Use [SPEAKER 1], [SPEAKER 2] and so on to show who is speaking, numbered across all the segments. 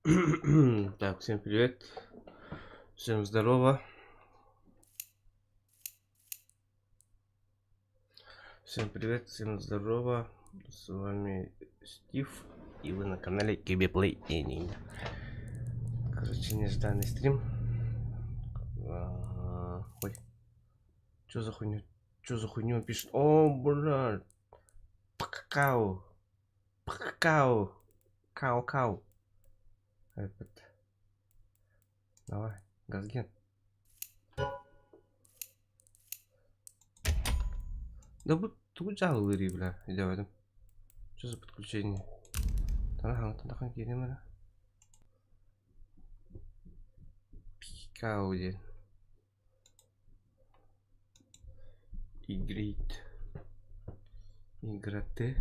[SPEAKER 1] Так, всем привет. Всем здорово. Всем привет, всем здорово. С вами Стив. И вы на канале Кибиплей Gaming. Короче, нежданный стрим. Ой. Чё за хуйню? Чё за хуйню пишет? О, блядь. Какао. Какао. Кау-кау. Этот. Давай, газген. Да вот тут жалуй, бля. Идем в этом. Что за подключение? Танахан керемет. Пикауди. Игрит. Играте.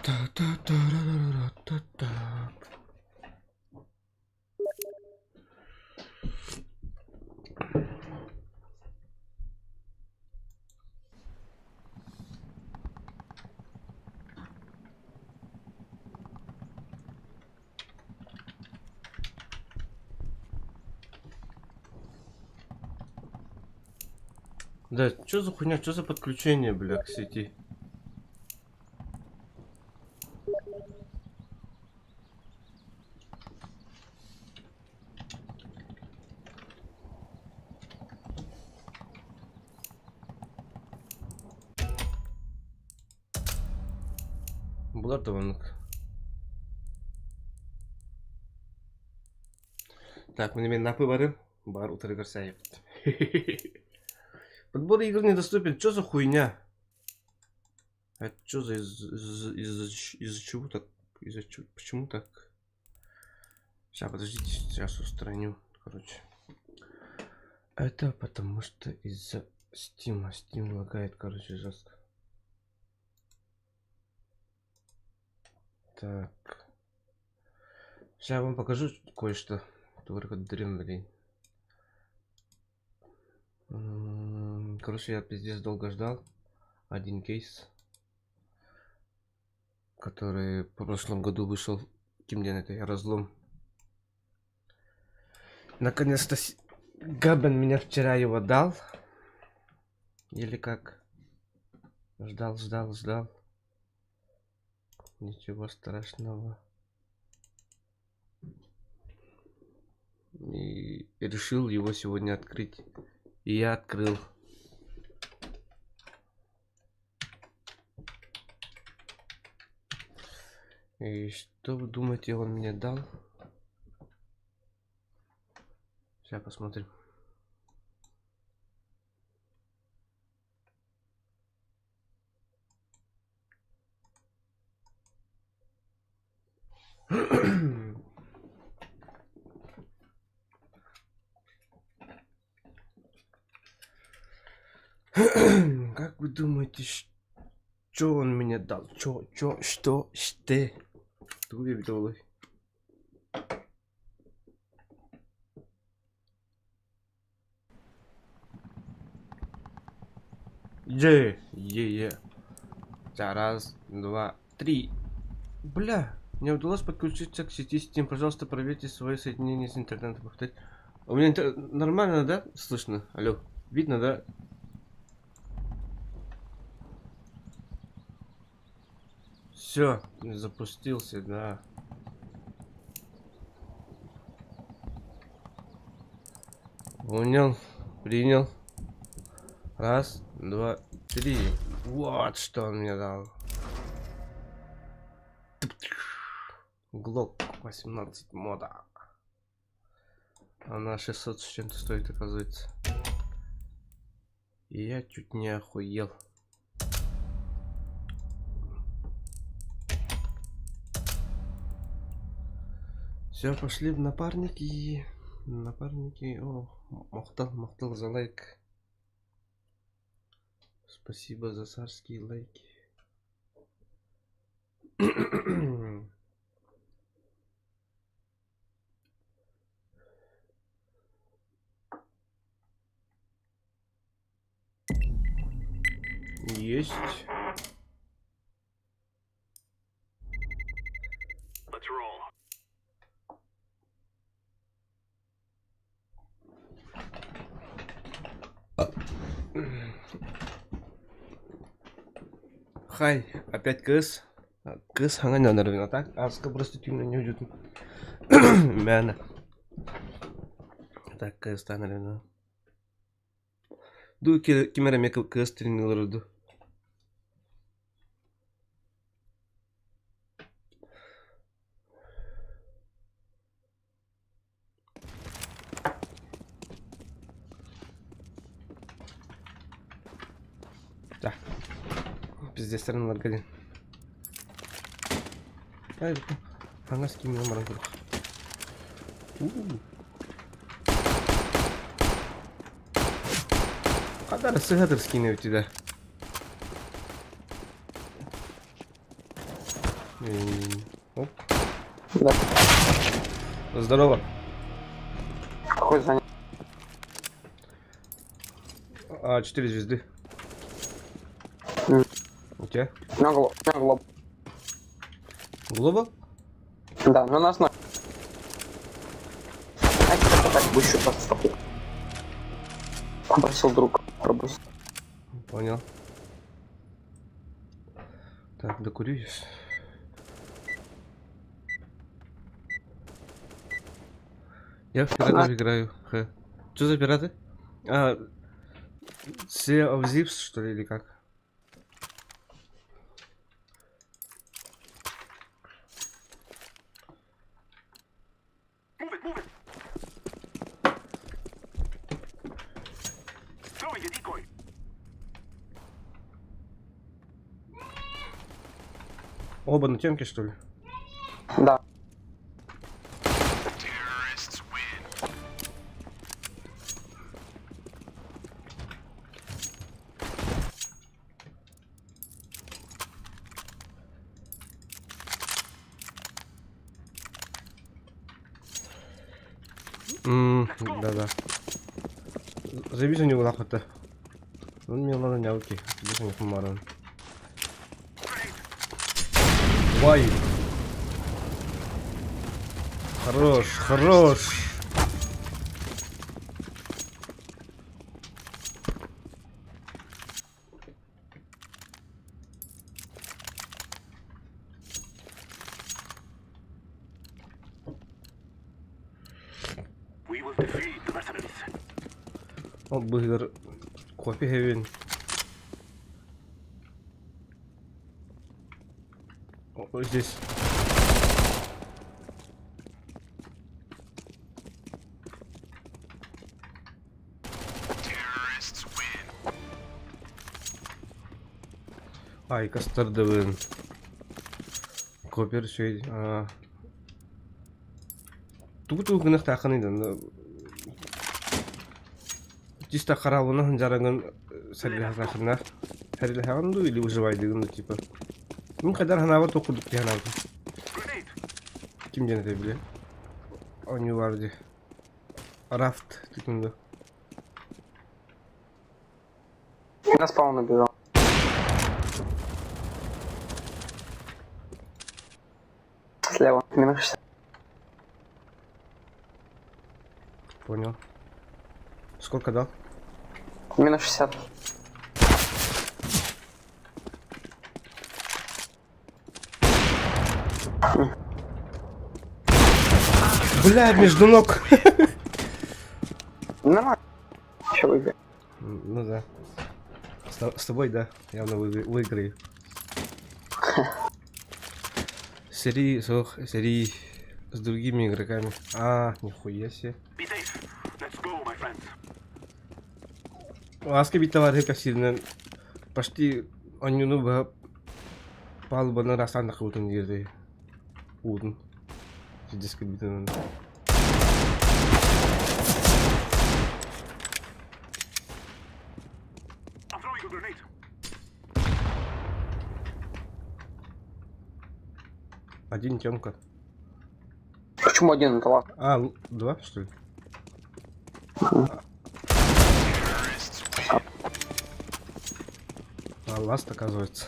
[SPEAKER 1] Та-та-та-ра-ра-ра-та-та. Да, что за хуйня, что за подключение, бля, к сети? Бладонг. Так, мне напы бары. Бар утро Гарсаев. Подбор игр недоступен. Что за хуйня? Это что за из-за чего так? Из-за чего? Почему так? Сейчас, подождите, сейчас устраню. Короче. Это потому что из-за Steam. Steam лагает, короче, жестко. Так. Сейчас я вам покажу кое-что. Только дрем, блин. Короче, я пиздец долго ждал. Один кейс, который в прошлом году вышел. Кимден это разлом. Наконец-то Габен меня вчера его дал. Или как? Ждал. Ничего страшного. И решил его сегодня открыть. И я открыл. И что вы думаете, он мне дал? Сейчас посмотрим. Как вы думаете, что он мне дал? Что? Тули вдолы. Е. Раз, два, три. Бля, мне удалось подключиться к сети Steam. Пожалуйста, проверьте свое соединение с интернетом. Повторить. У меня нормально, да? Слышно? Алло. Видно, да? Все, запустился, да. Понял, принял. Раз, два, три. Вот что он мне дал. Глок 18 мода. Она 600 с чем-то стоит, оказывается. И я чуть не охуел. Все, пошли в напарники. О, махтал за лайк. Спасибо за царские лайки. Есть. Хай, опять КС. КС ханган наверное, так? Аска просто тюмно не уйдет. Мяна. Так, КС наверное. Ду кемера мека КС тренировал. Да. Пиздец, стороны ларгадин. Ай, она с кем номером круг. Кадар сыгадыр скины у тебя. Оп.
[SPEAKER 2] Да.
[SPEAKER 1] Здорово.
[SPEAKER 2] Какой занят?
[SPEAKER 1] 4 звезды. У тебя?
[SPEAKER 2] У меня глоб.
[SPEAKER 1] Глобал?
[SPEAKER 2] Да, но нас на... А теперь так бущу подстопил. Попросил друг пробросить.
[SPEAKER 1] Понял. Так, докурю сейчас. Я в пиратов играю. Х. Что за пираты? Sea of Thieves, что ли, или как? Оба на темке, что ли?
[SPEAKER 2] Да.
[SPEAKER 1] Да-да. Заебись у него лахота. Он мне надо нявки. Здесь у них маран. Вай. Хорош, хорош. О, быгар. Кофе хевен. О, здесь. Ай, кастардовын. Копер şey. Тугу гынах тахын идан. Чисто карабына жаранган сарилахнахна. Сарилаханду или выживайдыгын типа. Мин кадар ханабар токудук ди ханабар. Ким женете биле? Они варды. Рафт тикунду.
[SPEAKER 2] На спаун набежал. Слева, минус 60.
[SPEAKER 1] Понял. Сколько дал?
[SPEAKER 2] Минус 60.
[SPEAKER 1] Бля, между ног.
[SPEAKER 2] Нормально. Еще выиграй.
[SPEAKER 1] Ну да. С тобой, да, явно выиграю. Серии с другими игроками. Нихуя себе. Аска бит товар как сильно. Почти он не бы палуба на растан нахуй там где-то. Удн. Здесь как бит. Один темка.
[SPEAKER 2] Почему один? Это ладно.
[SPEAKER 1] Два, что ли? А ласт, оказывается.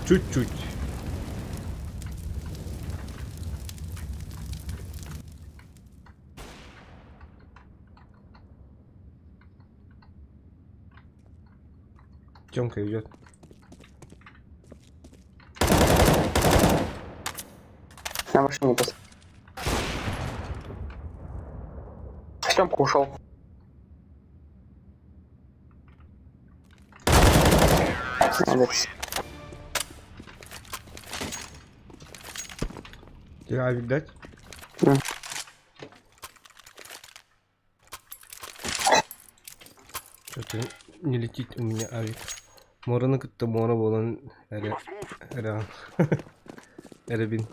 [SPEAKER 1] Чуть-чуть. Тёмка идет.
[SPEAKER 2] На машине просто. Тёмка ушел. Молодец.
[SPEAKER 1] Тебе авик дать?
[SPEAKER 2] Да.
[SPEAKER 1] Что-то не летит у меня авик. Мораны кытты мора болан эребин.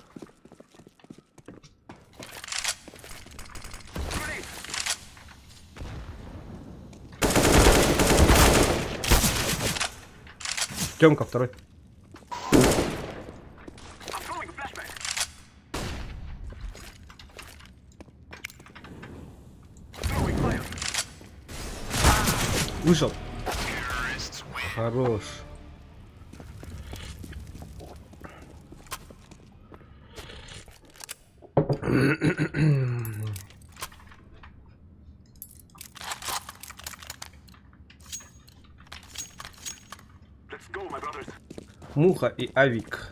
[SPEAKER 1] Тёмка второй. Вышел. Хорош. Муха и авик.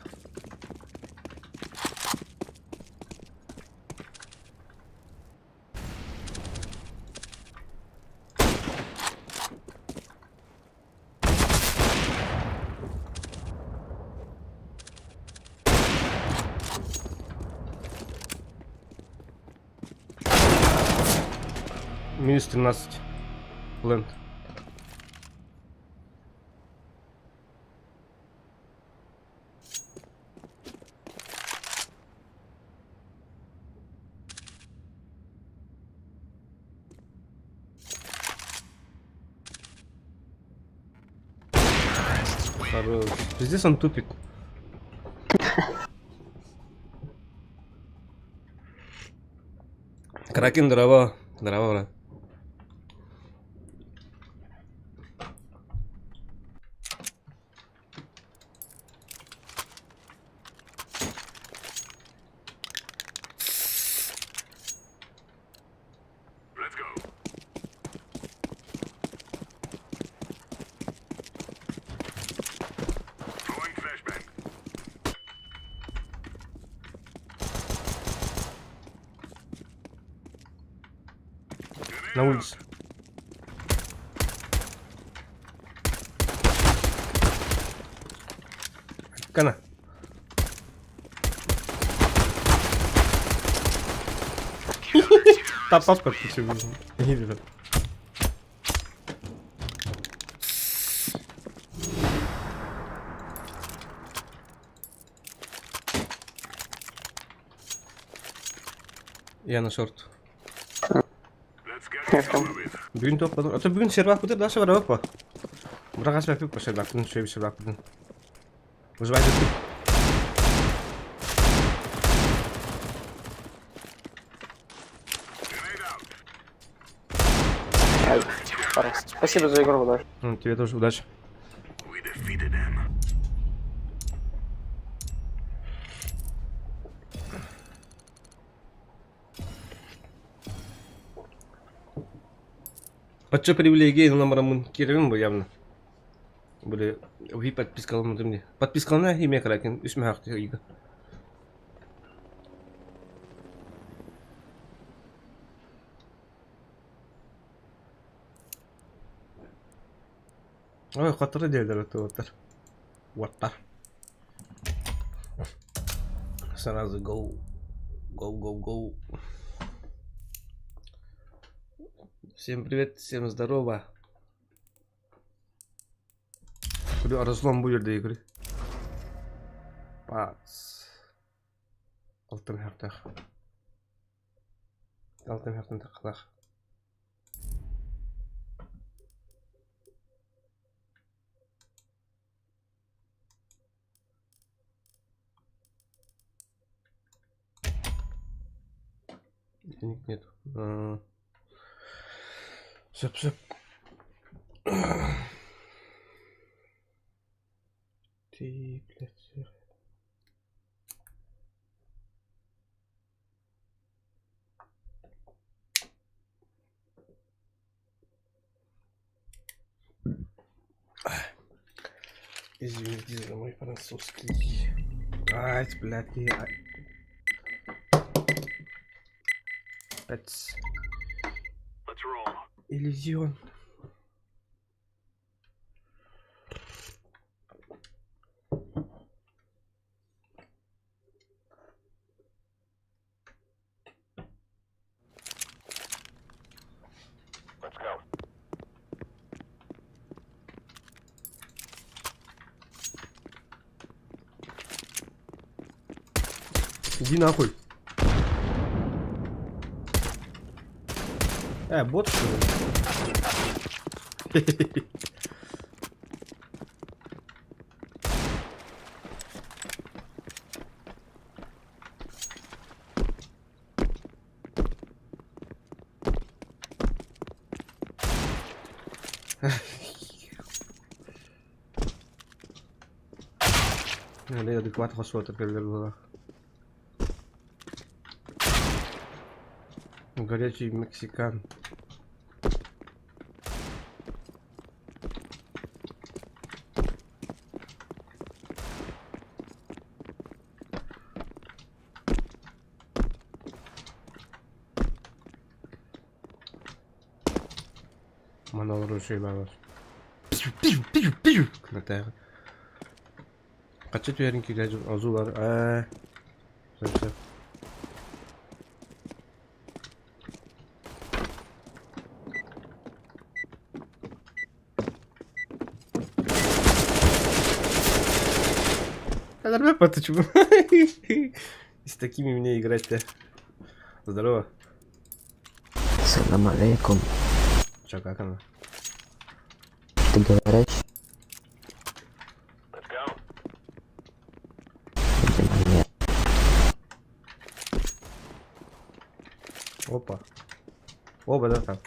[SPEAKER 1] Минус 13. Ленд. Хорош. Здесь он тупит. Кракен дрова. Дрова, брат. На улице. Кана. Тап-тап как ты все видел. Не видел. Я на шорт. Бүгін топ бадыр. Ата бүгін сервак бадыр, да сервак ба? Бірақ асып әпіп ба сервактың, шөйбі сервак бадыр. Вызывай дұрты.
[SPEAKER 2] Спасибо за игру, да.
[SPEAKER 1] Тебе тоже удачи. Подчё привилегии номером керевин бы явно. Были ви подпискалым мне. Подпискална имя кракен, исме хакты ига. Ой, хатırı değildir это вот. Вот. Сразу go. Go. Всем привет, всем здорово. Куда разлом будет до игры? Пац. Алтын хартах. Алтын тақылақ. Денег нет. Сөп. Ты, блядь. Извините за мой французский. Ай, блядь, я... Опять. Иллюзион. Иди нахуй. Бот что ли? Allez, adéquat, reçoit ta gueule là. Горячий мексикан. Манал оружие на вас. На terre. Kaçı yerin ki azular. Sen. Нормально, почему? С такими мне играть-то. Здорово.
[SPEAKER 3] Салам алейкум.
[SPEAKER 1] Чё, как она?
[SPEAKER 3] Ты говоришь? Видимо, нет.
[SPEAKER 1] Опа. Оба, да, так.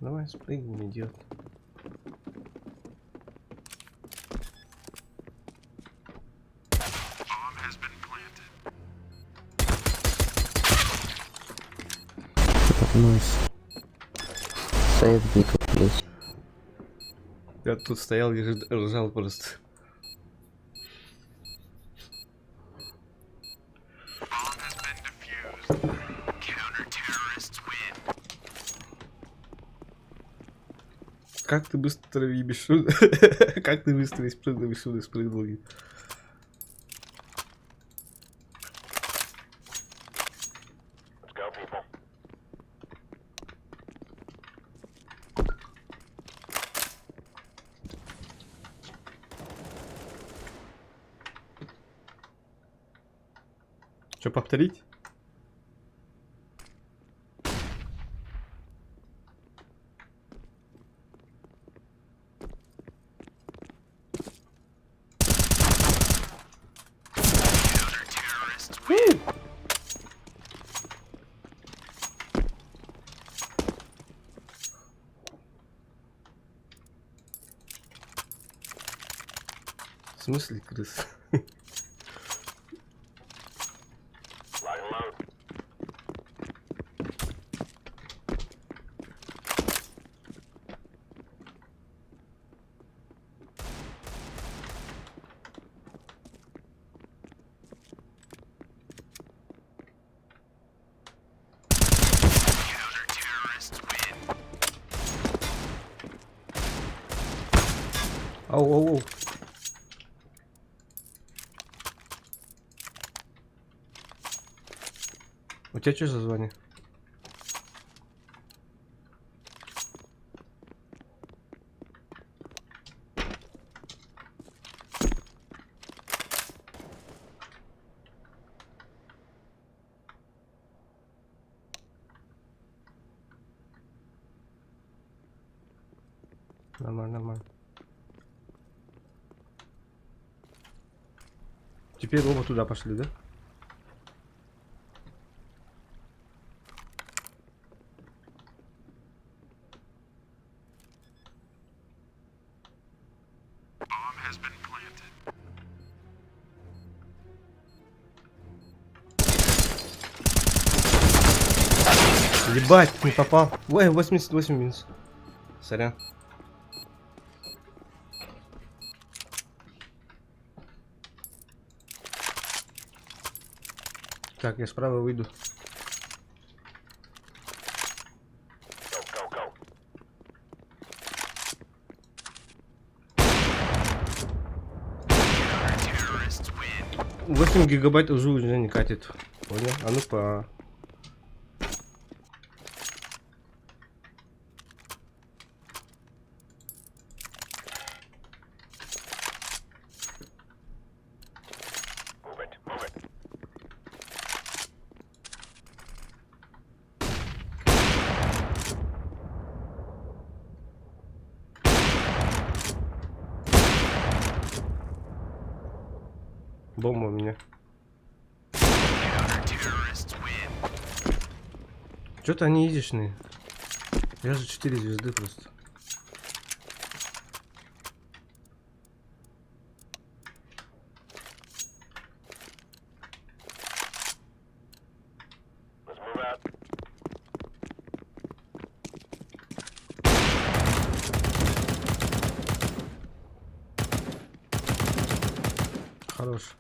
[SPEAKER 1] Давай спрыгнем, идиот.
[SPEAKER 3] Вернусь. Сейв биту, плиз.
[SPEAKER 1] Я тут стоял и ржал просто. Как ты быстро и бесшумно... Как ты быстро и бесшумно спрыгнул? Что, повторить? В смысле, крыс? Ау. У тебя что за звание? Нормально, нормально. Теперь оба туда пошли, да? Ебать, не попал. Ой, 88 минус. Сорян. Так, я справа выйду. — 8 гигабайт уже не катит. Понял? А ну по... Бомба у меня. Что-то они изичные. Я же 4 звезды просто. Хорош.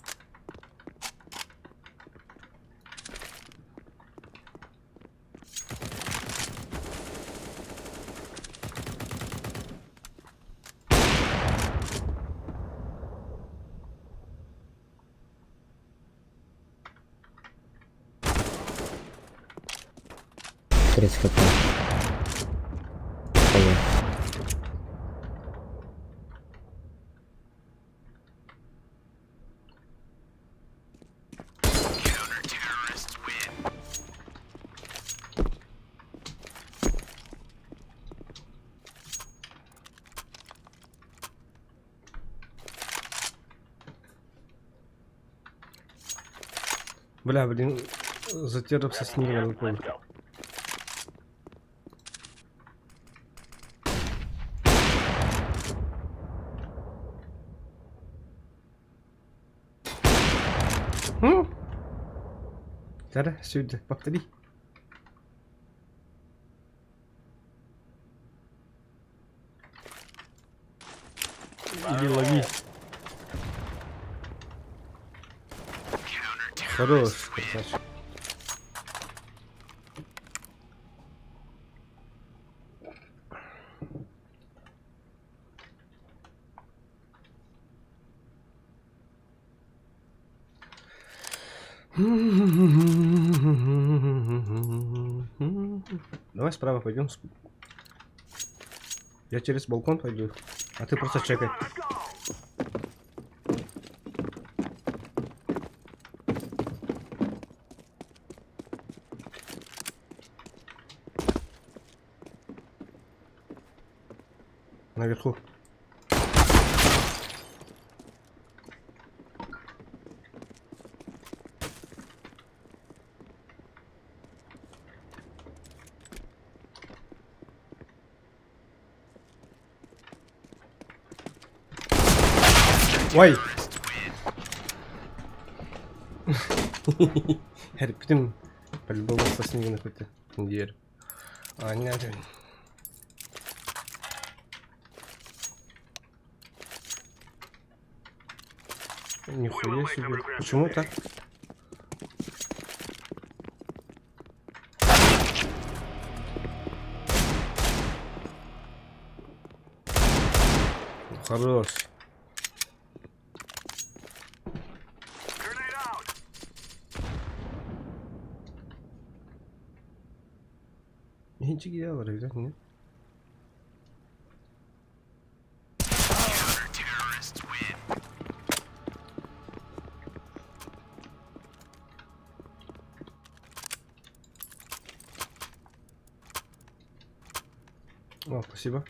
[SPEAKER 3] Тридцать хп. Поехали.
[SPEAKER 1] Бля, блин, затерпся с ним, я не понял. Да, сюда, повтори. Иди лови. Хорош, красавчик. Давай справа пойдем. Я через балкон пойду, а ты просто чекай. Наверху. Ой! Herptim. По-любому с ними какой-то дверь. А, не надо. Нихуя себе. Почему так? Хорош. Ничего делал, ребят, нет? О, спасибо.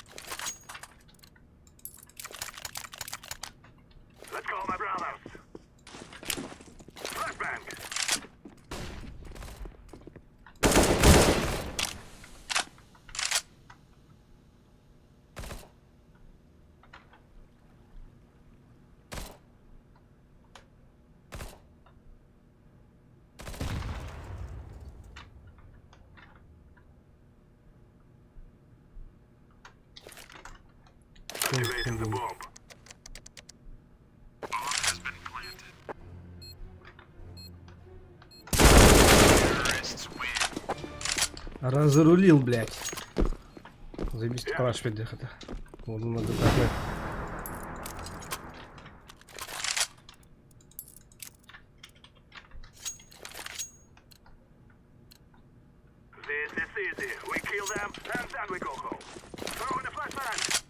[SPEAKER 1] Разрулил, блядь. Заебись калаш видихата. Onu надо так.
[SPEAKER 4] This is easy. We kill them and then we go home. Throw in the flashbang.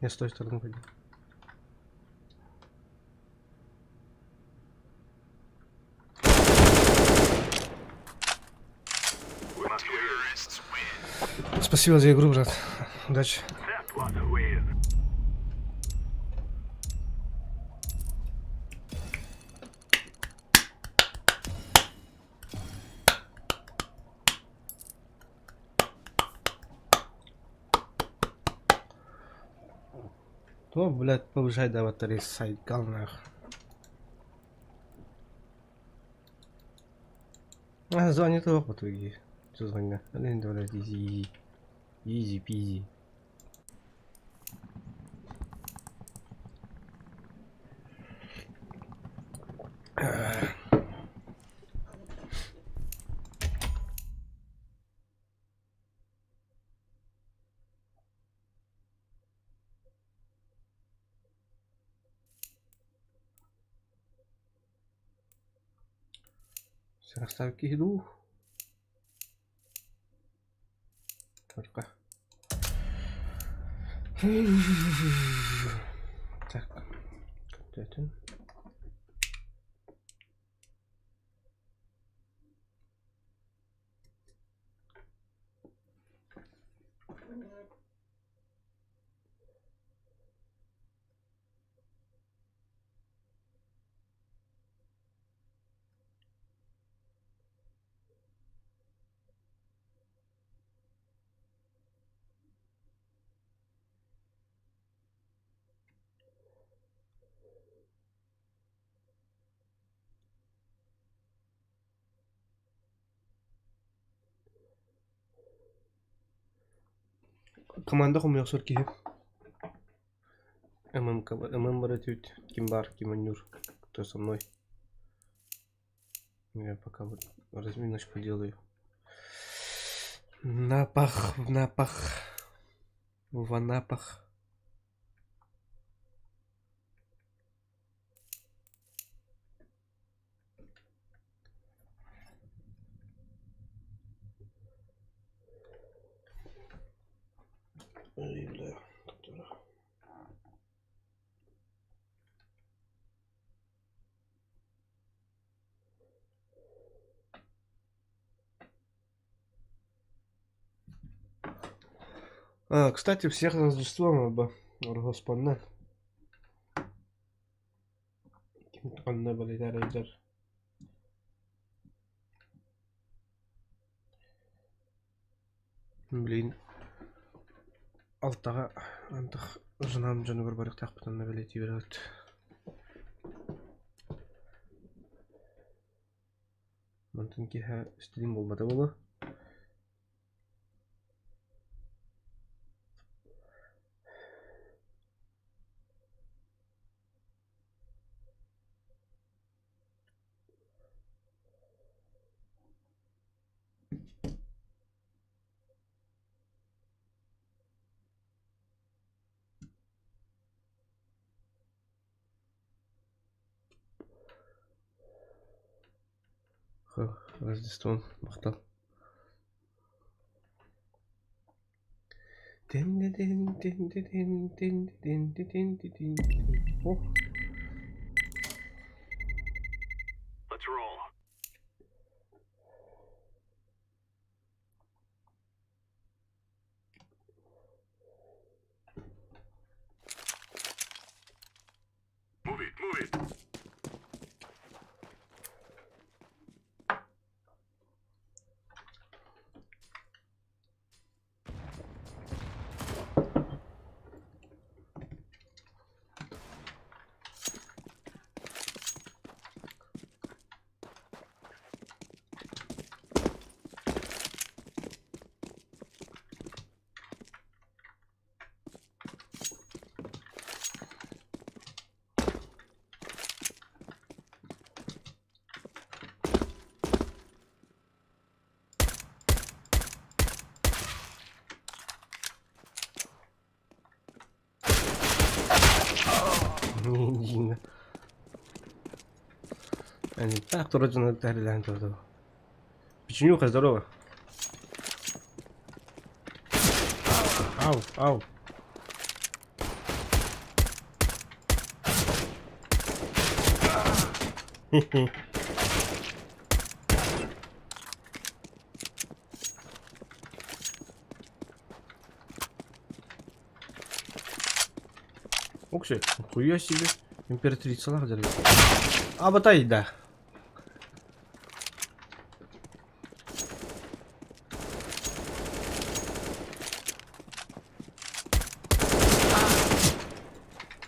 [SPEAKER 1] Я с той стороны пойду. Спасибо за игру, брат. Удачи.
[SPEAKER 4] That was a win.
[SPEAKER 1] То, блядь, повышай до батареи сайт, галнах. Звонит его по твоей. Что звонит? Блин, блядь, изи. Изи пизи. Все, расставки иду. Только. Так. Контент. Команда хум яхсыр киһи. ММ баратют. Кимбар, Киманюр. Кто со мной? Я пока вот разминочку делаю. Напах, в напах. В анапах. Ой, бля. Кстати, всех Рождеством оба. Господне. Анна Валерия. Блин. Алтаға антық жынам жаны бір барық тақпытанна білеті берет. Мантын кеха істедім болмады болы. Рождествон мақтал. О,
[SPEAKER 4] Let's roll. Move it, move it.
[SPEAKER 1] Иди. Они так вроде на Таиланд тоже. Печенюха, здорово. Ау, ау. Хе-хе. Окши, хуя себе. Императрица лагдер. А батай, да.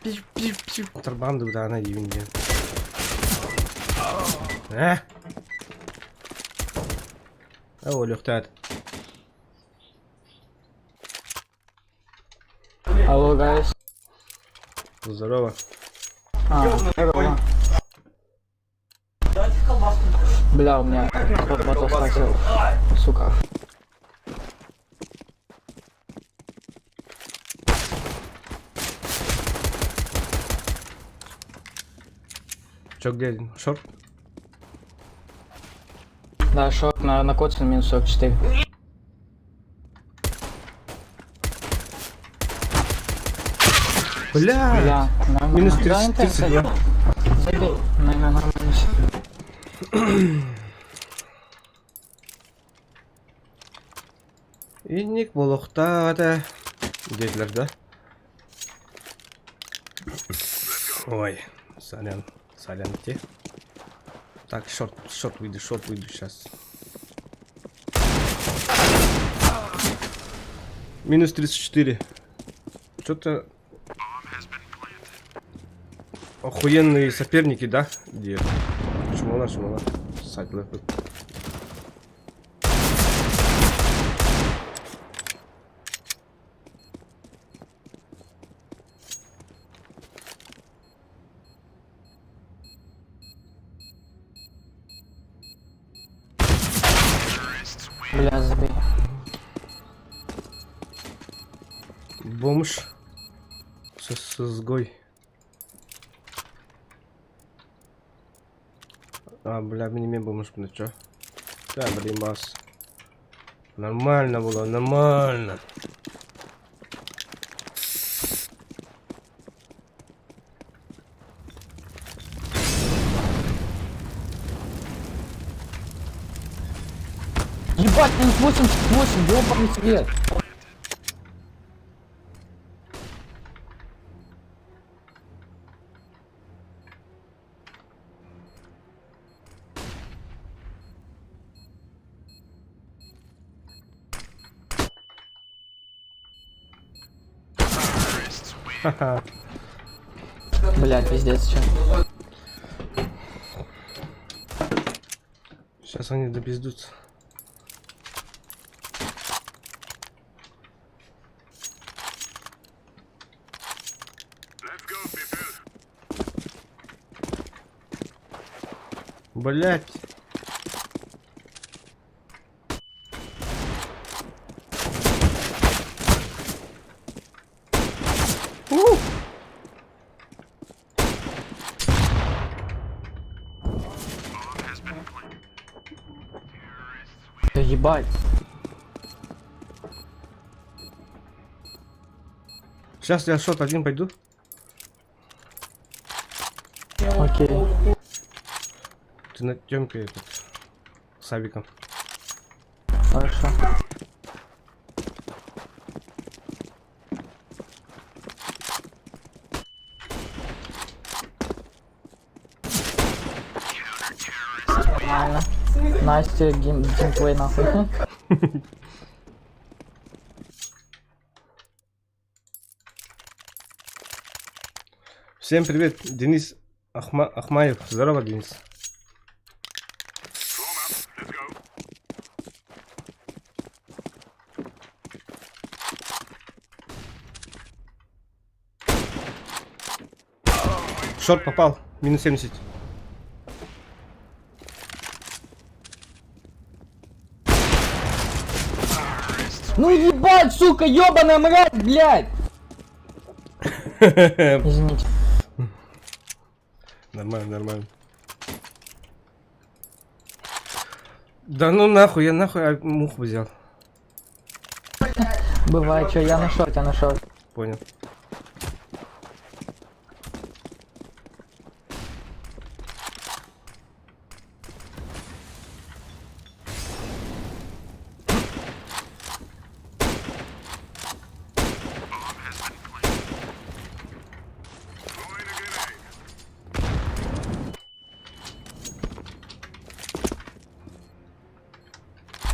[SPEAKER 1] Пиу-пиу-пиу. Тарбанды да она евинде. О, лёгтат.
[SPEAKER 2] Алло, гайс.
[SPEAKER 1] Здорово.
[SPEAKER 2] Здорово. Бля, у меня кто-то мотор схватил. Сука.
[SPEAKER 1] Чё, где? Шорт?
[SPEAKER 2] Да, шок на коце минус 44.
[SPEAKER 1] Бля!
[SPEAKER 2] Бля, нормально.
[SPEAKER 1] Минус
[SPEAKER 2] Да,
[SPEAKER 1] 32.
[SPEAKER 2] забей. Наверное, нормально.
[SPEAKER 1] Инник болохтады. Dediler да? Ой, сорян. Сорянте. Так, шорт выйду сейчас. Минус 34. Что-то... Охуенные соперники, да? Где? Шмола. Сайт лефт.
[SPEAKER 2] Бля, забей.
[SPEAKER 1] Бомж. С изгой. А, бля, мне бомж, ну чё? Да, блин, масс. Нормально было, нормально.
[SPEAKER 2] Ебать, минус 88, ёбаный свет.
[SPEAKER 1] Ха-ха.
[SPEAKER 2] Блядь, пиздец, чё.
[SPEAKER 1] Сейчас они допиздутся.
[SPEAKER 4] Let's go, people.
[SPEAKER 1] Блять.
[SPEAKER 2] Да ебать.
[SPEAKER 1] Сейчас я шот один пойду.
[SPEAKER 2] Окей.
[SPEAKER 1] Ты на Тёмке этот. С авиком.
[SPEAKER 2] Хорошо. Нормально. Настя, геймплей нахуй.
[SPEAKER 1] Всем привет, Денис Ахмаев. Здорово, Денис.
[SPEAKER 4] Form up. Let's go.
[SPEAKER 1] Шорт попал. Минус 70.
[SPEAKER 2] Ну ебать, сука, ёбаная мразь, блядь! Извините.
[SPEAKER 1] Нормально, нормально. Да ну нахуй, я нахуй муху взял.
[SPEAKER 2] Бывает, что я нашел.
[SPEAKER 1] Понял.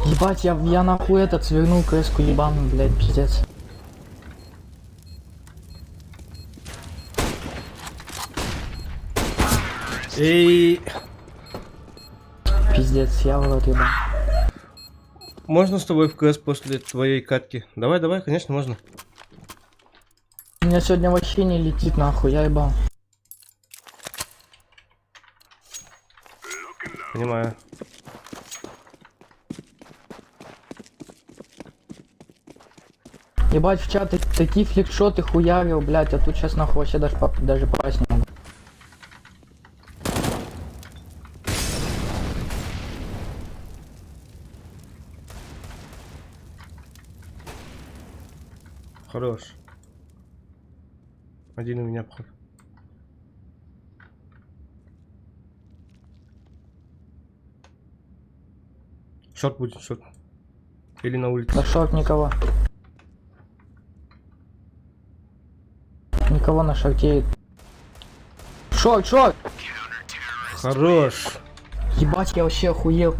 [SPEAKER 2] Ебать, я нахуй этот свернул крыску ебаную, блядь, пиздец.
[SPEAKER 1] Эй,
[SPEAKER 2] Пиздец, я в рот ебан.
[SPEAKER 1] можно с тобой в КС после твоей катки? Давай, давай, конечно, можно.
[SPEAKER 2] У меня сегодня вообще не летит нахуй, я ебал.
[SPEAKER 1] Понимаю.
[SPEAKER 2] Ебать, в чат такие фликшоты хуярил, блядь, а тут сейчас нахуй вообще даже попасть не могу.
[SPEAKER 1] Хорош. Один у меня, походу. Шорт будет, шорт. Или на улице.
[SPEAKER 2] Да шорт никого. Никого на шорте. Шорт!
[SPEAKER 1] Хорош.
[SPEAKER 2] Ебать, я вообще охуел.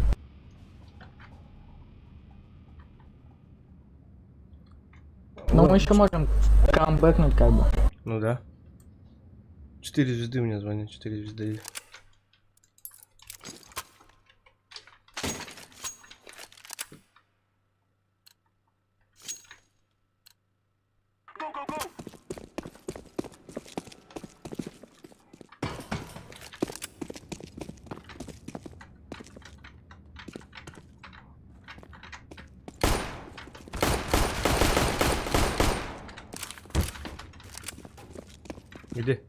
[SPEAKER 2] Но мы еще можем камбэкнуть как бы.
[SPEAKER 1] Ну да. 4 звезды мне звонят, 4 звезды.
[SPEAKER 4] Go, go, go!
[SPEAKER 1] Иди.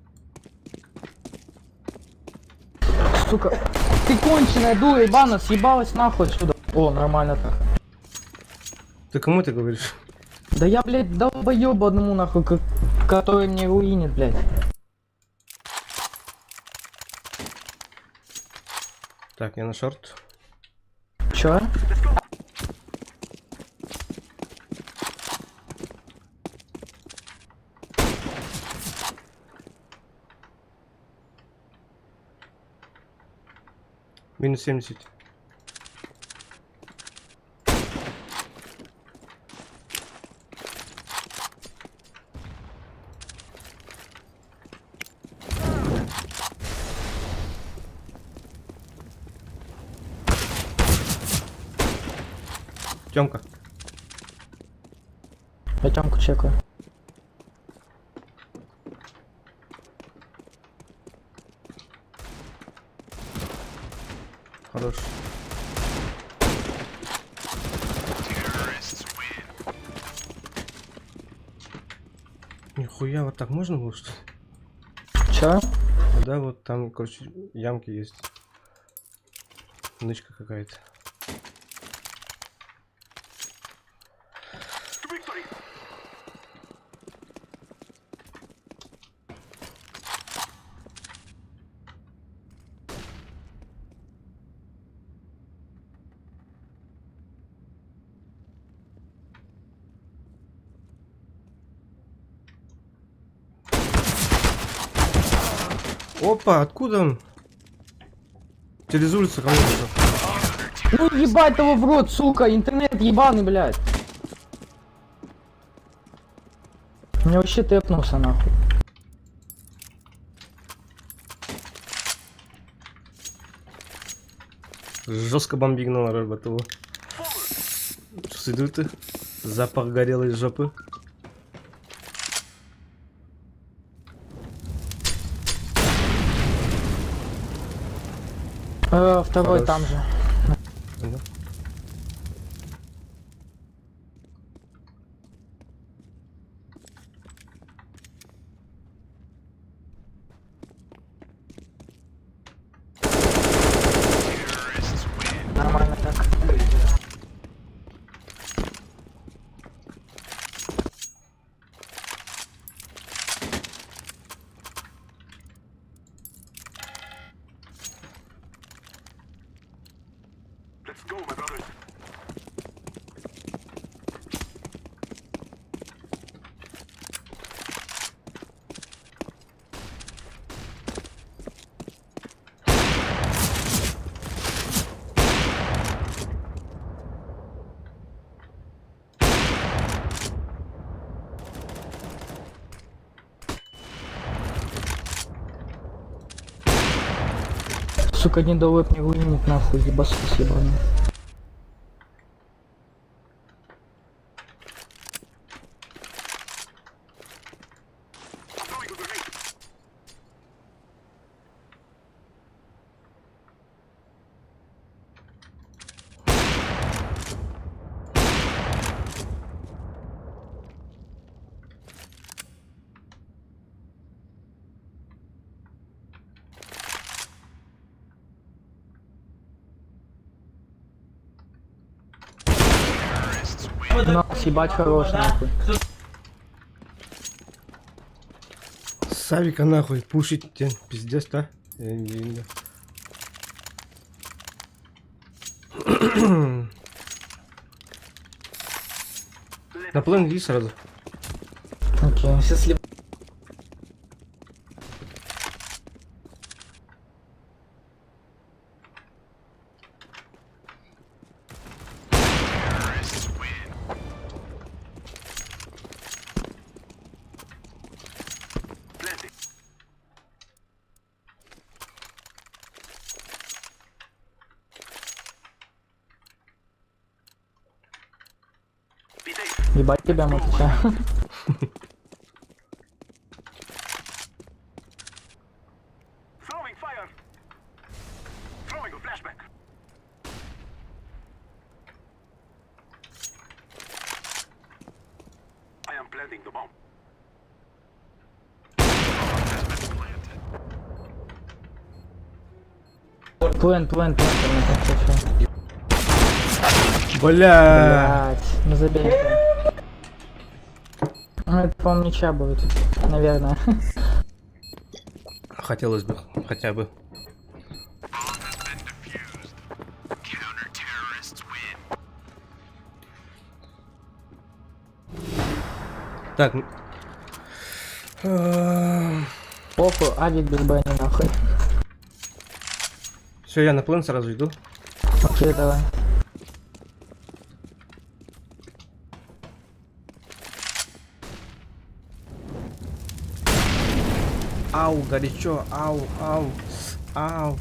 [SPEAKER 2] Сука, ты конченая дура, ебана, съебалась нахуй отсюда. О, нормально так.
[SPEAKER 1] Ты кому ты говоришь?
[SPEAKER 2] Да я, блядь, долбоёбу одному нахуй, который мне руинит, блядь.
[SPEAKER 1] Так, я на шорт.
[SPEAKER 2] Чё?
[SPEAKER 1] Минус 70. Тёмка.
[SPEAKER 2] Я тёмку чекаю.
[SPEAKER 1] Хорош. Нихуя, вот так можно было, что ли?
[SPEAKER 2] Чё?
[SPEAKER 1] Да, вот там, короче, ямки есть. Нычка какая-то.
[SPEAKER 4] Victory!
[SPEAKER 1] Опа, откуда он? Через улицу ко мне пришел.
[SPEAKER 2] Ну ебать того в рот, сука, интернет ебаный, блядь. Мне вообще тэпнулся нахуй.
[SPEAKER 1] Жестко бомбигнул на БТУ. Что идут ты? Запах горелой жопы.
[SPEAKER 2] Второй
[SPEAKER 1] Хорош.
[SPEAKER 2] там же.
[SPEAKER 1] Понял.
[SPEAKER 2] Сука, не дал мне руинить нахуй, ебасос ебаный.
[SPEAKER 4] Throwing a grenade.
[SPEAKER 2] На, съебать хорош нахуй.
[SPEAKER 1] Савика нахуй, пушить тебе, пиздец, да? На план иди сразу.
[SPEAKER 2] Окей.
[SPEAKER 4] Plenty. Be safe.
[SPEAKER 2] Ебать тебя, матча.
[SPEAKER 4] Throwing fire. Throwing a flashback. I am planting the bomb.
[SPEAKER 2] Плен, там всё.
[SPEAKER 1] Бля.
[SPEAKER 2] Блять, ну забей. Ну это, по-моему, ничья будет, наверное.
[SPEAKER 1] Хотелось бы, хотя бы. Так.
[SPEAKER 2] Похуй, авик без брони нахуй.
[SPEAKER 1] Все, я на план сразу иду.
[SPEAKER 2] Окей, давай.
[SPEAKER 1] Ау, горячо, ау, ау, ау.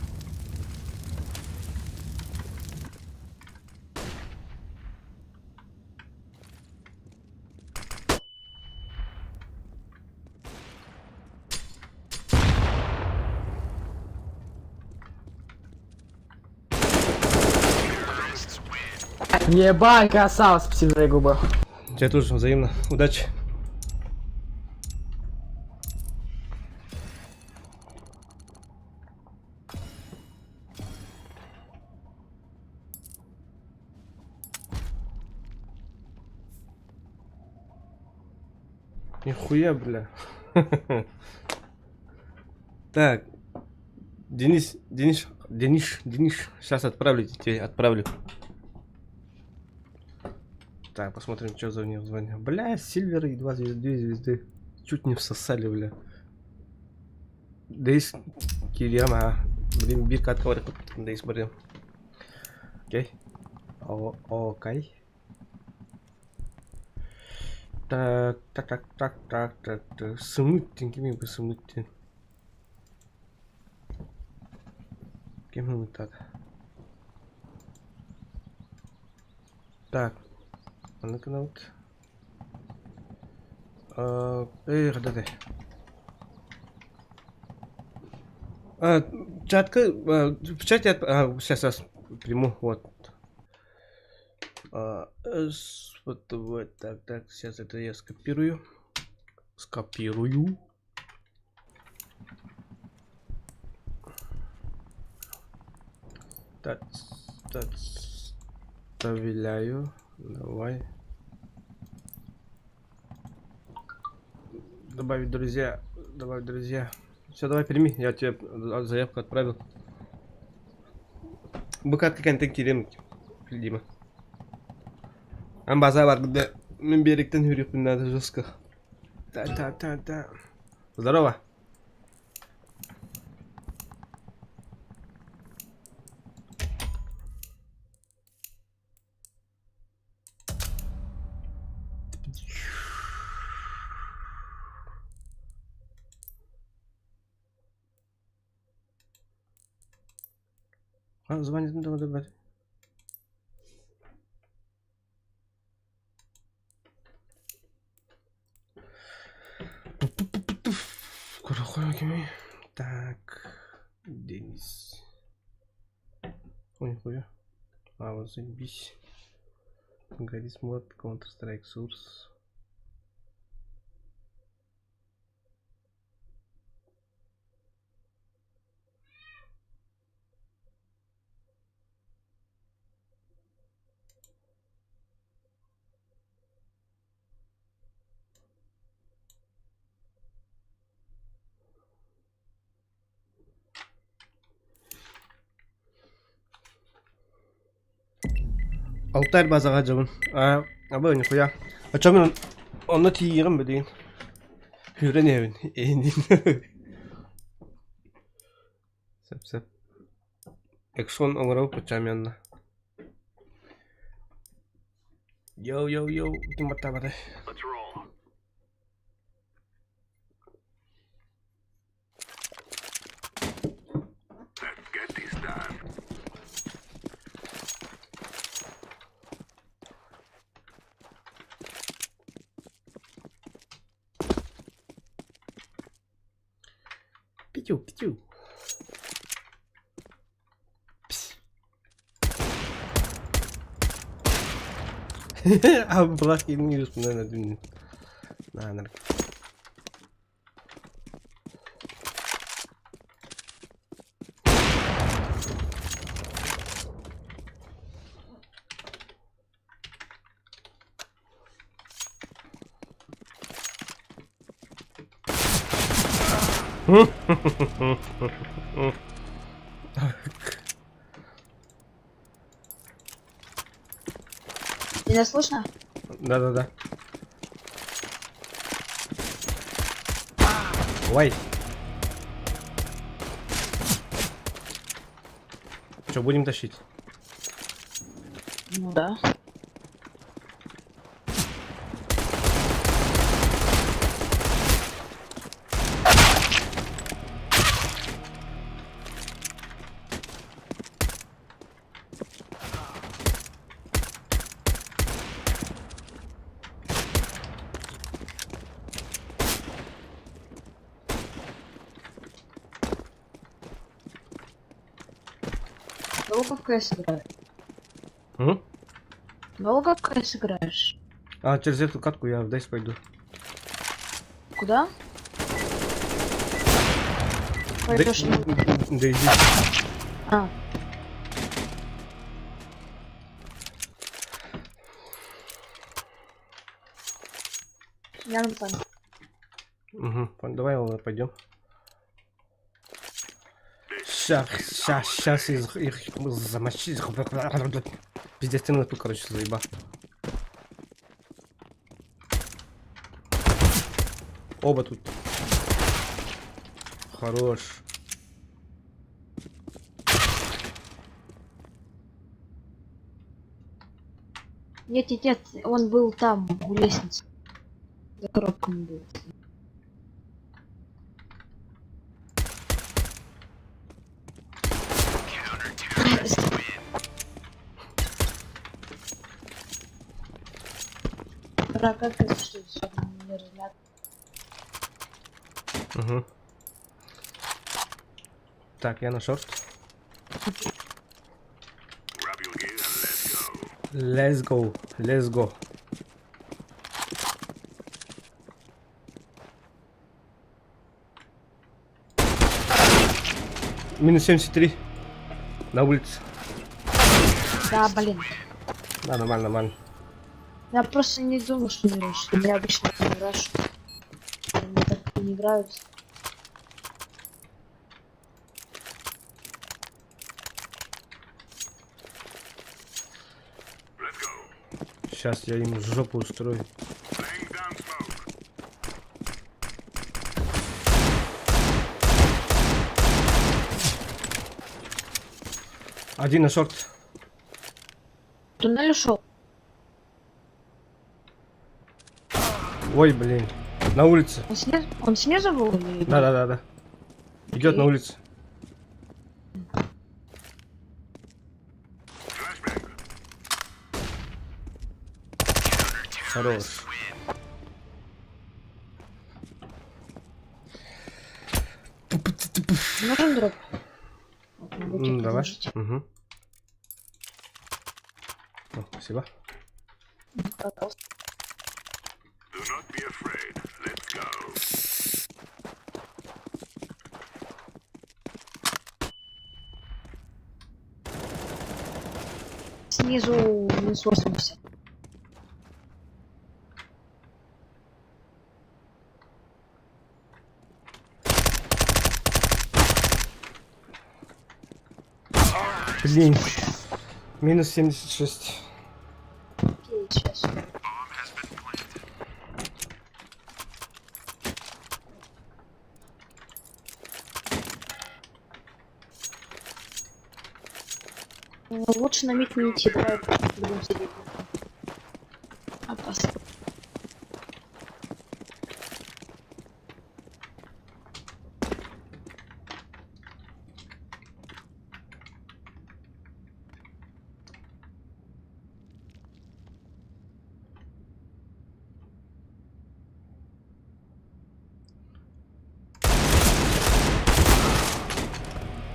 [SPEAKER 2] Ебать, красава, спасибо за губы.
[SPEAKER 1] Тебе тоже взаимно. Удачи. Нихуя, бля. Так. Денис, сейчас отправлю детей, отправлю. Так, посмотрим, что за них звание. Бля, Сильвер и 2 звезды. Чуть не всосали, бля. Дейс Киряма. Блин, бирка от кого-то. Дейс, блин. Окей. Окей. Так. Смыттин, кем бы смыттин. Кем мы так? Так. Ну-ка, ну вот. Да. Чатка, в чате, сейчас приму, вот. Вот, так, сейчас это я скопирую. Так, вставляю, давай. Добавить друзья. Все, давай прими, я тебе заявку отправил. Быкат какая-то керемки, Дима. Амбаза бар, где мен беріктен үйрекпін надо жестко. Да. Здорово. А, звонит, ну давай, давай. Так, Денис. Ой, нихуя. А, вот заебись. Гадис мод, Counter-Strike Source. Алтарь базаға жабын. Абы нихуя. А чё мен онны тиегім бі дейін. Хүрен евін. Эйндейін. Сәп-сәп. Эксон оңырау пұтчам янына. Йоу. Кім бата батай.
[SPEAKER 4] Let's roll. Let's get this done.
[SPEAKER 1] Пятю. Abi bırak elini yiyorsun lan hadi. Nah.
[SPEAKER 5] Меня слышно?
[SPEAKER 1] Да. Ой. Что, будем тащить?
[SPEAKER 5] Ну да. Долго в КС играешь? Долго в КС играешь?
[SPEAKER 1] А, через эту катку я в Дайс пойду.
[SPEAKER 5] Куда? Пойдешь на...
[SPEAKER 1] Да иди.
[SPEAKER 5] А. Я на плане.
[SPEAKER 1] Угу. Давай пойдем. Сейчас их замочить. Пиздец, ты тут, короче, заеба. Оба тут. Хорош.
[SPEAKER 5] Нет, он был там, у лестницы. За коробками был. Как это что не размят?
[SPEAKER 1] Угу. Так, я на шорт.
[SPEAKER 4] Grab your gear and
[SPEAKER 1] Let's go. Минус 73. На улице.
[SPEAKER 5] Да, блин.
[SPEAKER 1] Да, нормально.
[SPEAKER 5] Я просто не думал, что не рашь. Меня обычно не рашь. Мне так не нравится.
[SPEAKER 4] let's go.
[SPEAKER 1] Сейчас я им жопу устрою.
[SPEAKER 4] Laying down smoke.
[SPEAKER 1] Один на шорт.
[SPEAKER 5] Туннель ушел.
[SPEAKER 1] Ой, блин. На улице.
[SPEAKER 5] Он снизу был? Или...
[SPEAKER 1] Да. Идет на улице. Хорош.
[SPEAKER 5] Нужен дроп? Вот, могу тебе
[SPEAKER 1] Давай.
[SPEAKER 5] предложить.
[SPEAKER 1] Угу. О, спасибо.
[SPEAKER 5] Пожалуйста.
[SPEAKER 4] Do not be afraid. Let's go.
[SPEAKER 5] Снизу минус 80.
[SPEAKER 1] Блин. Минус 76.
[SPEAKER 5] Окей, сейчас. Лучше на мид не идти, давай будем сидеть. Опасно.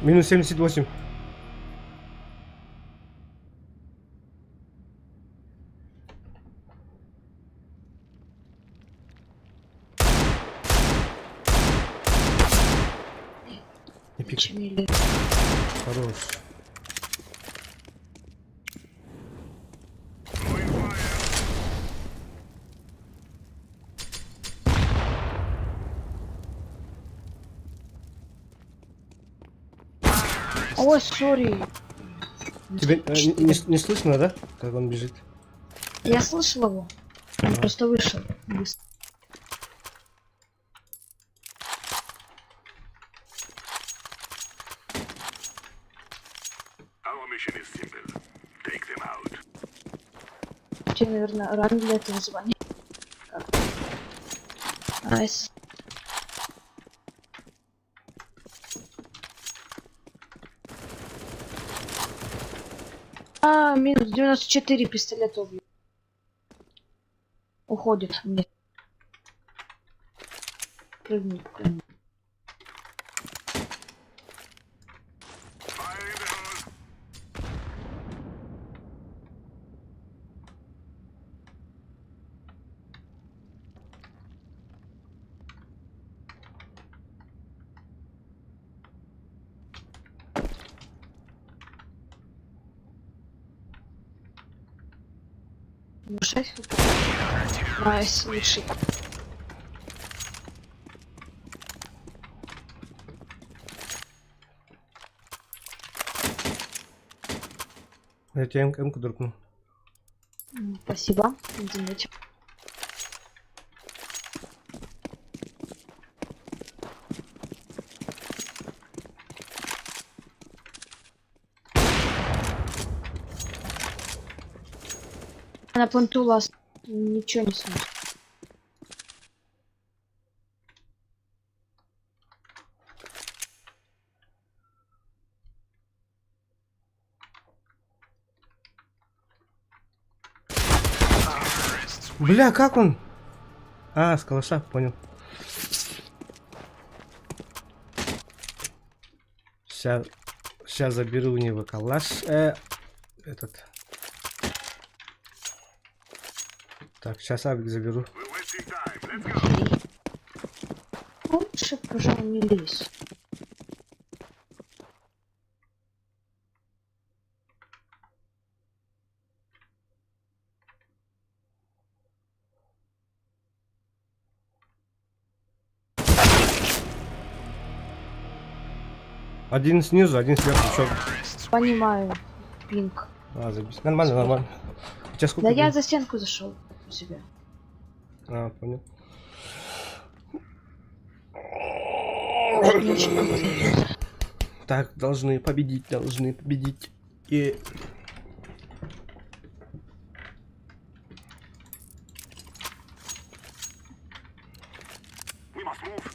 [SPEAKER 1] Минус 78. Не пикай.
[SPEAKER 5] Чмели.
[SPEAKER 1] Хорош.
[SPEAKER 5] Ой, сори.
[SPEAKER 1] Тебе не слышно, да? Как он бежит?
[SPEAKER 5] Я слышал его. Он просто вышел. Быстро.
[SPEAKER 4] Our mission is simple. Take them out.
[SPEAKER 5] Тебе, наверное, рано для этого звонить. Найс. Минус 94 пистолета убил. Уходит мне. Прыгнул, прыгнул.
[SPEAKER 4] Fire in the hole.
[SPEAKER 5] Ну, 6 хп. Найс, лучший.
[SPEAKER 1] Я тебе М-ку дропнул.
[SPEAKER 5] Спасибо. Извините. На понту лаз. Ничего не слышу.
[SPEAKER 1] Бля, как он? А, с калаша, понял. Сейчас заберу у него калаш. Этот. Так, сейчас авик заберу.
[SPEAKER 4] We're wasting time. Let's go.
[SPEAKER 5] Лучше, пожалуй, не лезь.
[SPEAKER 1] Один снизу, один сверху. Чё?
[SPEAKER 5] Понимаю. Пинг.
[SPEAKER 1] А, забить. Нормально, нормально. У тебя сколько?
[SPEAKER 5] Да я
[SPEAKER 1] было?
[SPEAKER 5] за стенку зашел у себя.
[SPEAKER 1] А, понял.
[SPEAKER 5] Не очень конкретно.
[SPEAKER 1] Так, должны победить, должны победить. И...
[SPEAKER 4] We must move.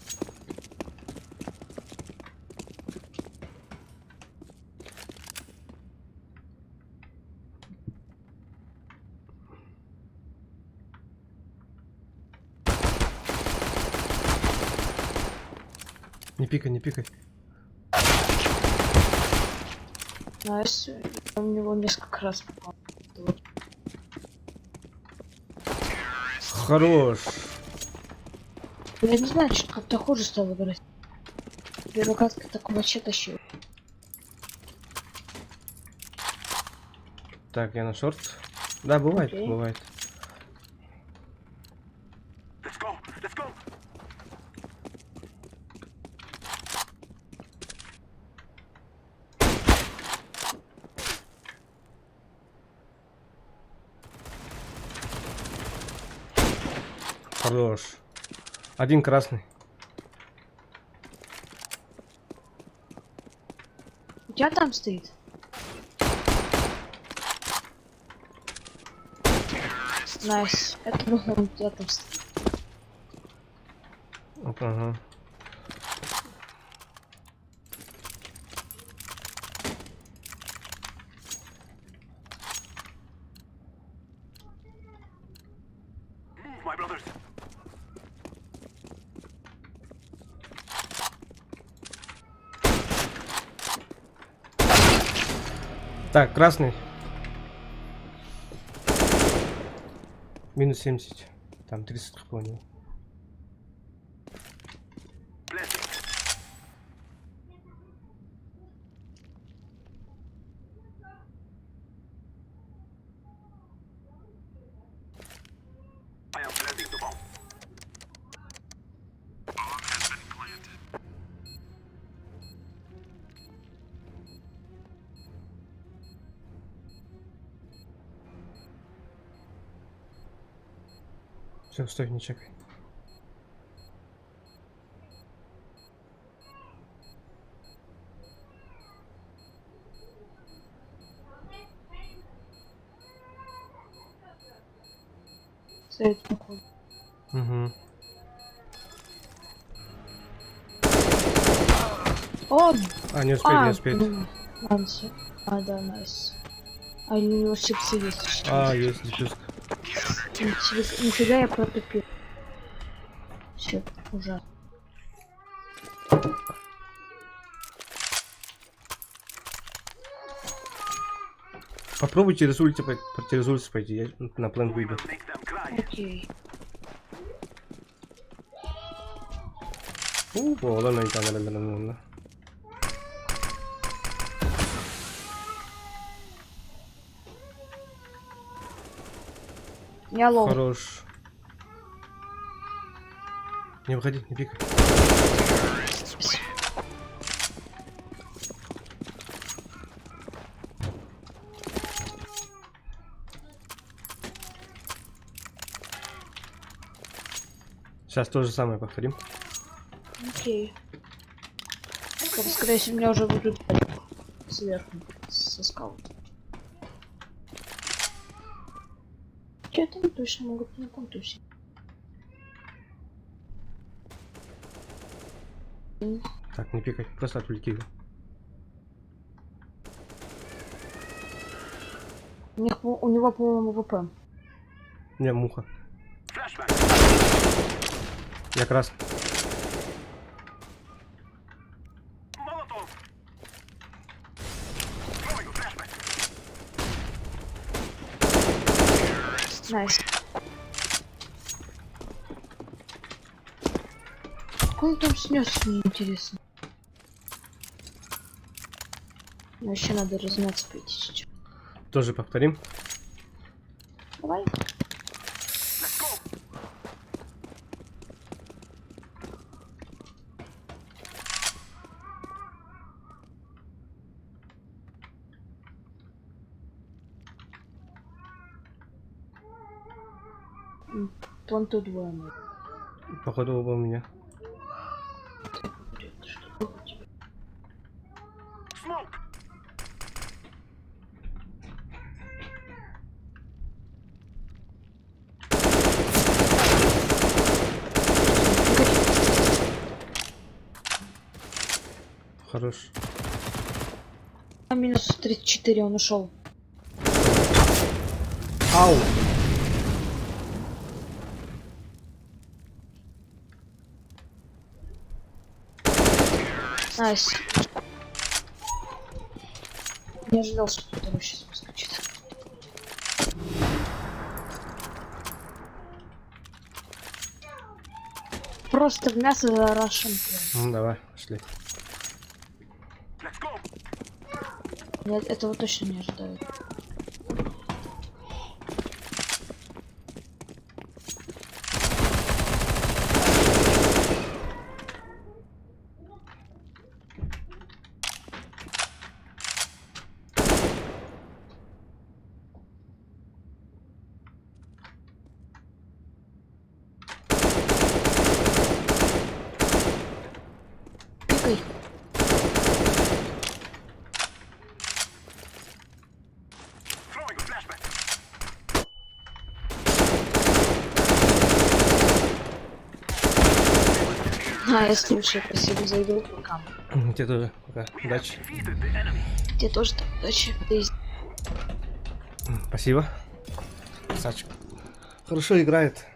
[SPEAKER 1] Не пикай, не пикай.
[SPEAKER 5] Найс. У него несколько раз попал.
[SPEAKER 1] Хорош.
[SPEAKER 5] Я не знаю, что как-то хуже стало играть. Первая катка так вообще тащил.
[SPEAKER 1] Так, я на шорт. Да, бывает,
[SPEAKER 5] Окей.
[SPEAKER 1] бывает.
[SPEAKER 4] Let's go. Let's go.
[SPEAKER 1] Хорош. Один красный.
[SPEAKER 5] У тебя там стоит? Найс. Это было у тебя там стоит.
[SPEAKER 1] Ага.
[SPEAKER 4] Move, my brothers.
[SPEAKER 1] Так, красный. Минус 70. Там 30 хп у него.
[SPEAKER 4] Blessing. I am planting the bomb. Bomb has been planted.
[SPEAKER 1] Все, стой, не чекай.
[SPEAKER 5] Стоит походу.
[SPEAKER 1] Угу.
[SPEAKER 5] О!
[SPEAKER 1] А, не успеет, не успеет.
[SPEAKER 5] блин. Ладно, всё. А, да, найс. А у него чипсы есть.
[SPEAKER 1] А, есть дефьюзка.
[SPEAKER 5] Нифига я протупил. Все, ужасно.
[SPEAKER 1] Попробуй через улицу, через улицу пойти, я на план выйду.
[SPEAKER 4] We'll make them cry.
[SPEAKER 5] Окей.
[SPEAKER 1] Ладно, не там, наверное.
[SPEAKER 5] Я лол.
[SPEAKER 1] Хорош. Не выходи, не пикай. Сейчас то же самое повторим.
[SPEAKER 5] Окей. Только, скорее всего, меня уже будут сверху со скаута. Я там точно могу на контусе.
[SPEAKER 1] Так, не пикай, просто отвлеки его.
[SPEAKER 5] У него, по-моему, ВП.
[SPEAKER 1] Не, муха.
[SPEAKER 4] Flashback.
[SPEAKER 1] Я красный.
[SPEAKER 4] Molotov. Throwing a flashback.
[SPEAKER 5] Найс. Как он там снес, мне интересно. Мне вообще надо размяться пойти сейчас.
[SPEAKER 1] Тоже повторим.
[SPEAKER 5] Давай.
[SPEAKER 4] Let's go.
[SPEAKER 5] Планту двое.
[SPEAKER 1] Походу оба у меня.
[SPEAKER 4] Smoke.
[SPEAKER 1] Хорош.
[SPEAKER 5] Минус 34, он ушел.
[SPEAKER 1] Ау!
[SPEAKER 5] Найс. Не ожидал, что второй сейчас выскочит. Просто в мясо за Russian.
[SPEAKER 1] Ну, давай, пошли.
[SPEAKER 4] Let's go.
[SPEAKER 5] Нет, этого точно не ожидаю. Пикай.
[SPEAKER 4] Throwing a flashback.
[SPEAKER 5] Найс, слушай, спасибо за игру. Пока.
[SPEAKER 1] Тебе тоже. Пока. Удачи.
[SPEAKER 4] Defeated the enemy.
[SPEAKER 5] Тебе тоже так удачи.
[SPEAKER 1] Спасибо. Красавчик. Хорошо играет.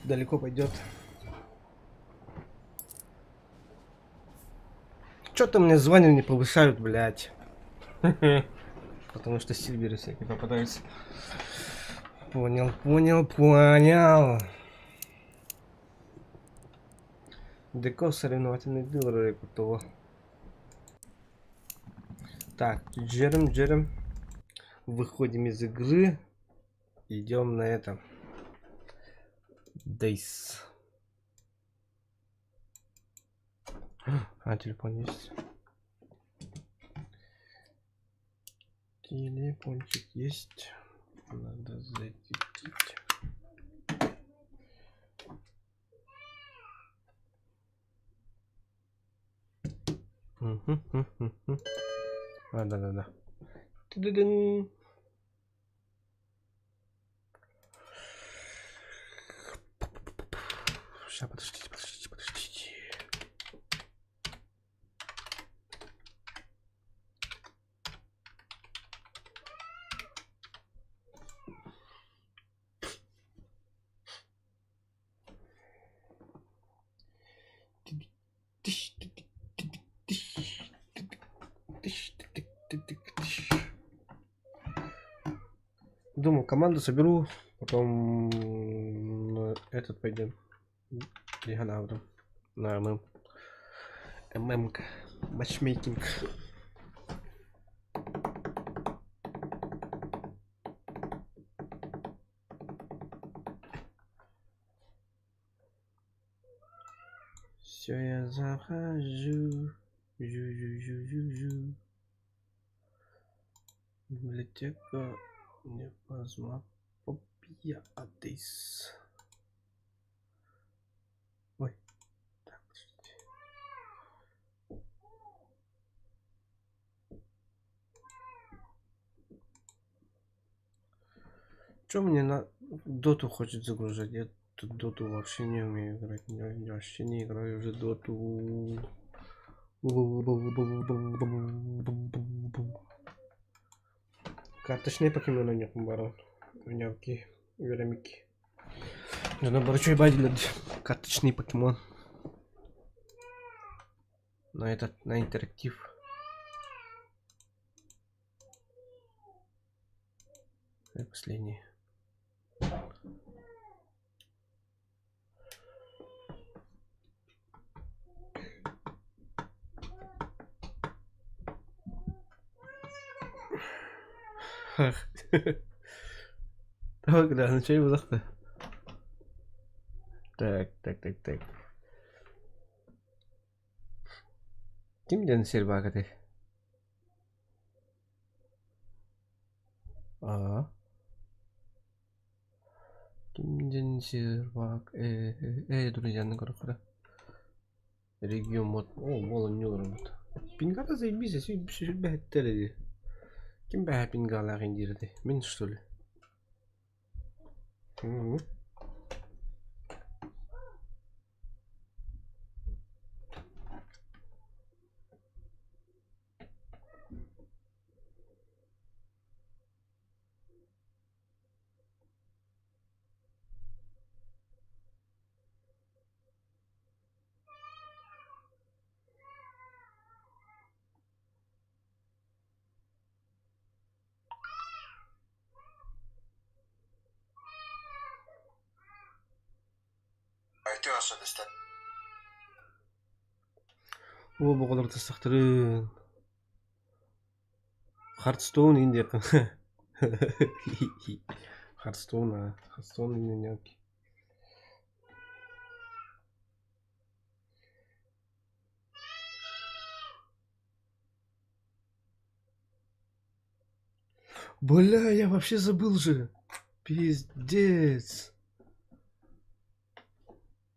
[SPEAKER 1] Далеко пойдет. Что-то мне звание не повышают, блядь. Потому что сильверы всякие попадаются. Понял. Деко соревновательный дилер крутого. Так, Джерем. Выходим из игры. Идем на это. Дейс. А, телефон есть. Телефончик есть. Надо зайти. А, да. Ту-ду-дун. Сейчас, подождите. Думаю, команду соберу, потом на этот пойдем. Лиганавром. На ММ. ММ. Матчмейкинг. Все, я захожу. Жу. Библиотека. Не поздмопопия адис. Ой. Так, подождите. Чё мне на доту хочет загружать? Я тут доту вообще не умею играть. Я вообще не играю уже доту. Карточные покемоны нет, барон. Внявки, верамики. Да наоборот, что ебать, карточный покемон. На этот, на интерактив. И последний. Так, да, начали вызахты. Так. Kimden Silva kati? Aa. Kimden Silva друзья, кара. Регион мод. О, мало не робот. Пингата заебись, если все бэттери. Ким бэ пингала гендирди? Мен что ли? О, bu kadar tasaktarın. Hearthstone indi yakın. Hearthstone ha. Hearthstone indi yok. Бля, я вообще забыл же. Пиздец.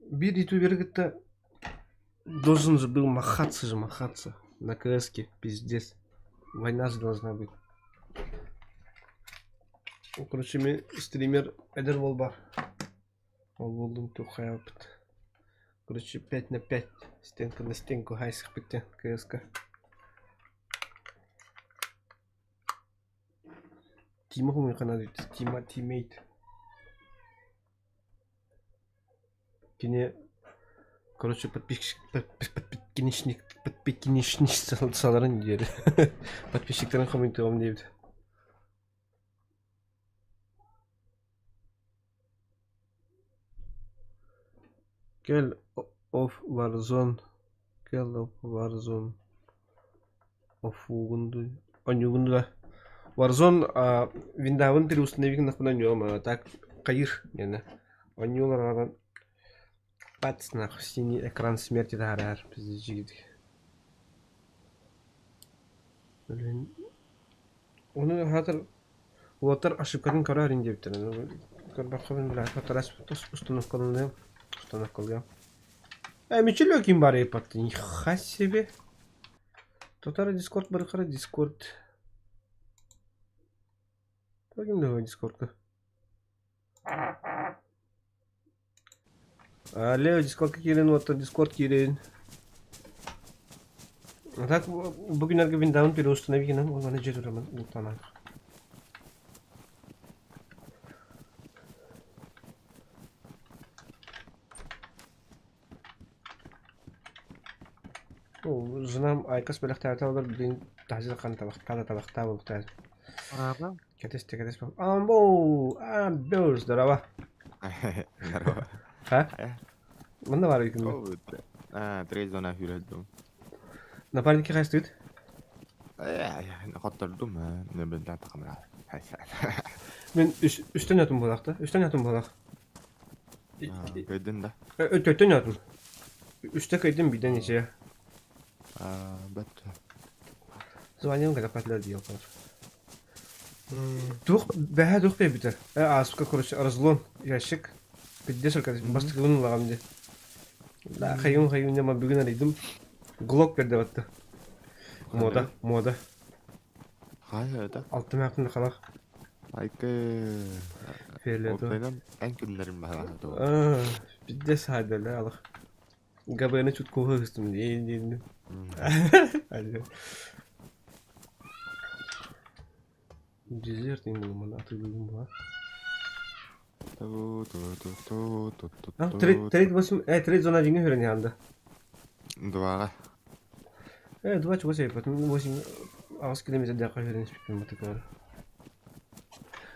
[SPEAKER 1] Bir ютубер это должен же был махаться на КСке. Пиздец. Война же должна быть. Ну, короче, мен стример Эдер Волбар. Волболдың тухай опыт. Короче, 5 на 5. Стенка на стенку хайсық бітті КСК. Тима хуй қана дейді. Тима тиммейт. Кене, короче, подписчик саларын деді. Подписчиктерін комменті оғым дейді. Kill of Warzone. Kill of Warzone. Of Ugundu. Он Ugundu да. Warzone виндавын тірі установик нахуй нем. Так, кайыр. Он юлар пац нахуй. Синий экран смерти дарар. Бізде жигідік. Оны хатыр Уатар ошибкадан карарин дептір. Көрбаққа білі атарас установкалынды. Установкалды. Мечі лёгким бар епатты. Ниха себе. Тотары дискорд бары қара дискорд. Лёгким давай дискордка. Лео дискордка келен, уатар дискорд келен. Так, бүгін әргі виндаун пері установикенен, олғаны жет ұрамын ұлтанақ. Жынам айкас бөліқтәрді олар білін тәжір қан табақта болықтар.
[SPEAKER 6] Ага.
[SPEAKER 1] Кетесте. Амбоу! Здорово.
[SPEAKER 6] Здорово.
[SPEAKER 1] Ха? Мында бар үйкімді.
[SPEAKER 6] Трейзона хүрелдім.
[SPEAKER 1] Напарники қайсы үйді?
[SPEAKER 6] Қоттырдым, не білді тақымыра.
[SPEAKER 1] Мен үстен ятым болақты.
[SPEAKER 6] Көйдің да.
[SPEAKER 1] Өттен ятым. Үсте көйдім биден есе.
[SPEAKER 6] Бәтті.
[SPEAKER 1] Звонил, когда подлил делал. Бәһә дух бе битер. Асука, короче, разлом ящик. 50 кадеш бастыгын лагамды. Да, хайын нема бүгін арайдым. Глок берді батты. Мода.
[SPEAKER 6] Қай өйді?
[SPEAKER 1] Алты мәқінді қалақ.
[SPEAKER 6] Айкі...
[SPEAKER 1] Ферледі.
[SPEAKER 6] Оптайдан ән күндерім бағалады.
[SPEAKER 1] Бізде сайдалы алық. Габайны чут коғы ғыстым дейін. Дезертин бұл мана аты бүгін бұла. Трейд зона жеңе көріне анда.
[SPEAKER 6] Дуаға.
[SPEAKER 1] 2 чего себе, потом 8 километров до кожи спикнем мотокар.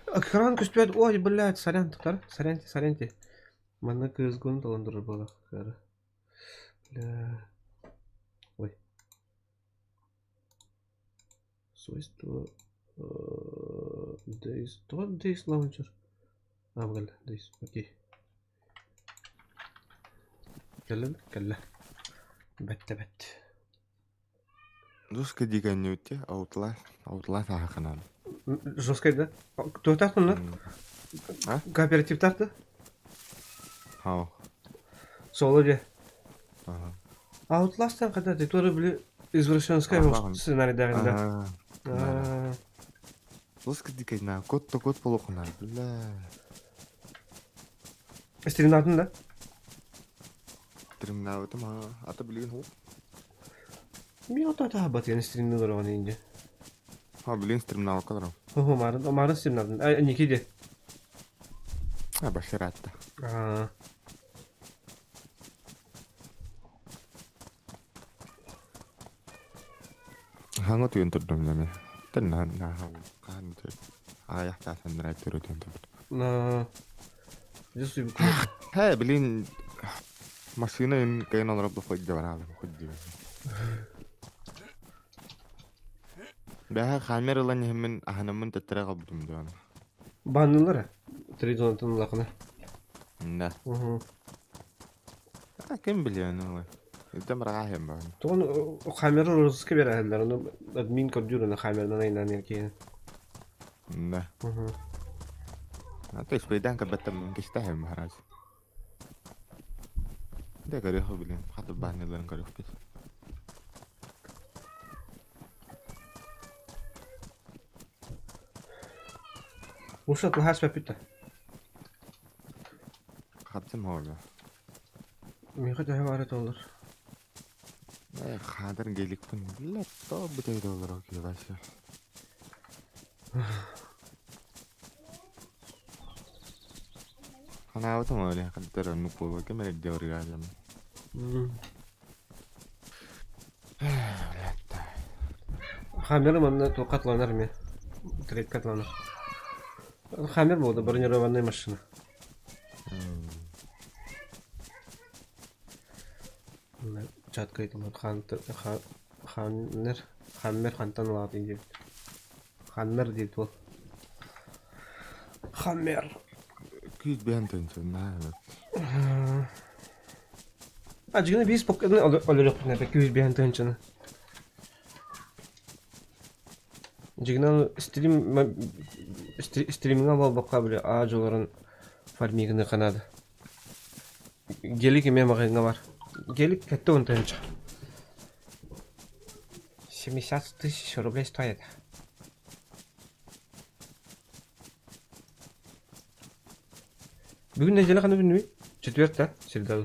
[SPEAKER 1] Экранку спят, ой, блядь, сорян, туктар, сорянте. Мана кызгон таландыры бала, кара. Бля. Ой. Свойство... Days... Days launcher. Бля, Days, окей. Калла. Бәтті.
[SPEAKER 6] Дұсқа деген өтте, ауытла тағықынан.
[SPEAKER 1] Жесткайды? Кто тақтың, да? Кооператив тақты?
[SPEAKER 6] Ау.
[SPEAKER 1] Солы де. Outlast'tan kadar detore bile извращенская сценарийдағында.
[SPEAKER 6] Дұсқа деген код болуқынан, бля.
[SPEAKER 1] Стримді атын да?
[SPEAKER 6] Стримді өтім, аты білген ол?
[SPEAKER 1] Мен ата бат yani стримді көрген енді.
[SPEAKER 6] Білген стримді алып қаларым.
[SPEAKER 1] Марын стримді атын. Неке де?
[SPEAKER 6] Башыр атты. Хаңа түйін тұрдым деме. Тәннән қан түйін. Аяқта сәндір әйттері түйін тұрдым.
[SPEAKER 1] Білген
[SPEAKER 6] Білген Машина ин кайын олорап да хойд бар алым хойд дибе. Бәһә камералан хеммен аханамын тәттәрә кабдым да.
[SPEAKER 1] Баннылар. Тридонтын лакына.
[SPEAKER 6] Да.
[SPEAKER 1] Угу.
[SPEAKER 6] Кем биле аны. Идем рахем бар.
[SPEAKER 1] Туган камера розыска берәләр. Аны админ кодюрына камерадан айнан яки.
[SPEAKER 6] Да.
[SPEAKER 1] Угу.
[SPEAKER 6] Ата испейдан кабаттам кистахем хараз. Да гарехо биле. Хата баннылар гарех бис.
[SPEAKER 1] Ушат лахас пепита.
[SPEAKER 6] Хатсым хога.
[SPEAKER 1] Миха да хаварет олар.
[SPEAKER 6] Хадыр геликпин. Биле то бутей доллар окей башы. Хана авто мале хадыр нукол камера дёрга алам.
[SPEAKER 1] Хамер манна то катланар мен. Трейд катланар. Хамер болды бронированная машина. Чатка айтылат Хаммер хантан алады деп. Хаммер дейді ол. Хаммер.
[SPEAKER 6] Күйт бентен на.
[SPEAKER 1] Ажигына бис покканы олорок на күйт бентен чана. Жигнал стриминга бол бакка биле ажолорун фармигыны канады. Гелик эме магайга бар. Гелик катта онтанча. 70 тысяч рублей стоит. Бүгін неделе қаны білмей? Четверг, среда.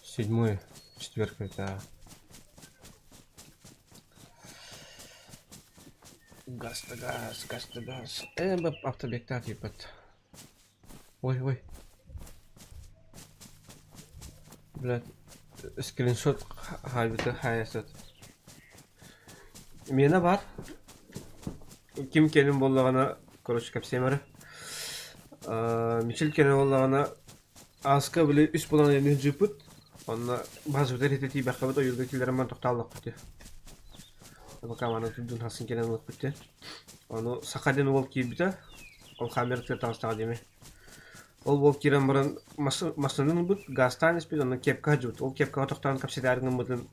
[SPEAKER 1] Седьмой, четверг это. Газ. Автобекта типа. Ой. Блядь, скриншот хайбыты хаясат. Мена бар. Ким келин боллагана, короче, капсемары. Мичел келин боллагана аска биле үс болан элин жыпыт. Онна базыбытар етети бақабыт ойылды келеріман тоқталдық күтті. Бақаманы түддің хасын келен олық күтті. Оны сақаден ол кейбіті, ол камер түр тағыстаға деме. Ол бол керен бұрын масынын бұд, газтан еспет, оны кепка жүбіт. Ол кепкаға тоқтаған капседарыңын бұдын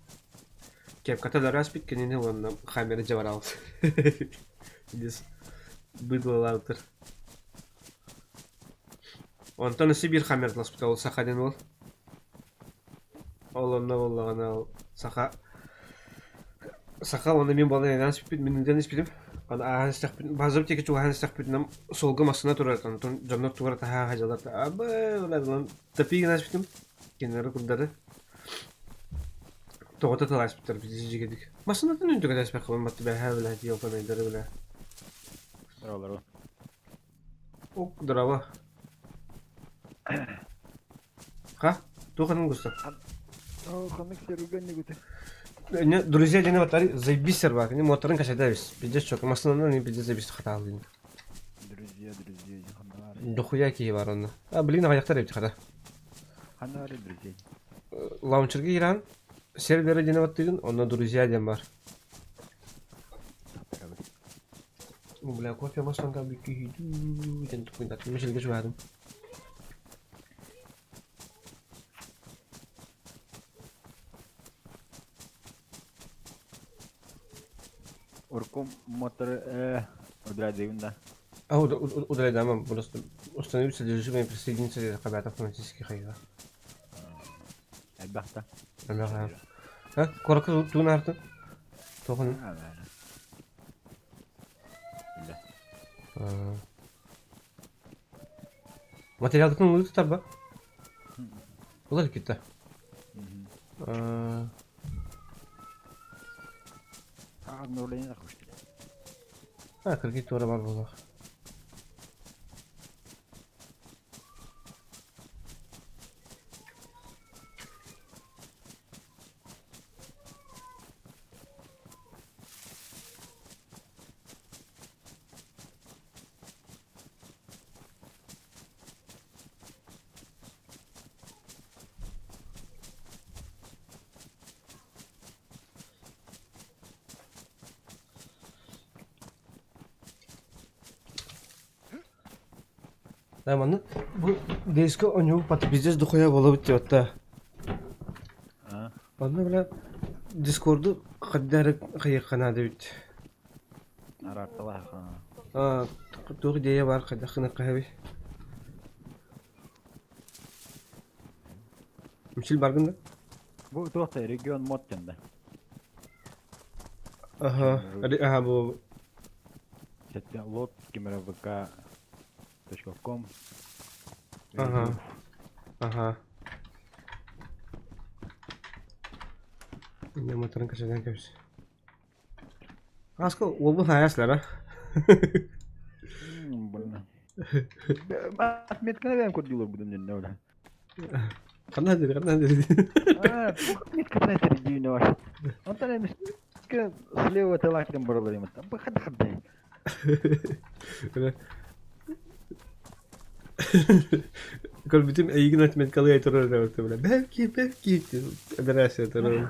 [SPEAKER 1] кепката дара еспет, кенені оны камері жабар алды. Дес бұдылы алытыр. Онтан өсі бір камер ласпыта, ол сақаден ол. Олонна боллагана саха оны мен балдан спит минден спитим. Аны агастак базып теке чуга агастак битнем солга масына турат. Антон жамнак турат хажалат. Абы улардан тапигин спитим. Кенер куддары. Тогота талас биттер биз жигедик. Масынатын үндүгө даспак кылам батты бе хавла ди опанайдары беле.
[SPEAKER 7] Дрова.
[SPEAKER 1] Ок дрова. Ха? Туханын густа.
[SPEAKER 7] Хамик серуган не гуте.
[SPEAKER 1] Не, друзья, не ватари, заебись сервак, не моторын кашадавис. Пиздец чок, масынаны не пиздец заебись хаталын.
[SPEAKER 7] Друзья, ханар.
[SPEAKER 1] Дохуя ки бар оны. Блин, аяктар эпти хата.
[SPEAKER 7] Ханар, друзья.
[SPEAKER 1] Лаунчерге иран, сервері дене ваттыгын, онна друзья ден бар. Бля, кофе масанга бики хиду, ден тукуйнат, мешелге жуадым.
[SPEAKER 7] Орком мотор удрадивында.
[SPEAKER 1] Удаляй дома, просто установиться для режима и присоединиться к автоматически хайга.
[SPEAKER 7] Әлбәттә.
[SPEAKER 1] А? Коракы туын арты? Тоғын. Материалдыкын улы тұтар ба? Олар кетті.
[SPEAKER 7] Нурлайын қошты.
[SPEAKER 1] Кіргет туара бар болақ. Да, маны, bu дескі оню паты біздес дұқыя болып өтті.
[SPEAKER 7] А?
[SPEAKER 1] Оны біле Дискорду қаддары қайыққана дебіт.
[SPEAKER 7] Арартала.
[SPEAKER 1] Туғы дея бар қадаққына қайбі. Мишіл барғында?
[SPEAKER 7] Bu tohta region mod janda.
[SPEAKER 1] Aha, bu...
[SPEAKER 7] Setting load kimeravk.com.
[SPEAKER 1] Aha. Ini motorun kaçırdan kapısı. Asko, o bu hayaslar ha.
[SPEAKER 7] Benar. Ahmet kan yang kod dulu budum janda udah.
[SPEAKER 1] Karena dari.
[SPEAKER 7] Ahmet kan dari jina was. Ondan emis ke слева телахтан барлары мата. Бахад хаддай.
[SPEAKER 1] Kol bütün eğin etmet kalıyor terör da orta böyle. Belki adresi terör.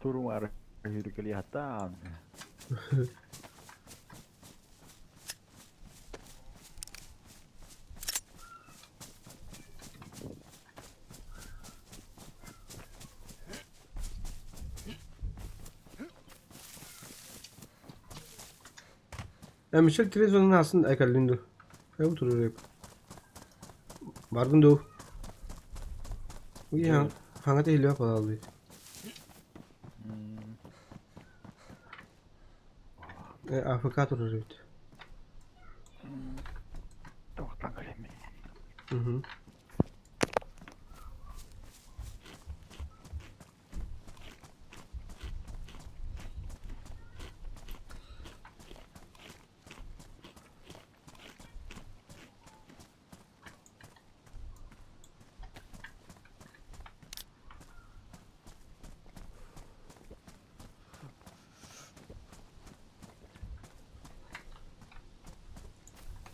[SPEAKER 7] Turun arah hidup kelihatan.
[SPEAKER 1] Ya Michel televizyonun aslında akalındı. Ya oturuyor hep. Bargın da o. Uy hangi tehliye pahalı. AFK oturuyor hep.
[SPEAKER 7] Tohtan kalemi.
[SPEAKER 1] Hı.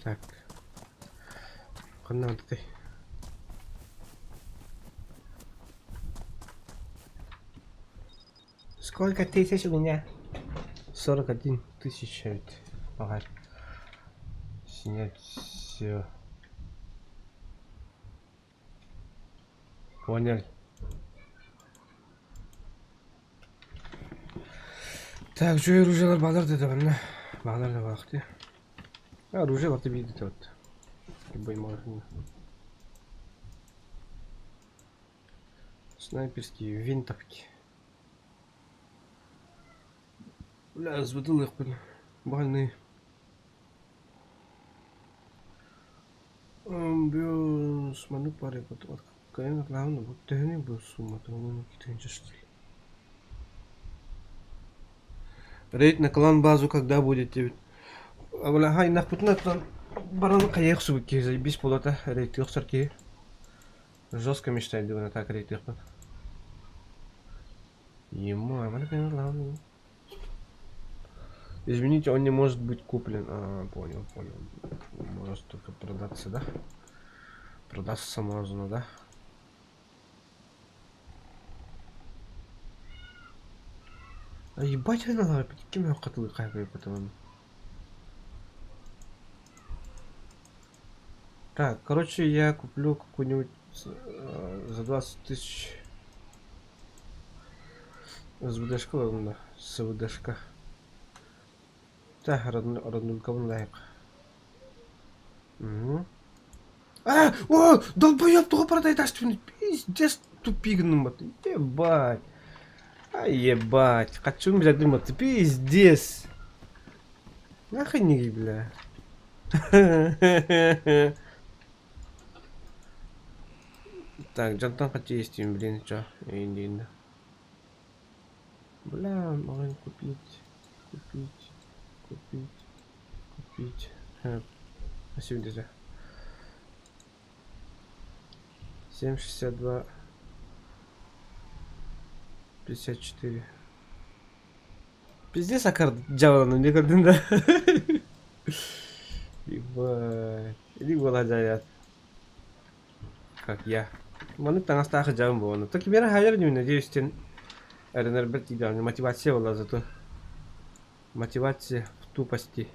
[SPEAKER 1] Так. Куда надо ты? Сколько тысяч у меня? 41 тысяча ведь. Ага. Снять все. Понял. Так, что оружие балар dedi bana. Bağlar da baktı. Ya оружие var tabii dedi вот. Любой можно. Снайперские винтовки. Бля, с бутылок больные. Амбиос, ману паре вот какая главное, вот ты не был сумма, то мы какие-то что ли. Рейд на клан базу когда будете? Бля, хай нахпутна клан барон каяк субки, заебись полота рейд ёхсарки. Жестко мечтать на так рейд ёхпут. Ему, а ману какая главное. Извините, он не может быть куплен. Понял. Может только продаться, да? Продастся можно, да? А ебать, надо, кем я котлы кайфаю потом. Так, короче, я куплю какую-нибудь за 20 тысяч. СВДшка, ладно, СВДшка. Так, роднулька лайк. О, долбоёб, того продай ташственный. Пиздец, тупик, ну, ебать. Ебать, хочу меня думать, ты пиздец. Охренеть, бля. Так, джантан хочу есть, блин, чё, индийно. Бля, могу купить. Спасибо, друзья. 7,62. 54. Пиздец, аккорд джавану не көрдүм да. Ебать. Иди голодяят. Как я. Маны таңастағы жауым болғаны. Так бері хайыр деймін, надеюсь, сен Эренерберт идеально. Мотивация была зато. Мотивация в тупости.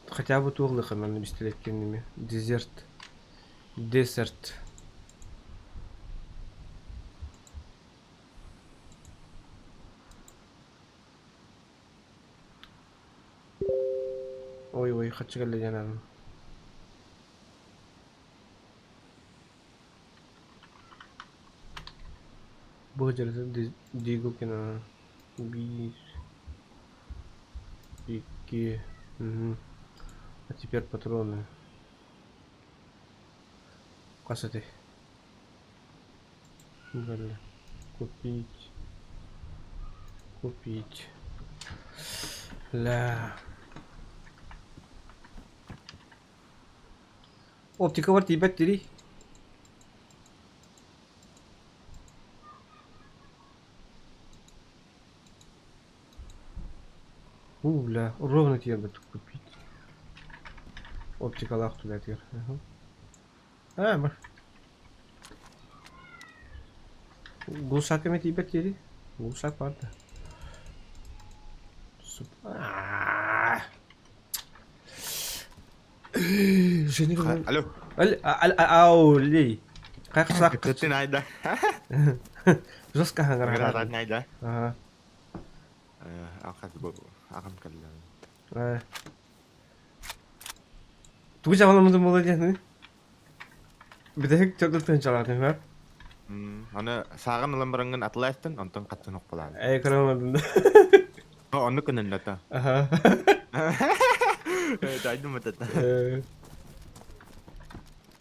[SPEAKER 1] Хотя бы туглых она на бестелеткенными. Дезерт. Десерт. Ой, хочу глядя на. Боже, Диго кино. Би. Пики. А теперь патроны. Красоты. Далее. Купить. Купить. Ля. Оптика var tibet diri. Ля, ровно тебе бы купить. Оптика лах туда тир. Бар. Глушаками tibet diri. Глушак var da. Жени говорит.
[SPEAKER 6] Алло.
[SPEAKER 1] Ау, лей. Как сак.
[SPEAKER 6] Ты найда.
[SPEAKER 1] Жестко хангар.
[SPEAKER 6] Град найда.
[SPEAKER 1] Ага.
[SPEAKER 6] Акас бо. Акам калла.
[SPEAKER 1] Ту жаванамды молодец, ну. Бидек чөдөл төнчалады, бар.
[SPEAKER 6] Аны сагын ламбаранган атластын, онтон каттын окпалады.
[SPEAKER 1] Эй, карамадым.
[SPEAKER 6] Оны көнөн лата.
[SPEAKER 1] Ага.
[SPEAKER 6] Дайдым атата.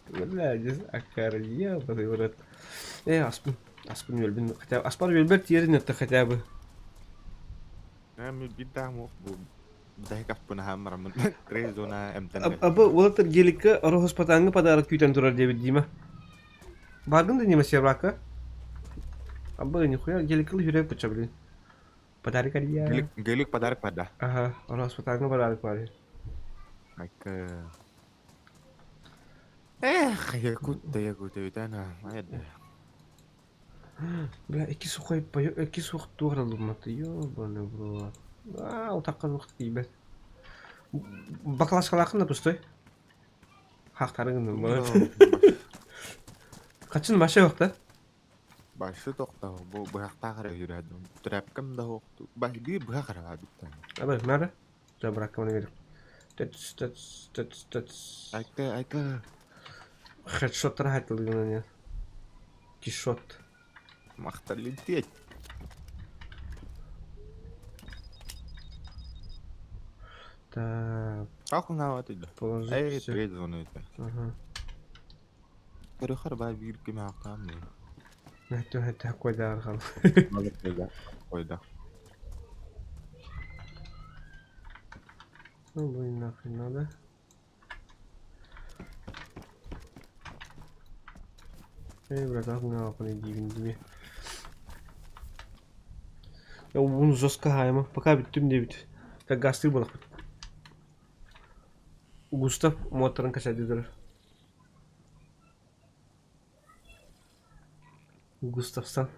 [SPEAKER 1] Молодец, акария, подыворот. Аспын өлбін. Хотя аспар өлбер тиерін өтті хотя бы.
[SPEAKER 6] Ми бидда му дай каспына хамрамын. Резона эмтен.
[SPEAKER 1] Абы олатыр геликке орохос патаңы подарок күйтен турар дебит дейма. Баргын да нема севрака? Абы нихуя геликкыл жүрек пыча блин. Подарок ария.
[SPEAKER 6] Гелик подарок пада.
[SPEAKER 1] Ага, орохос патаңы подарок бар.
[SPEAKER 6] Майка. Я кутта витана. Майда.
[SPEAKER 1] Бля, эки сухой пою, эки сух туғралыматы, ёбаный бро. Утаққан уақыт кейбет. Бақылашқалақын да пустой. Хақтарыңын бала. Қачын маша уақытта?
[SPEAKER 6] Башы тоқта, бұл бұяқта қара жүрәдім. Түрәпкім да оқты. Бәйді бұя қара біттен.
[SPEAKER 1] Абай, мәрі? Жа бұраққыманы беріп. Тәтс.
[SPEAKER 6] Айка.
[SPEAKER 1] Хедшоттар хайтылдығына не? Кишот.
[SPEAKER 6] Мақтарлы тет.
[SPEAKER 1] Так,
[SPEAKER 6] Қалқын ауат еді.
[SPEAKER 1] положить
[SPEAKER 6] Эй,
[SPEAKER 1] все.
[SPEAKER 6] трейд зоны еді.
[SPEAKER 1] Ага.
[SPEAKER 6] Көріқар бай бүйіркеме ақтам мен.
[SPEAKER 1] Хәтті қойда арқал.
[SPEAKER 6] Қойда.
[SPEAKER 1] Ну, блин, нахрен надо. Эй, брат, ақыңа ақыны дейгін деме. Я bunu жестко хайма. Пока биттім де бит. Так гасты болақ бит. Густав моторын качады дұры. Густавстан.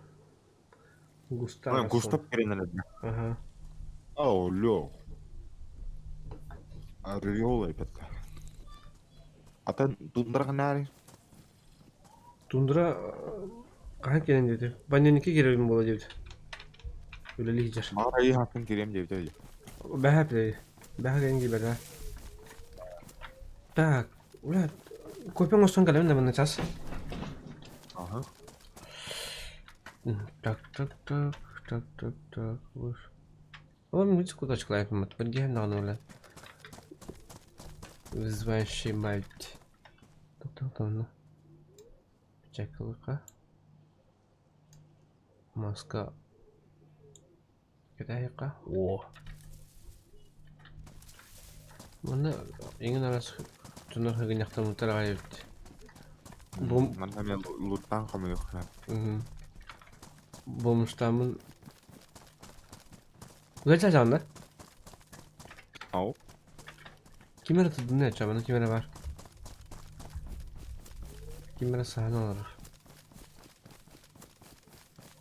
[SPEAKER 6] Густав керенер еді.
[SPEAKER 1] Ага.
[SPEAKER 6] Ау, лё. Ариол айпетті. Атын тундырған әрі?
[SPEAKER 1] Тундра қаған кенен деді. Банянике керегін бола деді. Өлелі хижар.
[SPEAKER 6] Арайы хатын керем деп деді.
[SPEAKER 1] Бәхәп деді. Бәхәп кенен кейбеді. Так, блядь, көпен остан кәлем де мұны час.
[SPEAKER 6] Ага.
[SPEAKER 1] Так. Он видите, куда человек мат. Подгehen da nur. Вызывающий мать. Там. Чекалка. Маска. Кедайка. О. Мына еңін арасы түнір хыгын яқтан ұтарға ебді.
[SPEAKER 6] Мана мен луттан қамы еққан.
[SPEAKER 1] Болмыштамын. Güzel canlı.
[SPEAKER 6] Ау.
[SPEAKER 1] Kimere tutun ne yapacağım? Bana kimere var. Kimere sahne olur.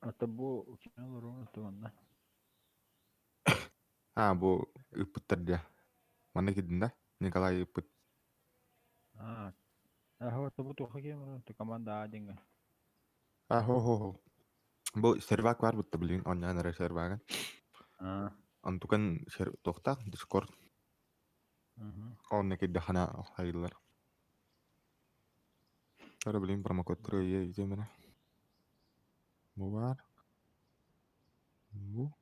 [SPEAKER 7] Это бу кино ровно то да.
[SPEAKER 6] бу ыппыттар дия. Мана кидин да? Николай ыппыт.
[SPEAKER 7] А, вот это бу хоккей, то команда один.
[SPEAKER 6] Хо. Бу сервак бар бутта билин, оннан серваган.
[SPEAKER 7] А,
[SPEAKER 6] Антукан тохта Discord. Онна кидда хана хайыллар. Тара билин промокод тырые иземена. Бу бар. Бу.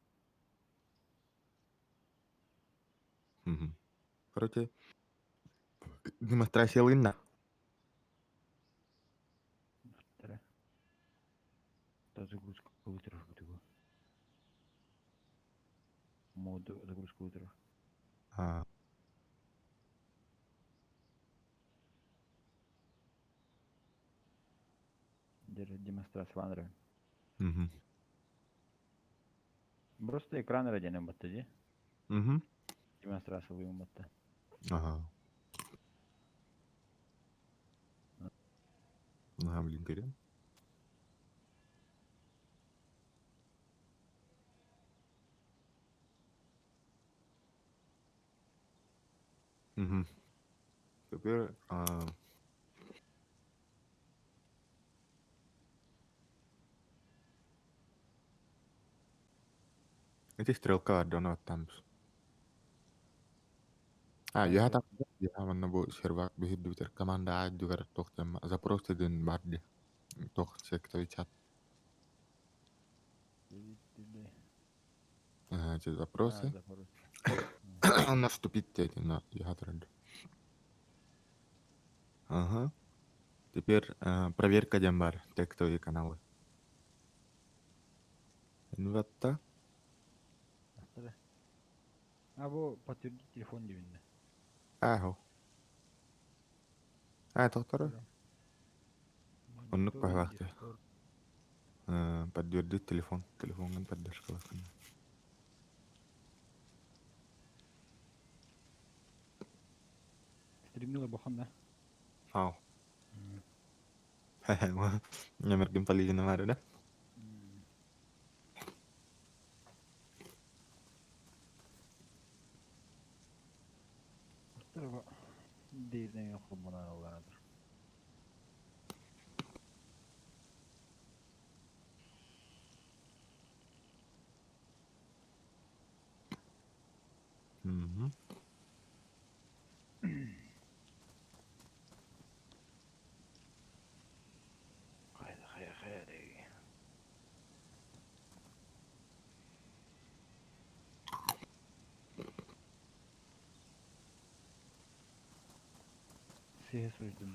[SPEAKER 6] Короче, демонстрация лынна.
[SPEAKER 7] вторая. Это загрузка компьютеров вот его. Мод загрузка компьютеров. Демонстрация ванры. Просто экран ради не баттади. Демонстрация выем батта.
[SPEAKER 6] Ага. Блин, горем. Теперь, эти стрелка донат там. Я так, я манна бу сервак бихидду битер команда аджугар тохтем запросты ден барди. Тох сектовый чат. Эти запросы. Наступить эти на я тренд. Ага. Теперь проверка дембар, текстовые каналы. Инватта.
[SPEAKER 7] А бу подтвердить телефон дивинде.
[SPEAKER 6] Ахо. Тохтора. Оннук пахвахты. Подтвердить телефон. Телефон поддержка лахын.
[SPEAKER 7] Стримила бохан да.
[SPEAKER 6] Ау. Номер геймполизи намару, да?
[SPEAKER 7] Второго. Дейзен хубана алладыр. Хайда. Все суждены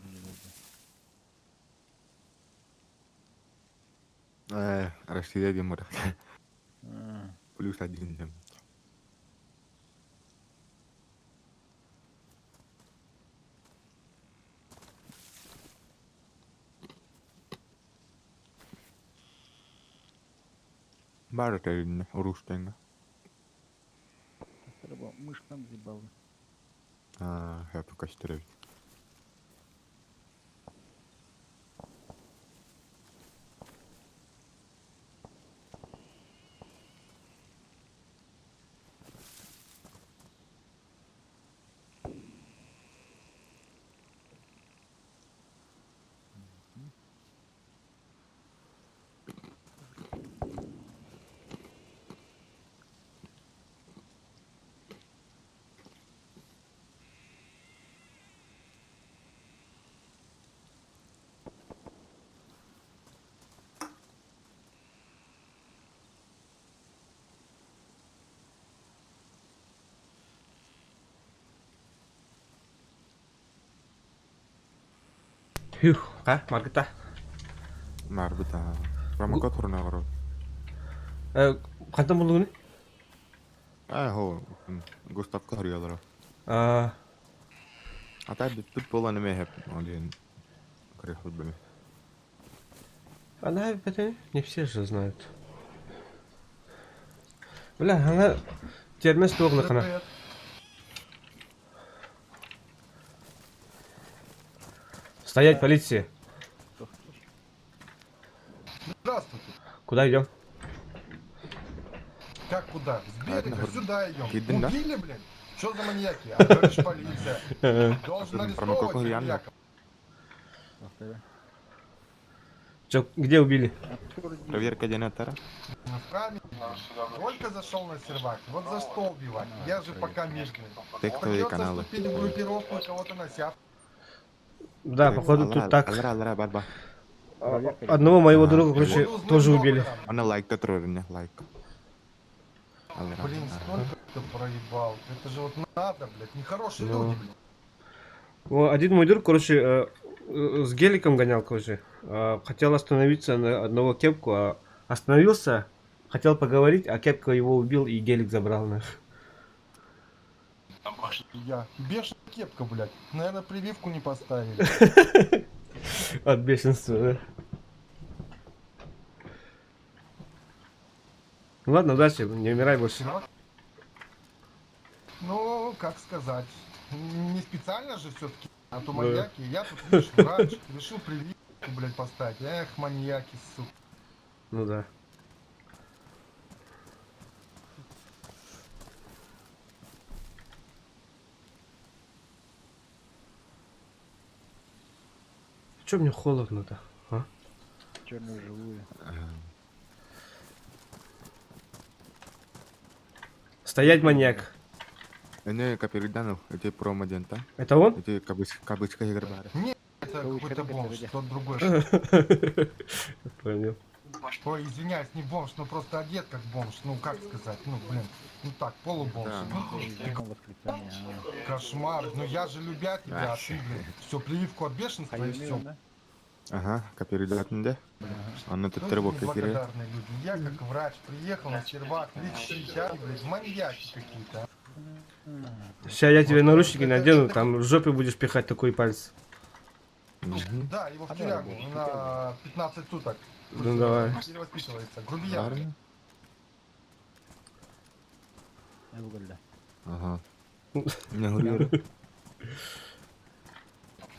[SPEAKER 7] были.
[SPEAKER 6] Россия демора. Плюс 1 дем. Бара тейн урустенга.
[SPEAKER 7] Треба мышкам зибалы.
[SPEAKER 6] Я пока стрелю.
[SPEAKER 1] Маркета.
[SPEAKER 6] Марбита. Промокод хурна гару.
[SPEAKER 1] Кантан болдугуни?
[SPEAKER 6] Хо. Густав Карьялара.
[SPEAKER 1] А,
[SPEAKER 6] Бит боланы мехеп. Один. Крехут били.
[SPEAKER 1] она это не все же знают. Бля, она термес тугна хана. Стоять, полиция. Куда идем?
[SPEAKER 8] Как куда? С берега
[SPEAKER 6] нахуй.
[SPEAKER 8] сюда идем.
[SPEAKER 6] Кидын, да?
[SPEAKER 8] Убили, блин? Что за маньяки? А говоришь, полиция. Должен
[SPEAKER 6] Промокод
[SPEAKER 8] арестовывать
[SPEAKER 6] реально.
[SPEAKER 8] маньяков.
[SPEAKER 1] Чё, где убили?
[SPEAKER 6] Проверка генератора.
[SPEAKER 8] Ну, правильно. Только зашел на сервак. Вот за что убивать? Я же пока местный.
[SPEAKER 6] Текстовые
[SPEAKER 8] Придется
[SPEAKER 6] каналы.
[SPEAKER 8] вступить в группировку и кого-то на себя.
[SPEAKER 1] Да, походу тут так.
[SPEAKER 6] Алра, барба.
[SPEAKER 1] Одного моего друга,
[SPEAKER 8] И
[SPEAKER 1] короче,
[SPEAKER 8] буду узнать
[SPEAKER 1] тоже
[SPEAKER 8] много
[SPEAKER 1] убили.
[SPEAKER 8] там.
[SPEAKER 6] Она лайк не лайк. Алра.
[SPEAKER 8] Блин, сколько ты проебал. Это же вот надо, блядь. Нехорошие
[SPEAKER 1] Ну.
[SPEAKER 8] люди, блин.
[SPEAKER 1] Один мой друг, короче, с геликом гонял, короче. Хотел остановиться на одного кепку, а остановился, хотел поговорить, а кепка его убил и гелик забрал.
[SPEAKER 8] Я. Бешеная кепка, блядь. Наверное, прививку не поставили.
[SPEAKER 1] От бешенства, да. Ну ладно, удачи, не умирай больше.
[SPEAKER 8] Ну, как сказать. Не специально же все-таки, а то маньяки. Я тут, видишь, врач, решил прививку, блядь, поставить. Эх, маньяки, сука.
[SPEAKER 1] Ну да. Чё мне холодно-то? А?
[SPEAKER 7] Черную живую.
[SPEAKER 1] Стоять, маньяк.
[SPEAKER 6] Не, Капериданов, эти промодента.
[SPEAKER 1] Это он?
[SPEAKER 6] Эти кабычка Гербара.
[SPEAKER 8] Это какой-то бомж, тот другой.
[SPEAKER 1] Понял.
[SPEAKER 8] Ой, извиняюсь, не бомж, ну просто одет как бомж. Ну, как сказать, ну, блин. Ну так, полубомж.
[SPEAKER 6] Да.
[SPEAKER 7] Восклицание.
[SPEAKER 8] Кошмар. Ну я же любя тебя, а ты, блин. Все, прививку от бешенства и все.
[SPEAKER 7] Да?
[SPEAKER 6] Ага, Капериданде. Он это
[SPEAKER 8] Кто
[SPEAKER 6] требок
[SPEAKER 8] эти
[SPEAKER 6] кирет.
[SPEAKER 8] неблагодарные люди? Я как врач приехал на сервак, лечить, а, блядь, маньяки какие-то.
[SPEAKER 1] Сейчас я тебе наручники надену, там в жопе будешь пихать такой палец.
[SPEAKER 8] Да, его в тюрягу на 15 суток.
[SPEAKER 1] Ну давай.
[SPEAKER 8] Перевоспитывается. Грубиян.
[SPEAKER 6] Барни?
[SPEAKER 7] Я угольда.
[SPEAKER 6] Ага. Не говорю.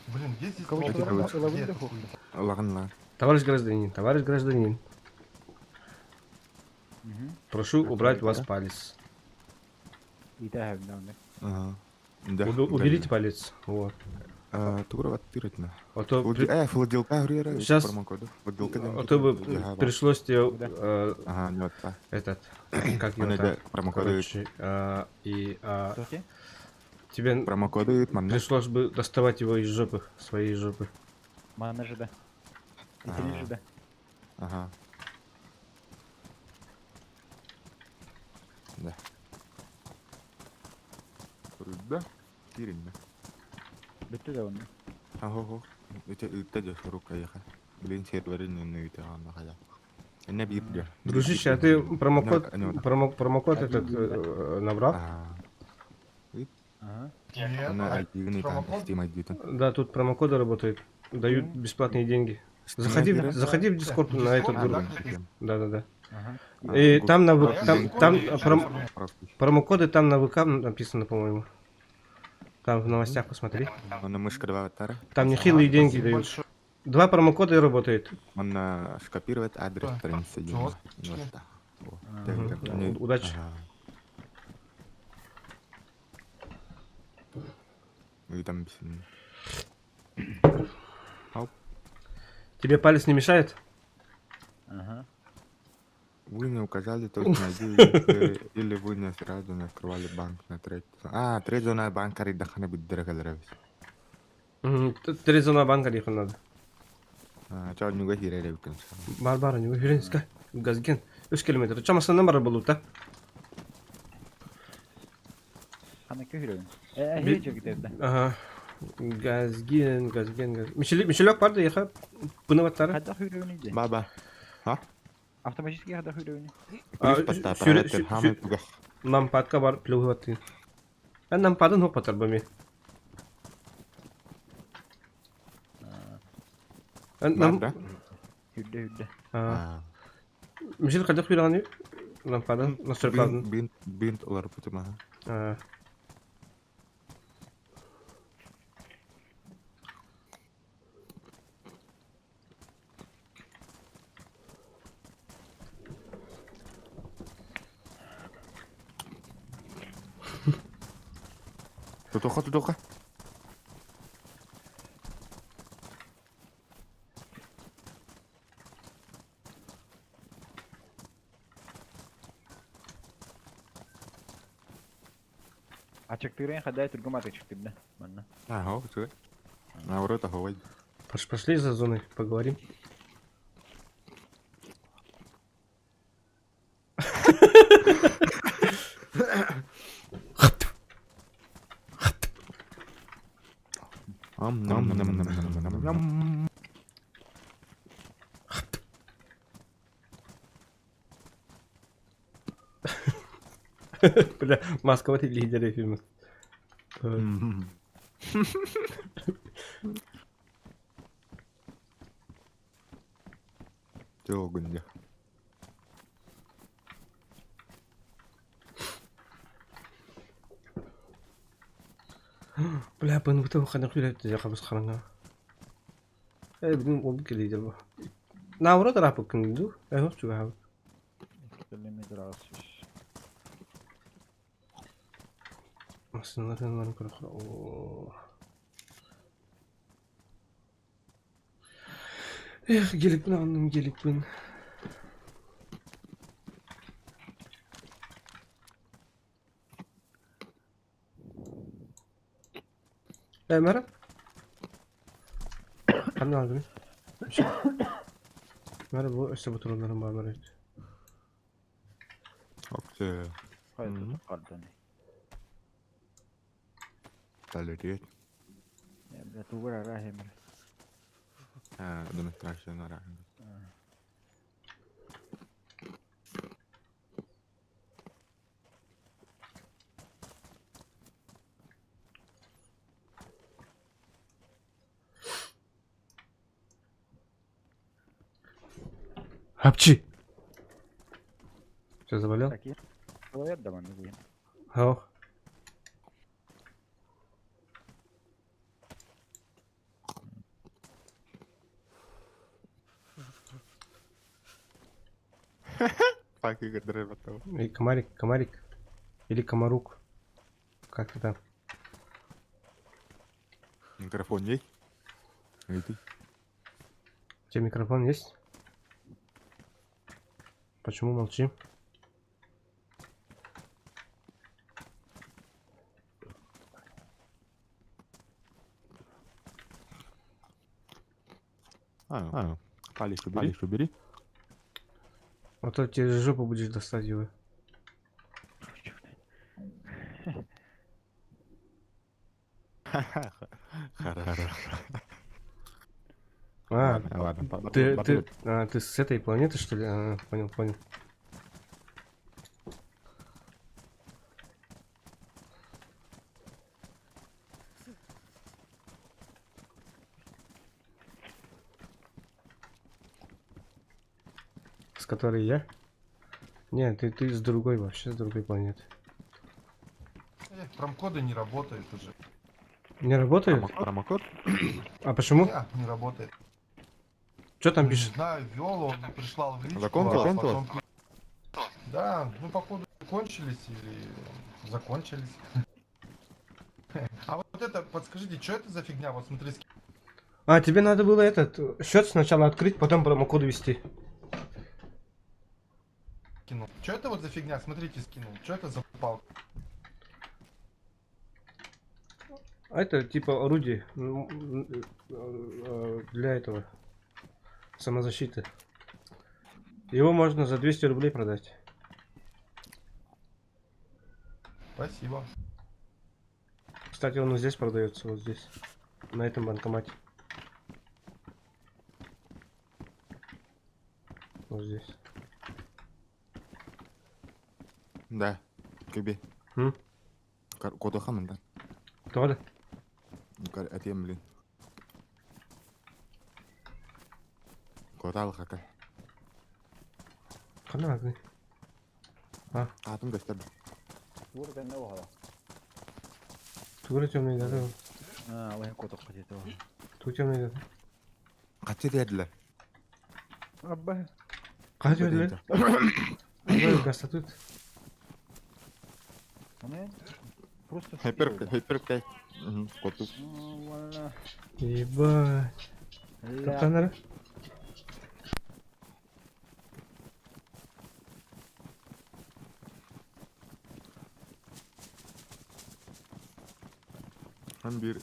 [SPEAKER 8] Блин, где здесь
[SPEAKER 7] Кого
[SPEAKER 8] толпа?
[SPEAKER 6] что
[SPEAKER 8] Где
[SPEAKER 7] ловили
[SPEAKER 8] это
[SPEAKER 7] духу?
[SPEAKER 8] хуй?
[SPEAKER 6] Ладно.
[SPEAKER 1] Товарищ гражданин. Прошу убрать у вас палец.
[SPEAKER 7] И так, да.
[SPEAKER 6] Ага. Да.
[SPEAKER 1] Уберите палец. Вот.
[SPEAKER 6] Тугрова тырытна.
[SPEAKER 1] А то,
[SPEAKER 6] Владелка говорю.
[SPEAKER 1] Сейчас-
[SPEAKER 6] Промокоду. Владелка
[SPEAKER 1] а то бы пришлось тебе
[SPEAKER 6] Ага, не вот так.
[SPEAKER 1] этот, как его
[SPEAKER 6] Он
[SPEAKER 1] там,
[SPEAKER 6] это промокоды.
[SPEAKER 1] короче,
[SPEAKER 7] Что?
[SPEAKER 1] тебе
[SPEAKER 6] Промокоды манна.
[SPEAKER 1] пришлось бы доставать его из жопы, своей жопы.
[SPEAKER 7] Мана же да. И ты же да.
[SPEAKER 6] Ага. Да. Да. Кирин.
[SPEAKER 7] Битtu да он.
[SPEAKER 6] Ага. Это же рука яха. Блин, все дворы не это нахая. Не бьет.
[SPEAKER 1] Дружище, а ты промокод,
[SPEAKER 6] Не, не,
[SPEAKER 1] промокод этот набрал?
[SPEAKER 7] Ага.
[SPEAKER 8] Нет,
[SPEAKER 6] Она активный там,
[SPEAKER 8] промокод?
[SPEAKER 6] Steam ID.
[SPEAKER 1] Да, тут промокоды работают, дают бесплатные деньги. Заходи в Discord на этот
[SPEAKER 8] Discord,
[SPEAKER 1] группу.
[SPEAKER 8] да?
[SPEAKER 1] Да.
[SPEAKER 7] Ага.
[SPEAKER 1] И там на
[SPEAKER 8] А я
[SPEAKER 1] там,
[SPEAKER 8] Discord
[SPEAKER 1] там
[SPEAKER 8] не
[SPEAKER 1] промокоды там на ВК написано, по-моему. Там в новостях посмотри.
[SPEAKER 6] Он мышка 2 аватара.
[SPEAKER 1] Там нехилые деньги
[SPEAKER 8] Спасибо
[SPEAKER 1] дают.
[SPEAKER 8] большое.
[SPEAKER 1] 2 промокода и работает.
[SPEAKER 6] Он скопировать адрес
[SPEAKER 8] Да.
[SPEAKER 6] страницы.
[SPEAKER 8] Чё?
[SPEAKER 6] Вот так. Вот.
[SPEAKER 1] Мгм.
[SPEAKER 6] Так, так, не-
[SPEAKER 1] Удачи.
[SPEAKER 6] Ага. И там
[SPEAKER 1] Тебе палец не мешает?
[SPEAKER 7] Ага.
[SPEAKER 6] вы не указали точно ID, или вы не сразу не открывали банк на третью. Третью на банк аридахана биддергалеревис.
[SPEAKER 1] Трезона банка ехать надо.
[SPEAKER 6] Чао нюга хиреревкин.
[SPEAKER 1] Барбара, не уверен, газген. 3 километр. Чамасы номер болут, да?
[SPEAKER 7] Ана көйрөйүн. Хейджек деді.
[SPEAKER 1] Ага. Газген. Мишелек барды, еха. Пынываттары.
[SPEAKER 7] Қайда көйрөйүн иде?
[SPEAKER 6] Баба.
[SPEAKER 7] Автоматически қайда көйрөйүн?
[SPEAKER 1] Нам падка бар, плюгыватты. Нам падын хоп патар бами. Нам...
[SPEAKER 7] Хүдді.
[SPEAKER 1] Мишел қайда құйрағаны? Нам падын, насыр падын.
[SPEAKER 6] Бинт олар путыма. Тутуха.
[SPEAKER 7] Ачектырен хадай тургумат ачектырда. Манна.
[SPEAKER 6] Ага, все. На ворота говой.
[SPEAKER 1] Пошли за зоной, поговорим.
[SPEAKER 6] Ам-нам-нам-нам-нам-нам-нам.
[SPEAKER 1] Бля, масковый лидеры фильма.
[SPEAKER 6] Тёгунья.
[SPEAKER 1] Бля, bunu bütün kadar kıyılayıp da kabız karanga. Bizim oldu ki lider bu. Navra taraf bakın du. Hoş juga abi.
[SPEAKER 7] Тэлэми драсиш.
[SPEAKER 1] Aslında ben varım kırık. Gelip bunu anladım gelip bunu. Merhaba. Kan aldın? Merhaba, işte bu turunların bağları.
[SPEAKER 6] Окей.
[SPEAKER 7] Хайду калдани.
[SPEAKER 6] Талерит.
[SPEAKER 7] Я бля тугра рахимер.
[SPEAKER 6] Демонстрация на рахим.
[SPEAKER 1] Хапчи! Что, заболел?
[SPEAKER 7] Таки. Говорят, да, ман, блин.
[SPEAKER 1] Ау.
[SPEAKER 6] Паки который потом.
[SPEAKER 1] И комарик. Или комарук. Как ты там?
[SPEAKER 6] Микрофон есть? Иди.
[SPEAKER 1] У тебя микрофон есть? Почему молчим?
[SPEAKER 6] Палец убери.
[SPEAKER 1] А то тебе жопу будешь достать его.
[SPEAKER 6] Хорошо. Ладно.
[SPEAKER 1] Ты с этой планеты, что ли? Понял. С которой я? Нет, ты с другой вообще, с другой планеты.
[SPEAKER 8] Промокоды не работают уже.
[SPEAKER 1] Не работает?
[SPEAKER 6] Промокод?
[SPEAKER 1] А почему?
[SPEAKER 8] Не работает.
[SPEAKER 1] Что там
[SPEAKER 8] Не
[SPEAKER 1] пишет?
[SPEAKER 8] знаю, ввел, он прислал в личку.
[SPEAKER 6] Закончилось?
[SPEAKER 8] Потом... Да, ну походу кончились или закончились. А вот это, подскажите, что это за фигня? Вот смотри,
[SPEAKER 1] А, тебе надо было этот счет сначала открыть, потом промокод ввести.
[SPEAKER 8] скинул. Что это вот за фигня? Смотрите, скинул. Что это за палка?
[SPEAKER 1] А это типа орудие для этого самозащиты. Его можно за 200 рублей продать.
[SPEAKER 8] Спасибо.
[SPEAKER 1] Кстати, он вот здесь продается, вот здесь, на этом банкомате. Вот здесь.
[SPEAKER 6] Да. Кеби. Кода хаман, да.
[SPEAKER 1] Тоже?
[SPEAKER 6] Атем, блин. Кода алхака.
[SPEAKER 1] Ханагы. А,
[SPEAKER 6] Атом гастер.
[SPEAKER 7] Wurde ne oha.
[SPEAKER 1] тугры темный да.
[SPEAKER 7] Ваhin кодок хотите.
[SPEAKER 1] Тугры темный да.
[SPEAKER 6] Каче дедла.
[SPEAKER 7] Абба.
[SPEAKER 1] Каждый день. Ой, гастатут.
[SPEAKER 7] Ne? просто
[SPEAKER 6] Hyper. Коту.
[SPEAKER 7] Валла.
[SPEAKER 1] Ебать. Каптанары?
[SPEAKER 6] Hem bir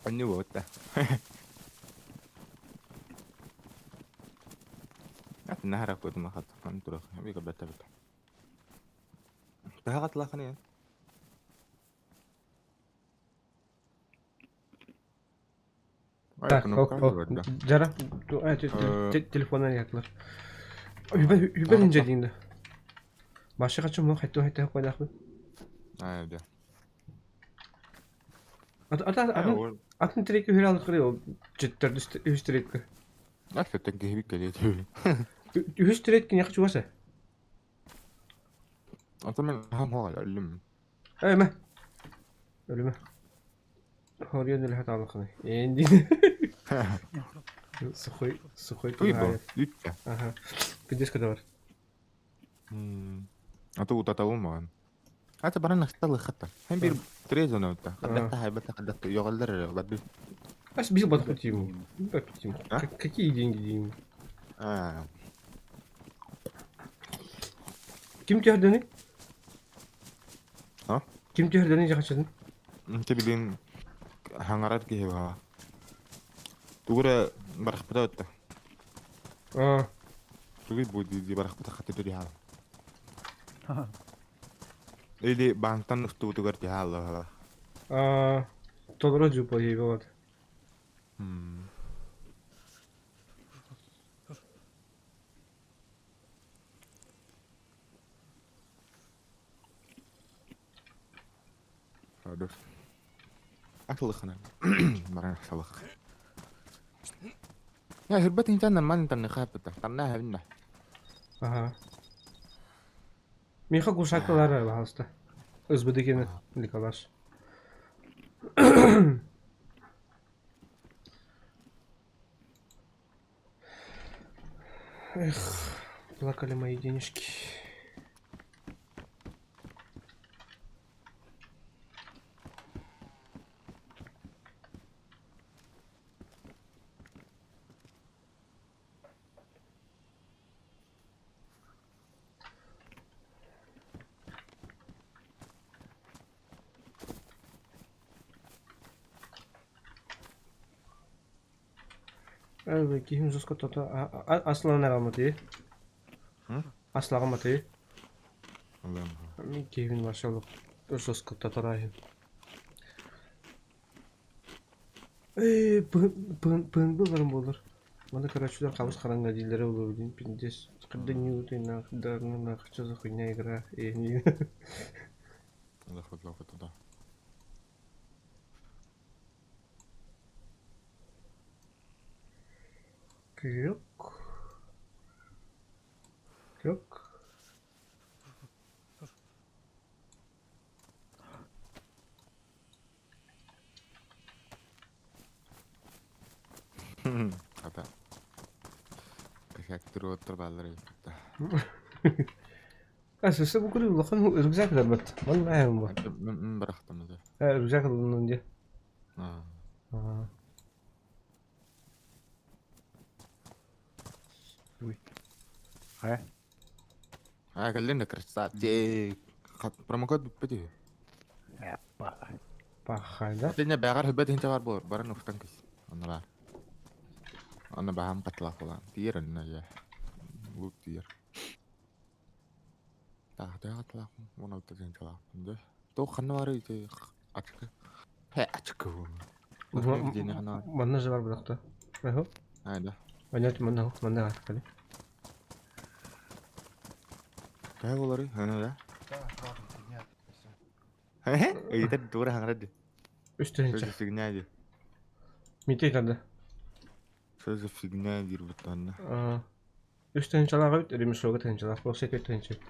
[SPEAKER 6] anne var da. Atna harap ko tumakat kan turok. Abi ka bata. Tahakat la kan yan.
[SPEAKER 1] Так, Жара, телефонları yaklar. Hüber incelediğinde. Başka kaçım lan? Hatta koydak mı?
[SPEAKER 6] Ayda.
[SPEAKER 1] Atın direkt hüber aldık kırıyor. Cidden üst direkt.
[SPEAKER 6] Hakikaten kehbik geliyor.
[SPEAKER 1] Üst direkt yakı çuvasa.
[SPEAKER 6] Atamen ham hala ölüm.
[SPEAKER 1] Ölme. Ölme. Oraya da lahat aldık. Endi. Сухой
[SPEAKER 6] Tuibo. Lütfen.
[SPEAKER 1] Ага. Пидешка да var.
[SPEAKER 6] Ata utatalım mı? Ata bana naktalı hatta. Hem bir trezon öte. Kadakta haybata kadakta yoğallar baddı.
[SPEAKER 1] Аж бил под путем. Как путем?
[SPEAKER 6] А?
[SPEAKER 1] Какие деньги, Дим?
[SPEAKER 6] Ha.
[SPEAKER 1] Kim tüyerdeni?
[SPEAKER 6] Ha?
[SPEAKER 1] Kim tüyerdeni kaçırdın?
[SPEAKER 6] Tabii hangarat ki ha. Tuğra barakpata öte.
[SPEAKER 1] Aa.
[SPEAKER 6] Tuğra bu di barakpata katı dari hal. Eli banktan ustu tuğra di hal.
[SPEAKER 1] Aa. Тодорож жупа ебать.
[SPEAKER 6] Aduh. Akıllı kana. Barang salah. Ya hırbat insan man intan khapta. Tanna habinna.
[SPEAKER 1] Ага. Миха кушаклары пожалуйста. Өзбекдекini Николаш. Эх, плакали мои денежки. Evet, kihim sus kata aslan kalmadı.
[SPEAKER 6] Hı?
[SPEAKER 1] Asla kalmadı.
[SPEAKER 6] Allah'ım.
[SPEAKER 1] Mi kihim maşallah. Sus kata tarayın. Pın bularım olur. Bana karaçular kavuz karanga dillere olur din pindes. Kırdı newtuna darına kaçacak kuyna igra. Ni.
[SPEAKER 6] Allah Allah Allah.
[SPEAKER 1] Yok. Yok.
[SPEAKER 6] Kata. Kayak turut terbalar itu.
[SPEAKER 1] Asası bu kulübü bakın rüzgar kadar bat. Ben معاهم bu.
[SPEAKER 6] Bıraktım da.
[SPEAKER 1] Rüzgar kadar bunun diye.
[SPEAKER 6] Ha.
[SPEAKER 7] Heh.
[SPEAKER 6] Ah, kalian udah kerja. Pramukot betul.
[SPEAKER 7] Yappa.
[SPEAKER 1] Pahada.
[SPEAKER 6] Artinya bakar hebat yang cawar bor, barang uftan kis. Ona var. Ona baham katlah falan. Tiran aja. Lu tir. Tak ada katlah. Mana udah yang cawar. Deh. Tuh kan var itu. Açık. He açık.
[SPEAKER 1] Bana ne var bıraktı? Eho.
[SPEAKER 6] Ada.
[SPEAKER 1] Banyak mana? Mana kali?
[SPEAKER 6] Kayak boleh, mana ya?
[SPEAKER 8] Да, ладно, фигня. Всё.
[SPEAKER 6] Hehe, itu tuh orang ada.
[SPEAKER 1] Üstüne
[SPEAKER 6] Sözü
[SPEAKER 1] çek.
[SPEAKER 6] fignya aja.
[SPEAKER 1] Mite kaldı.
[SPEAKER 6] Sözü fignya aja betul.
[SPEAKER 1] Üstüne çalar evet dedim şoka tane çalar. Bu set tane çek.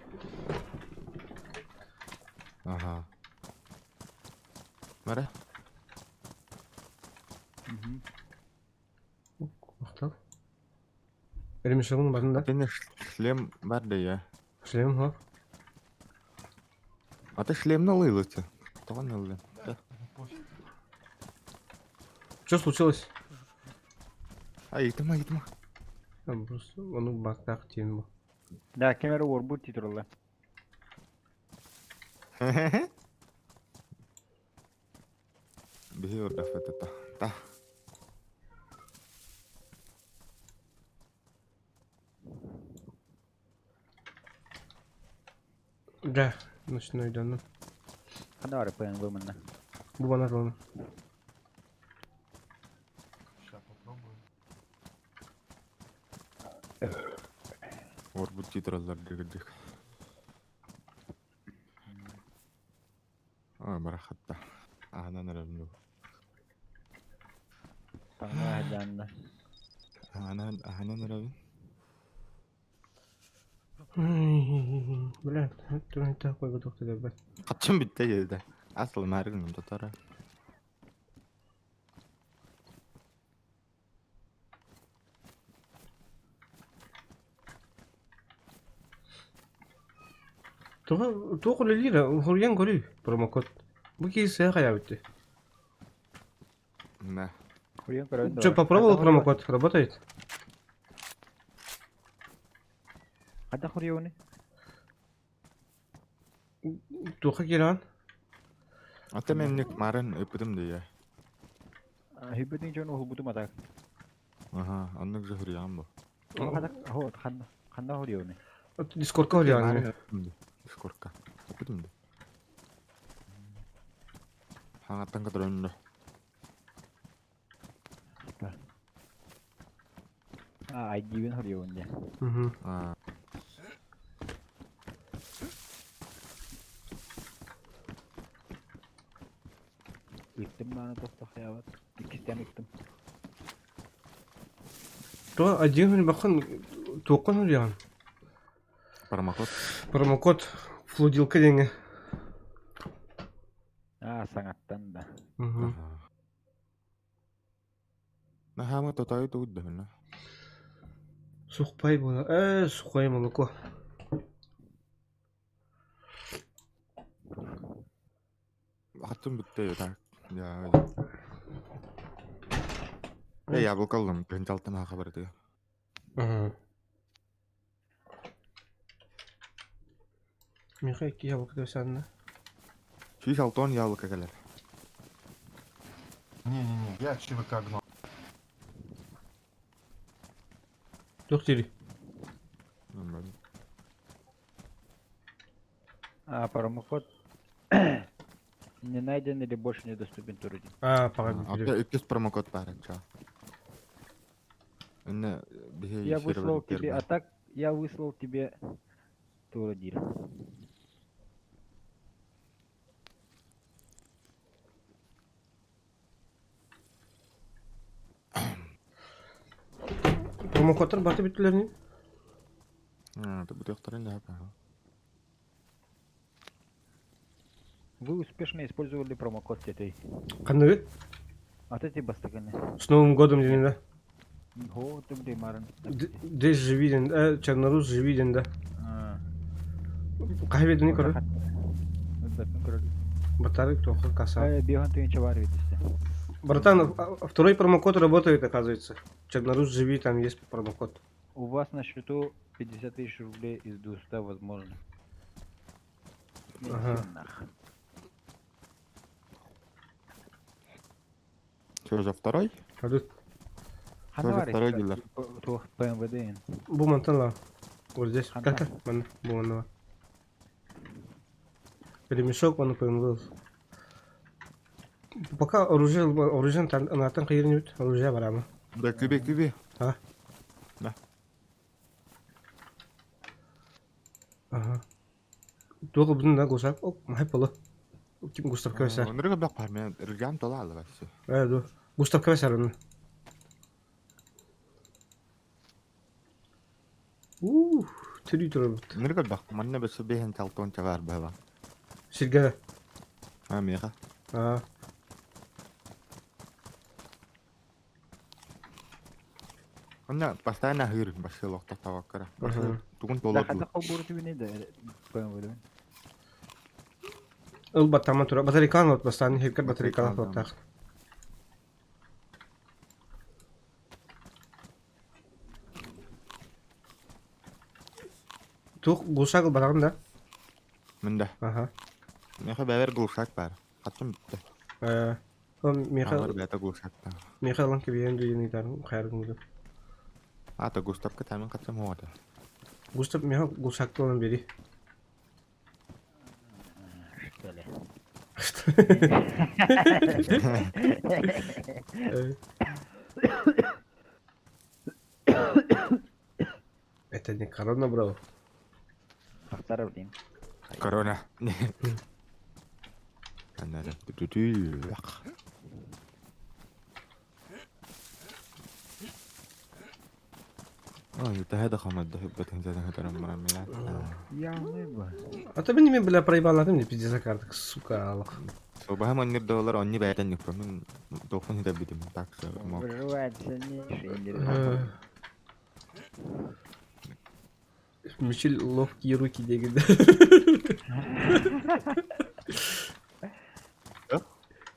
[SPEAKER 6] Aha. Mana?
[SPEAKER 1] Bakalım. Benim şokum barında.
[SPEAKER 6] Katanya шлем var da ya.
[SPEAKER 1] Şlayım ha.
[SPEAKER 6] Ata шлем налыл это. Тохтогон ыллын.
[SPEAKER 8] Пофиг.
[SPEAKER 1] Что случилось?
[SPEAKER 6] Айтма.
[SPEAKER 1] Просто он бактак тем.
[SPEAKER 7] Да, камера орбут титролла.
[SPEAKER 6] Бихи ордафетта. Та.
[SPEAKER 1] Да, ночной дан.
[SPEAKER 7] Ханары пен выманна.
[SPEAKER 1] Бубана рона.
[SPEAKER 8] Сейчас попробую.
[SPEAKER 6] Орбут титраллар дегдик. Барахатта. Анан рамну.
[SPEAKER 7] Таңна хажанна.
[SPEAKER 6] Анан рамну.
[SPEAKER 1] Бля, это не такой готов тогда, блядь.
[SPEAKER 6] Качан битте да. Асыл маригин татара.
[SPEAKER 1] Тух лилира, хурьян гори промокод. Буки сэха явите.
[SPEAKER 6] Да.
[SPEAKER 7] Хуен корон.
[SPEAKER 1] Что, попробовал промокод? Работает?
[SPEAKER 7] Ада хуриони.
[SPEAKER 1] Туха киран?
[SPEAKER 6] Атаменник маран эпидем дия.
[SPEAKER 7] Хибетин жон хубуту матак.
[SPEAKER 6] Аха, аннык жахриям бо.
[SPEAKER 7] Хада хо ханда хуриони.
[SPEAKER 1] Дискордка хурьян.
[SPEAKER 6] Скорка. Эпидем ди. Хангаттан кадронно.
[SPEAKER 7] Айдивен хуриони.
[SPEAKER 6] А.
[SPEAKER 7] Иттим бана тохтох яват. Икистен иттим.
[SPEAKER 1] То один бахан туққан хурьян.
[SPEAKER 6] Промокод.
[SPEAKER 1] Промокод флудилка деньги.
[SPEAKER 7] Саңаттан да.
[SPEAKER 6] Нахама тотай туддамна.
[SPEAKER 1] Сухпай было. Сухое молоко.
[SPEAKER 6] Хатым битте так. Я. Яблокалым пенталтына хабар дия.
[SPEAKER 1] Михай ки яблоко десанна.
[SPEAKER 6] Шиш алтон яблоко келер.
[SPEAKER 8] Не-не-не, я ЧВК гнал.
[SPEAKER 1] Доктори.
[SPEAKER 7] Промокод не найден или больше недоступен туруди.
[SPEAKER 1] Погоди.
[SPEAKER 6] Икис промокод парача.
[SPEAKER 7] Я выслал тебе, а так я выслал тебе туруди.
[SPEAKER 1] Промокодтар баты битлерни.
[SPEAKER 6] Ты будешь второй.
[SPEAKER 7] Вы успешно использовали промокод этой.
[SPEAKER 1] Қандай?
[SPEAKER 7] А ты бастаганы.
[SPEAKER 1] С Новым годом денег, да?
[SPEAKER 7] Го, ты бди маран.
[SPEAKER 1] Деш живи ден, Чернорус живи ден, да? Қай бедіне көрі? Батарик тоқы каса.
[SPEAKER 7] Бехан ты ничего варвитесь.
[SPEAKER 1] Братан, второй промокод работает, оказывается. Чернорус живи, там есть промокод.
[SPEAKER 7] У вас на счету 50 тысяч рублей из 200 возможно.
[SPEAKER 1] Ага.
[SPEAKER 6] Что за второй?
[SPEAKER 1] Адут.
[SPEAKER 6] Второй дилер.
[SPEAKER 7] ПМВД.
[SPEAKER 1] Бумантан ла. Вот здесь.
[SPEAKER 7] Ханта.
[SPEAKER 1] Как? Ман, буманова. Перемешок, он ПМВ. Пока оружие на танк не оружие барама.
[SPEAKER 6] Да, кюбе.
[SPEAKER 1] А?
[SPEAKER 6] Да.
[SPEAKER 1] Ага. Только блин, да, гусак. О, май поло. Ким Густав Кавесар?
[SPEAKER 6] Нырга бак пармен, рыган тола ала бассы.
[SPEAKER 1] Да. Густав Кавесар он. Три турбут.
[SPEAKER 6] Нырга бак, манна бассы бехен талтон чавар бала.
[SPEAKER 1] Сергей.
[SPEAKER 6] Меха. Она постоянно хыр бассы лохта таваккара. Тугун
[SPEAKER 7] Да,
[SPEAKER 6] толот.
[SPEAKER 7] хата хобурт вини да ПМВД.
[SPEAKER 1] ıl batama tura. Bateri kalan ot bastan hekar bateri kalan ot tak. Tuh gulsak ıl batakan da.
[SPEAKER 6] Mende.
[SPEAKER 1] Aha.
[SPEAKER 6] Meka beber gulsak var. Kaçım bitti.
[SPEAKER 1] O Michael
[SPEAKER 6] Var beta gulsak da.
[SPEAKER 1] Michael lan kebiyen duyun itar khayrın gudu.
[SPEAKER 6] Ata Gustav ke tamen kaçım hoda.
[SPEAKER 1] Gustav Michael gulsak olan beri.
[SPEAKER 7] Şöyle.
[SPEAKER 1] Это не корона, бро.
[SPEAKER 7] Aktar diyeyim.
[SPEAKER 6] Corona. Anladım. Это هذا خمد ده بتنزل هذا مرميات.
[SPEAKER 7] Ya ne bu?
[SPEAKER 1] А то мне, бля, проебал, ты мне пиздец за карток, сука, Аллах.
[SPEAKER 6] Собаха моннир доллар он не байтан не промин. Тофун это бидим так что мог.
[SPEAKER 7] Вырывать сильнейший инdir.
[SPEAKER 1] Мичель ловкие руки дегенде.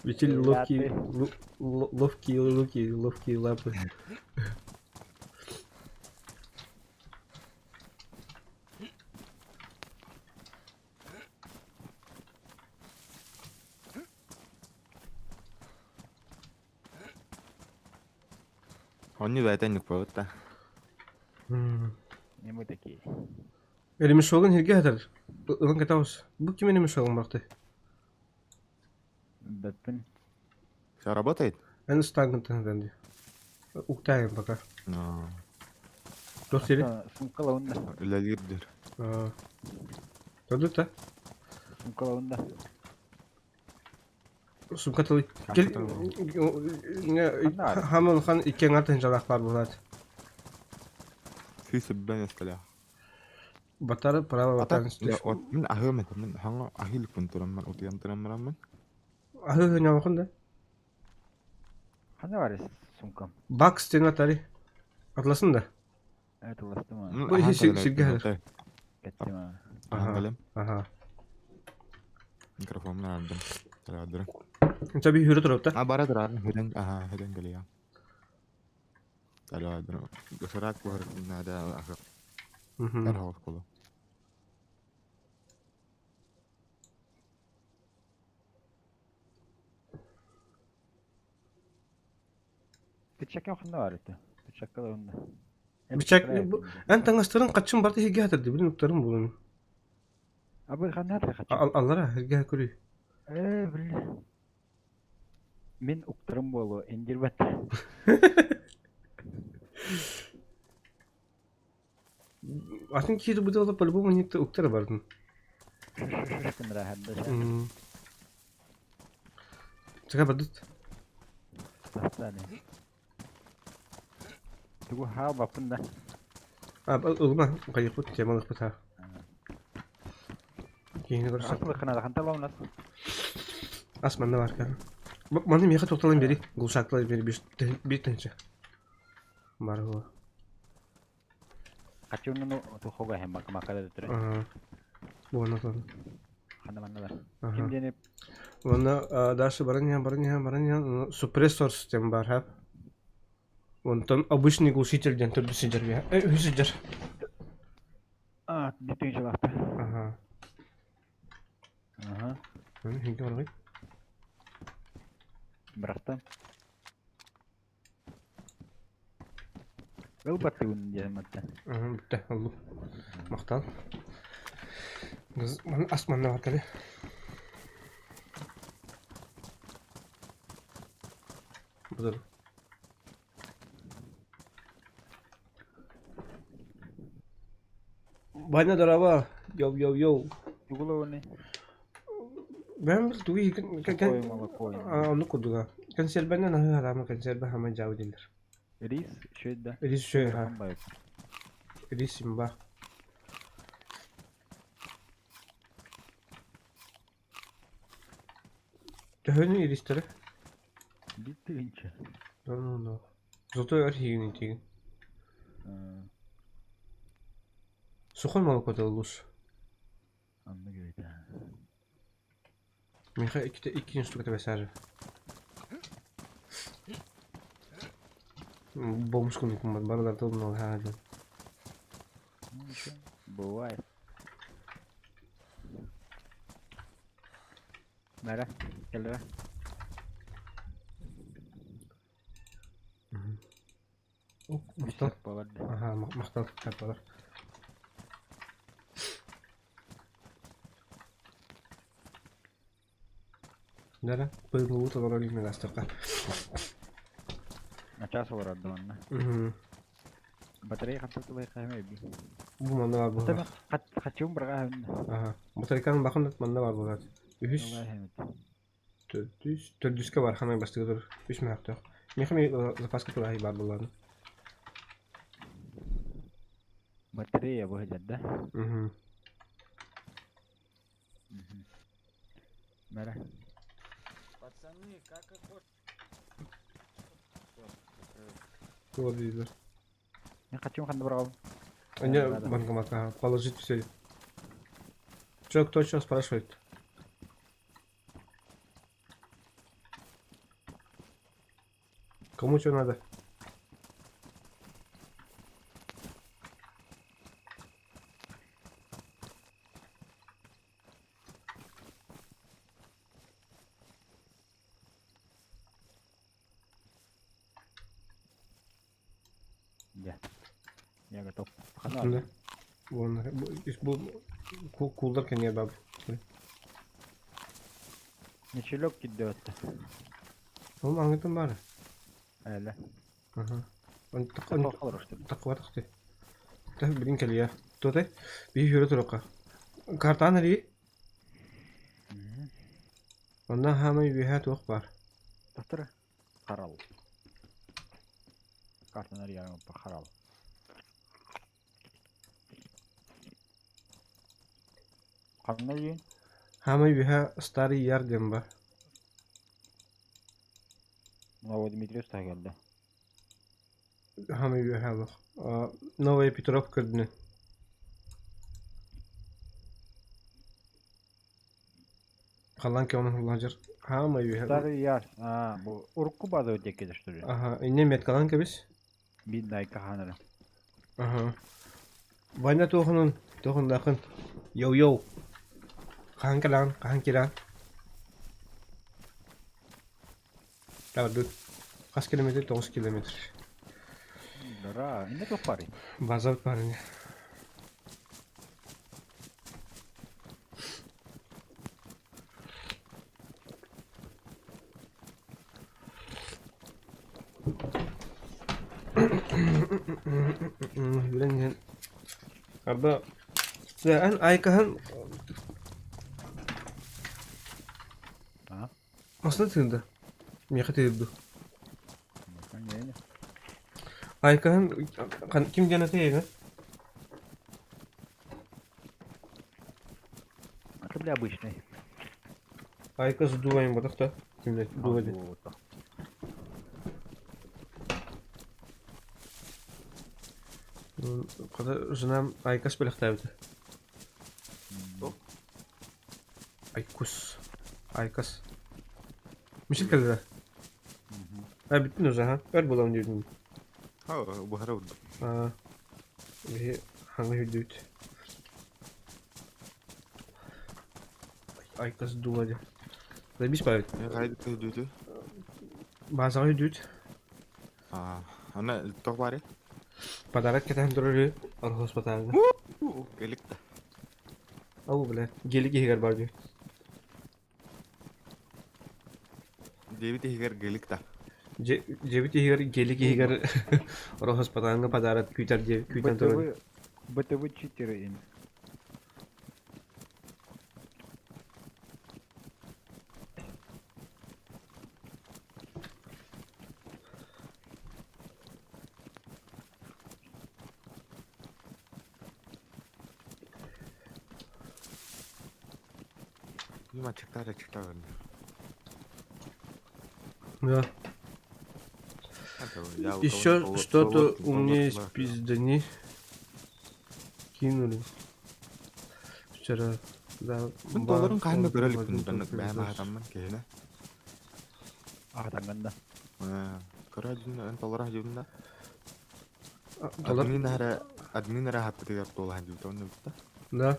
[SPEAKER 1] Мичель ловкие ловкие руки, ловкие лапы.
[SPEAKER 6] Он не байтан не просто.
[SPEAKER 7] Ne bu taki?
[SPEAKER 1] Elimi şoğun hirge hadar. Ulan katavuz. Bu kimin elimi şoğun baktı?
[SPEAKER 7] Batın.
[SPEAKER 6] Все работает?
[SPEAKER 1] Ben ıstangın tanıdandı. Uktayım baka.
[SPEAKER 6] No.
[SPEAKER 1] Dosteri.
[SPEAKER 7] Sumkala onda.
[SPEAKER 6] La líder.
[SPEAKER 1] Tadı da.
[SPEAKER 7] Sumkala onda.
[SPEAKER 1] Sumkatalı. Gel. Hamon kan iki ngartın jalaklar bulat.
[SPEAKER 6] في سبان السلاح.
[SPEAKER 1] Batar para batan.
[SPEAKER 6] من أهم من هنغ أهيل كنت لما أتيام تنام
[SPEAKER 1] Ahı ne bakın da.
[SPEAKER 7] Hani var ya sumkam?
[SPEAKER 1] Box den atari. Atlasın da.
[SPEAKER 7] Evet ulaştım ha.
[SPEAKER 1] Bu işi silgi hadar.
[SPEAKER 7] Kaçtım ha.
[SPEAKER 6] أهلا
[SPEAKER 1] Aha.
[SPEAKER 6] ميكروفون من عندنا لا أدري
[SPEAKER 1] Tabii hürü tarafta.
[SPEAKER 6] عبارة عن هدن هدن قليا لا أدري بسرعة بهر إن هذا آخر كان هو كله
[SPEAKER 7] Bıçak yok ne var ya? Bıçak da onda.
[SPEAKER 1] Bıçak bu. En tanıştırın kaçın barda hirge hadardı. Bilin noktarım bulun.
[SPEAKER 7] Abi kan nerede kaçıyor?
[SPEAKER 1] Allara hirge kuruyu.
[SPEAKER 7] Billi. Min uktarım bolu indir bat.
[SPEAKER 1] Atın ki bu da olup bu niye uktara bardın.
[SPEAKER 7] Şuşkun rahat da.
[SPEAKER 1] Çıkar bardıt.
[SPEAKER 7] Tahta ne? Tugu ha bakın da.
[SPEAKER 1] Abi ılma kayıp bu temalık bu ta. Yeni görürsen.
[SPEAKER 7] Asıl kana da hanta lavnas.
[SPEAKER 1] Asmanda var kan. Bak manım yaka toptalan beri. Gulşakla beri bir tanesi. Var o.
[SPEAKER 7] Kaçıyor nu tu hoga hem bak makala da ture.
[SPEAKER 1] Bu anlatalım.
[SPEAKER 7] Handa manna var.
[SPEAKER 1] Aha.
[SPEAKER 7] Kim dene
[SPEAKER 1] Onda дальше барanya suppressor sistem var hep. Ondan обычный глушительден türlü сидер ya. Hüsücer.
[SPEAKER 7] bütün şey baktı.
[SPEAKER 1] Aha.
[SPEAKER 7] Aha.
[SPEAKER 1] Hingi var
[SPEAKER 7] Bıraktım. Gel batıyın diye matta.
[SPEAKER 1] Aha bitti oldu. Maktal. Kız bana asmanda var kale. Budur. Bana daraba. Yo.
[SPEAKER 7] Yugulu ne?
[SPEAKER 1] Ben bir tuği
[SPEAKER 7] Koymalı koymalı.
[SPEAKER 1] onu kurdular. Kanser benden ahı harama kanser ben hemen cevap edilir.
[SPEAKER 7] Reis şöyle.
[SPEAKER 1] Elis şöyle ha.
[SPEAKER 7] Bayık.
[SPEAKER 1] Elis simba. Tehönü elisleri.
[SPEAKER 7] Bitti ince.
[SPEAKER 1] No. Зато архивный тиген. Сухой молоко да лучше.
[SPEAKER 7] Anlı gördü.
[SPEAKER 1] Миха iki штука тебе сажа. Бомжку не помогает, борода тут много гадит.
[SPEAKER 7] Ну, ничего, бывает. Нара, келдер.
[SPEAKER 1] Мақтал.
[SPEAKER 7] Болады.
[SPEAKER 1] Ага, мақтал кітаптар. Дара, пылу уталар олиммен астырқа.
[SPEAKER 7] Начаса барады манна. Батарея қантаты байқаймай би.
[SPEAKER 1] Бұл манда бар бұл.
[SPEAKER 7] Қачуым бірға әуінді.
[SPEAKER 1] Ага, батарейканың бақындат манда бар бұл. Үш, төрдүске бар, қанай бастығы тұр. Үш мәқтіқ. Мехами запаска тұлағи бар бұларын.
[SPEAKER 7] Батарея бұл жадда. Мәра.
[SPEAKER 1] Вот видно.
[SPEAKER 7] Мен қачуым қанды бірға
[SPEAKER 1] Они банкоматка положить все. Че, кто что спрашивает? Кому что надо?
[SPEAKER 7] Я готов.
[SPEAKER 1] Да. Вон, кулдар не баб.
[SPEAKER 7] Нечелек кидді өтті.
[SPEAKER 1] Он аңгытын бары.
[SPEAKER 7] Әлі.
[SPEAKER 1] Ага. Он
[SPEAKER 7] Қалыр ұшты.
[SPEAKER 1] тақватықты. Так, блин, кәлия. Тотай, bir yürü тұрыққа. Картаны ли? Ondan hamay bir hat oq бар.
[SPEAKER 7] Тақтыры. Қарал. Картаны рияның ұппа қарал. Қанна дейін?
[SPEAKER 1] Hamay bir hat старый ярдем бар.
[SPEAKER 7] Мынау Дмитрий ұста келді.
[SPEAKER 1] Hamay bir hat oq. Новая Петровка дні. Қалан ке оның лажыр. Hamay bir hat.
[SPEAKER 7] Старый яр. Бұл ұрыққы базы өтек кеді что ли?
[SPEAKER 1] Ага, инне мет қалан ке біз?
[SPEAKER 7] Бин дайка ханыры.
[SPEAKER 1] Ага. Вайна тоғынын, тоғындақын. Йоу-йоу. Qahan kelan, qahan kiran. Tabii, kaç kilometre? 9 kilometre.
[SPEAKER 7] Дара, инде тоқ бари.
[SPEAKER 1] Bazal var ne? Bilen Arda sen aykahan aslında tırdı. Miyaka tırdı.
[SPEAKER 7] Bakın yeni.
[SPEAKER 1] Aykahan kim canı teyze?
[SPEAKER 7] Это для обычной.
[SPEAKER 1] Ayka задуваем вот так. Kimle duvadı.
[SPEAKER 7] Вот.
[SPEAKER 1] Kada жена Айкас белектәбде. Айкус. Айкас. Мишел келді. Біттін өзі, ха? Бәр болам дедім.
[SPEAKER 6] Bu hara oldu.
[SPEAKER 1] Hangi hüddüt? Айкас дуваdı. Biz bayıt.
[SPEAKER 6] Kaydı kaydı.
[SPEAKER 1] Bazı hüddüt.
[SPEAKER 6] Ana toh bari.
[SPEAKER 1] Padarak keten durur. Ar hospitalda.
[SPEAKER 6] Gelik de.
[SPEAKER 1] Avu bile. Gelik higar bardı.
[SPEAKER 6] Devi de higar gelik de.
[SPEAKER 1] Cevit higar gelik higar. Ar hospitalda padarak küter küten durur.
[SPEAKER 7] БТВ 4 им.
[SPEAKER 6] Ima çıktar öyle.
[SPEAKER 1] Да. Еще что-то умнее из пиздани кинули. Вчера
[SPEAKER 6] Мен долларын кайны көрөлүк күндөн бәм атаммын кейне.
[SPEAKER 7] Атаңганда.
[SPEAKER 6] Көрөлүн эн доллар хажуунда.
[SPEAKER 1] Доллар.
[SPEAKER 6] Админ ара хаппытыгар доллар хажуутон да.
[SPEAKER 1] Да.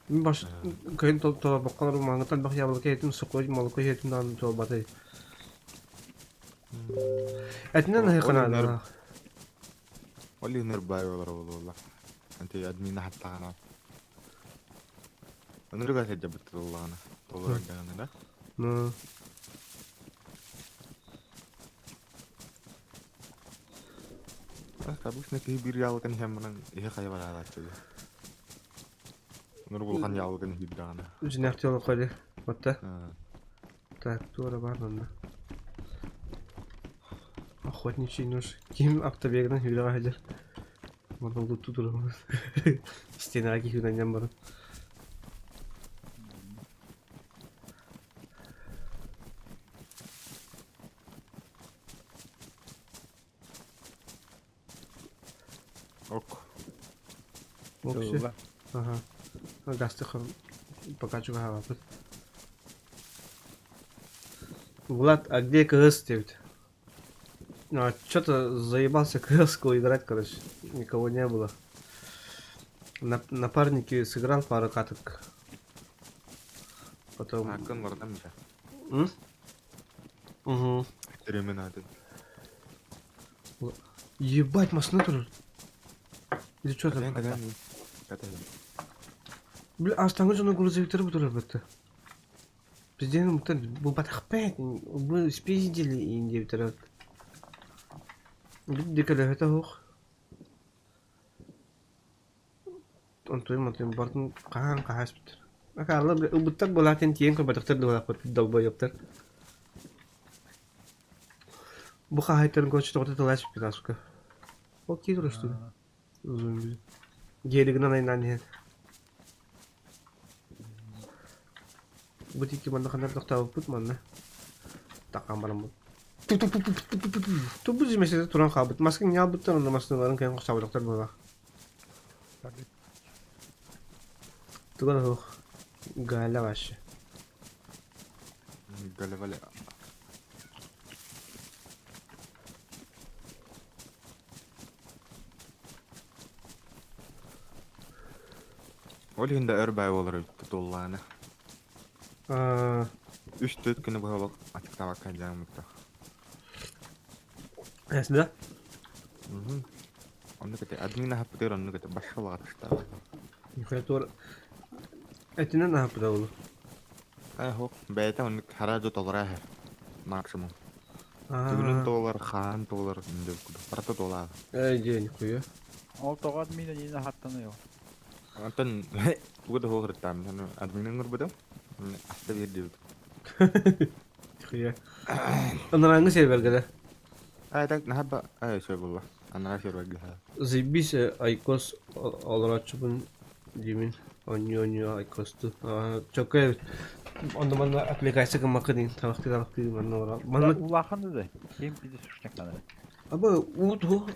[SPEAKER 1] Мен баш кайын толор баккалар маңытан бак ябыл кетим сукой малко кетимдан то батай. Этнен хайхана.
[SPEAKER 6] Оли нербай олар болла. Анти админ хаттагана. Онурга сәҗәбет долларны. Доллар гана да.
[SPEAKER 1] Ну.
[SPEAKER 6] Табышны ки бир ялган хәммән ihe кайбар алат. Нур булган ялган хиддагана.
[SPEAKER 1] Жинахты олы койды. Отта. Так, тура бар мында. Охотничий нож. Ким автобегдан хилага хәҗер. Монда луту туры. Стенага хилгән бар.
[SPEAKER 6] Ок.
[SPEAKER 1] Вообще. Ага. Гасты хам покачу хава. Влад, а где КС тебе? Что-то заебался КС-ку играть, короче. Никого не было. Напарники сыграл пару каток. Потом...
[SPEAKER 6] Акын бардан миша.
[SPEAKER 1] Угу.
[SPEAKER 6] Терминаты.
[SPEAKER 1] Ебать, машина тут. Или что там? Бля, а что же на грузовик буду работать? Президент, bu батахпет, вы спиздили и не второй. Дикали это хух. Он той матем бартын кахан кахаспит. Акалла убуттар болатын тиен ко батактар долбой долбоёптар. Бу хайтер гоч тогда талаш питасука. Окей, дурусту. Зомби. Гелигна найнан. Бутики манда ханар токтап пут манда. Такан барам. Ту буз меселе туран хабыт. Маскын не албыттар, анда маскыларын кайын кочабы доктор бага. Туган хох. Гала вообще.
[SPEAKER 6] Галевале. Олинда өрбай болар долланы. 3-4 күні бұғалық атықтава қайдағымықта.
[SPEAKER 1] Әсінде?
[SPEAKER 6] Оны көте админа хаппытыр, оны көте башқалыға тұштава.
[SPEAKER 1] Нихуя тур. Этинен хаппыда олу.
[SPEAKER 6] Хоқ, бәйті оны харажу толыра әр. Максимум. Түгінін толар, хан толар, парта толар.
[SPEAKER 1] Әйде, нихуя.
[SPEAKER 7] Ол тоға админа дейін хаттаны yok.
[SPEAKER 6] Антон, бұғыда хоғыр әттам. Админен ғыр Asta bir diyor.
[SPEAKER 1] Nихуя. Она ранга сервер гада.
[SPEAKER 6] Так, нахаба, şey булла. Ана сервер гада.
[SPEAKER 1] Заебись, Айкос олрачубын Димин. Оньо Айкосту. Чокай. Онда мана аппликация кымакы талакты мана. Мана
[SPEAKER 7] Улаханды да. Кем биzi suçlakanları.
[SPEAKER 1] Аба уту.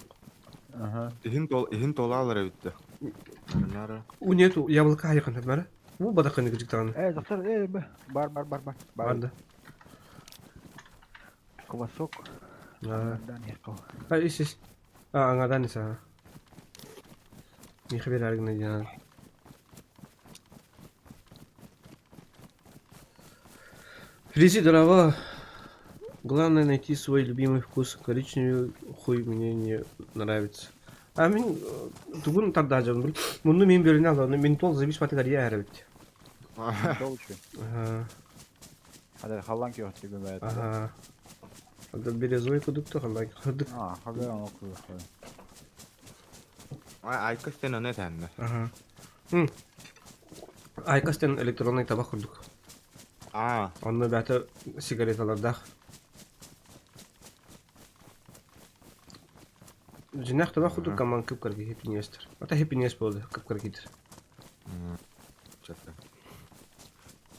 [SPEAKER 7] Ага.
[SPEAKER 6] Ихин толалар битти. Нара.
[SPEAKER 1] У нету яблока якын мара. Bu badakını gıcıktan.
[SPEAKER 7] Zafer, бар.
[SPEAKER 1] Banda.
[SPEAKER 7] Kıvasok. Dan yakal.
[SPEAKER 1] Ha isis. Angadan isa. Не хабер аргна дина. Фризи дрова. Главное найти свой любимый вкус. Коричневый хуй мне не нравится. А мен тугун тогда же мунду мен берине алды. Мен тол забиш патыгар я арабит.
[SPEAKER 7] Dolçu.
[SPEAKER 1] Ага.
[SPEAKER 7] Hadi halan ki yok gibi böyle.
[SPEAKER 1] Ага. Ада березовый кудукту халай кудук.
[SPEAKER 7] Haber onu okuyor.
[SPEAKER 6] Айкастен оны тәнді.
[SPEAKER 1] Ага. Айкастен электронный табак курдук. Онны бәті сигареталардах. Жинақ табак курдук каман кыпкарги хепинестер. Ата хепинес болды кыпкаргидер.
[SPEAKER 6] Чатта.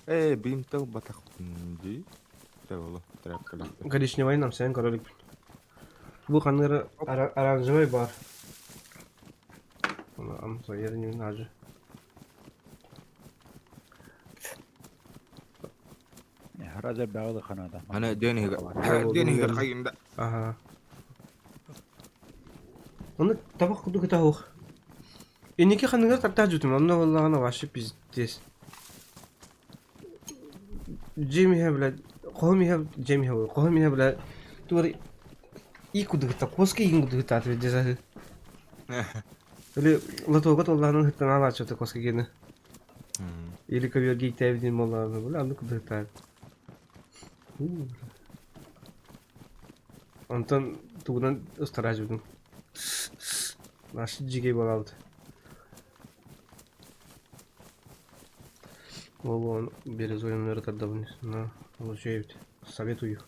[SPEAKER 6] Бимтел батақпынды. Тәуілі, трәпкілі.
[SPEAKER 1] Коричневый нам сән королик. Бұл қаныры оранжевый бар. Амса еріне нажы.
[SPEAKER 7] Raja bağlı kanada.
[SPEAKER 6] Ana deniga
[SPEAKER 1] Oldu.
[SPEAKER 6] kayında.
[SPEAKER 1] Aha. Onu tabak kudu kita hoch. Инеки ханыңар тартаа жүтүм. Онно боллагана башы пиздес. Джейми блядь. Коми Джейми Коми блядь. Тури и куду kita коски ингу kita ответ деза. Или латого толланың хиттана бачы та коски гене. Или коверги тевдин молланы бля, аны куду kita. Антон тугунан ыстараж бүдүм. Нашы жиге болалды. Он березовым наверное давно на лучевит. Советую.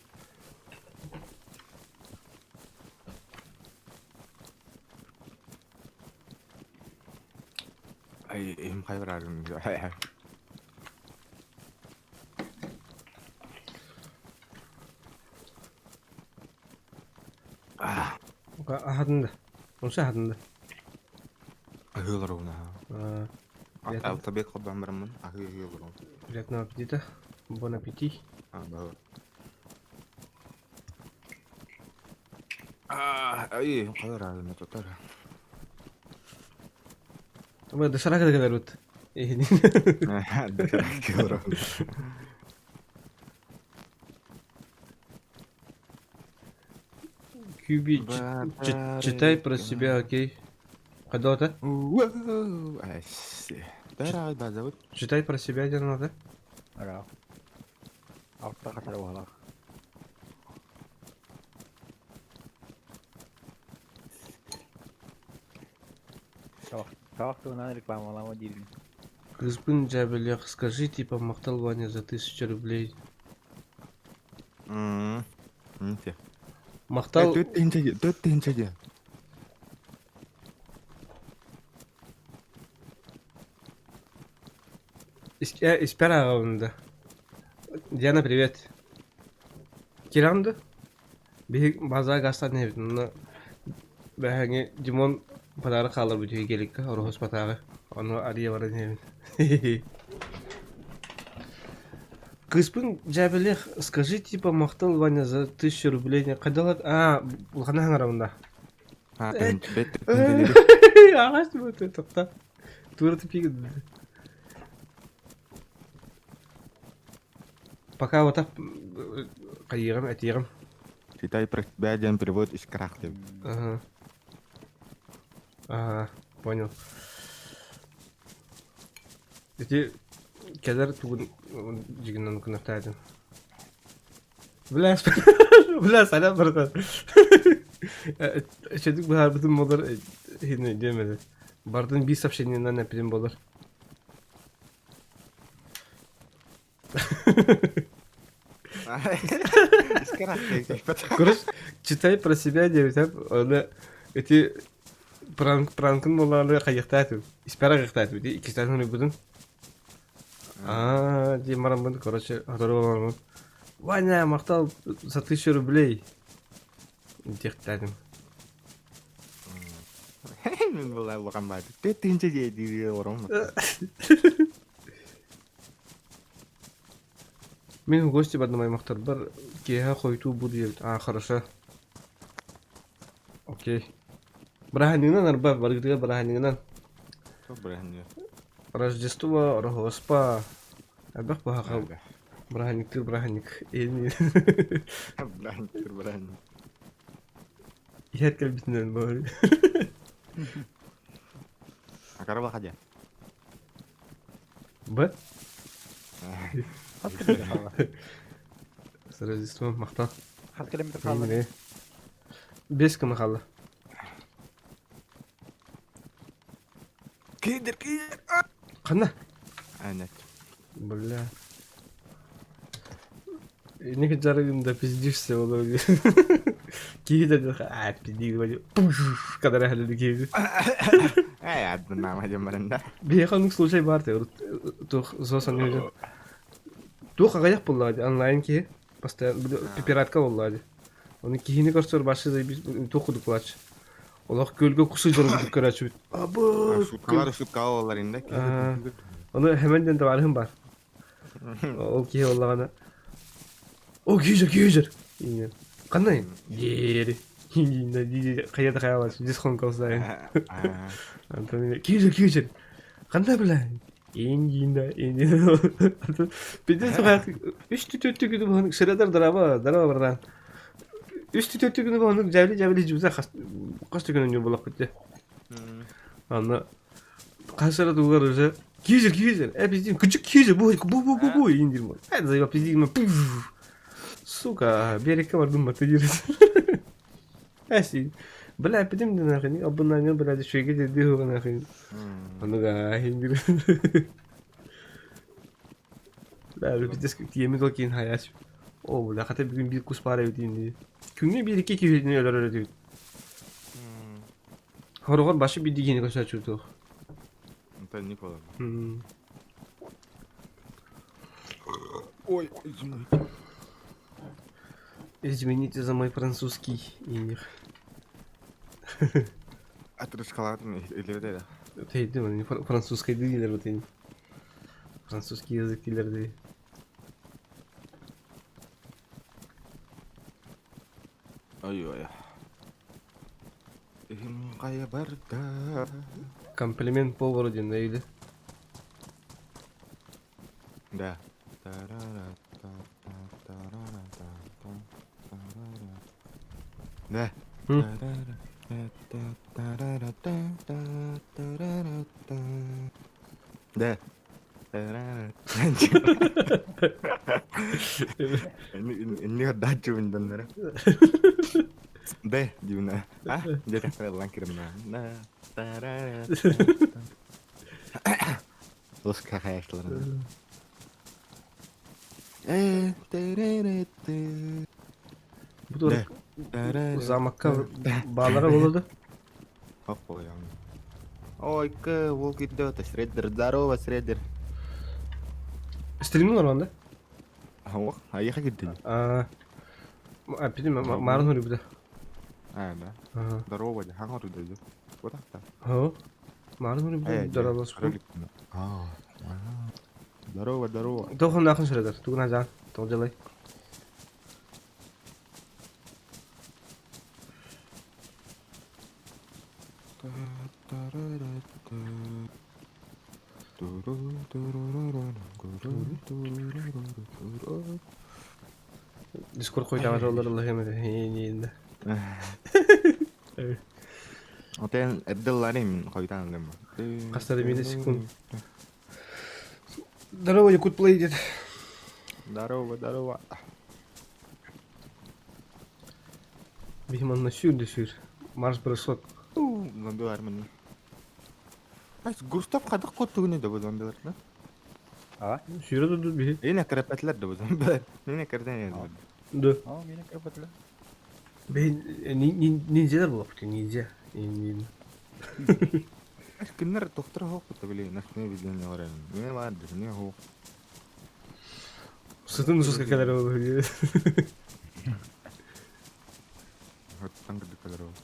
[SPEAKER 6] Ay em kayırarım.
[SPEAKER 1] Ahadında. Onsa ahadında.
[SPEAKER 6] Ahılar ona. Al tabii kabam beramın. Ahılar ona.
[SPEAKER 1] Приятного аппетита. Бон аппетит.
[SPEAKER 6] Bagus. Ay em kayırarım tutar.
[SPEAKER 1] Ama dışarı kadar ut. Кюби, читай про себя, окей? Когда это?
[SPEAKER 6] Дарай базавut.
[SPEAKER 1] Читай про себя, где надо.
[SPEAKER 7] Ara. Altta katar oğlak. Savaş tuğuna reklamlama girdin.
[SPEAKER 1] Господин Джабелях, скажите, помахтал Ваня за 1000 рублей.
[SPEAKER 6] Нифига.
[SPEAKER 1] Махтал...
[SPEAKER 6] Төттенчеге.
[SPEAKER 1] Испера ağabeyimde. Диана, привет. Kiramdı? Bir bazı gastan ne bileyim. Ben Dimon patarı kalır bu diye gelik. Orhos patarı. Onu araya var ne bileyim. Господин Джабелях, скажите, помахтал Ваня за 1000 рублей. Кадалат... Булхана хангарамында. Ағаш мı ötü topta? Тура тупик. Пока вот так кайырым, әтиырым.
[SPEAKER 6] Читай про тебя, один перевод из крахты.
[SPEAKER 1] Ага, понял. Эти кәдер тугын жигиннен күнәктәдем. Бләс. Бләс, ана бирдә. Шедик бу һәр бүтән модер һине демәде. Бардын bir сообщениеннән әпидем булыр. Короче, читай про себя, девять, оны эти пранкын моллары кайыктатып, испера кайыктатып, ди 2 тәне бүдүн. Ди марамын, короче, аторолармын. Ваня мактал за 1000 рублей. Дектадым.
[SPEAKER 6] Мен булай булган бар. Төттенчеге дире ором.
[SPEAKER 1] Мен в гости в одном мақтар бар. Кеха хойту будет. Хорошо. Окей. Браханинан арба баргыдыга браханинан.
[SPEAKER 6] Браханин.
[SPEAKER 1] Рождество, Рогоспа. Абах баха. Браханик. Эми.
[SPEAKER 6] Браханин.
[SPEAKER 1] Яд калбитинен бар.
[SPEAKER 6] Акара бахаja.
[SPEAKER 1] Ба?
[SPEAKER 7] Kaç kilometre kaldı?
[SPEAKER 1] С Рождеством мақтал.
[SPEAKER 7] Kaç kilometre kaldı?
[SPEAKER 1] 5 км қалды.
[SPEAKER 6] Кидер.
[SPEAKER 1] Қана?
[SPEAKER 6] Анет.
[SPEAKER 1] Бля. Неге жарыгында пиздишься олар. Кейде пиздик вали. Кадар ахлады кейде.
[SPEAKER 6] Адына мажамарында.
[SPEAKER 1] Бейханның случай бар те. Тух зосан не. Тух агаяк буллады онлайн ки. Постоянно пиратка буллады. Оны кийини көрсөр башы да биз токудук плач. Олар көлгө кусы жоргудук көрачү. Абы.
[SPEAKER 6] Шутка оларында.
[SPEAKER 1] Оны хеменден де барым бар. Ол ки оллагана. О, күйжір. Қандай? Ері. Қайда қаялас, дисхон қалсайын. Күйжір. Қандай білән? Енді. Беден соғақ, 3-4 күні бұғының шырадар дараба бардан. 3-4 күні бұғының жәвілі жібізе қашты күні не болақ бітті. Ана, қашыра туғар өзі, күйжір. Бізден күчік күйжір, бұ, ендер бұл. Әді зайбап бізден, сука, берекке бардым ба, тегеріз. Әсі, білә әпідім ден ақын, абынаңы біләді шөйге деді оған ақын. Онуға ендер. Бәрі біздес еміз ол кейін хаяш. О, бұда қата бүгін бір құс пара өтейін дейді. Күнге бір-екі күйедіне өлір өтейін. Хорғыр башы бір дегені көсі açıyordu.
[SPEAKER 6] Это Никола. Ой, извините.
[SPEAKER 1] Извините за мой французский имя.
[SPEAKER 6] Отрыскалатын или вот это?
[SPEAKER 1] Değil mi? Fransızca değiller bu değil. Fransızca yazık değiller değil.
[SPEAKER 6] Ой-ой. Кая барда.
[SPEAKER 1] Комплимент по городе нейdi?
[SPEAKER 6] Да. Да.
[SPEAKER 1] Hı?
[SPEAKER 6] Да. Ini dacu bener. Deh, gimana? Ah, jadi keren kirimnya. Nah, terus kayak selera.
[SPEAKER 1] Bu da zamakka bağlara olurdu.
[SPEAKER 6] Apa yang? Ой, волк идет, Шреддер, здорово, Шреддер.
[SPEAKER 1] Stream'in var onda.
[SPEAKER 6] А я как ты?
[SPEAKER 1] Bildim marun huri bu da.
[SPEAKER 6] А, да.
[SPEAKER 1] Ага.
[SPEAKER 6] Здорово, хангар идет. Вот так.
[SPEAKER 1] Ho. Marun huri bu da darabas bu.
[SPEAKER 6] Здорово, здорово.
[SPEAKER 1] Doğum yakın süredir. Tugun azan. Tolcalay. Discord koyacağım rolları Allah yemedi. Yeni.
[SPEAKER 6] Oten edel lah ni koitan lem.
[SPEAKER 1] Kastada mide sekund. Здорово, Якут Плейдит.
[SPEAKER 6] Здорово, здорово.
[SPEAKER 1] Бихман на сюда сюр. Марш-бросок.
[SPEAKER 6] Зомбилар мен. Ай, Густав кадак коттугуне да bu zombilar da.
[SPEAKER 7] А?
[SPEAKER 1] Sürede dur bir.
[SPEAKER 6] Yine krepetler de bu zombilar. Yine kerden yazdı.
[SPEAKER 1] Dur.
[SPEAKER 7] Aa, beni kapatla.
[SPEAKER 1] Ben ninjalar bu vakti ninja.
[SPEAKER 6] Günler doktora hoktu bile. Nasıl bildiğin ne var yani. Ne vardı? Ne hok?
[SPEAKER 1] Sırtın nusus kakalar oluyor.
[SPEAKER 6] Hattan gıdık kadar oldu.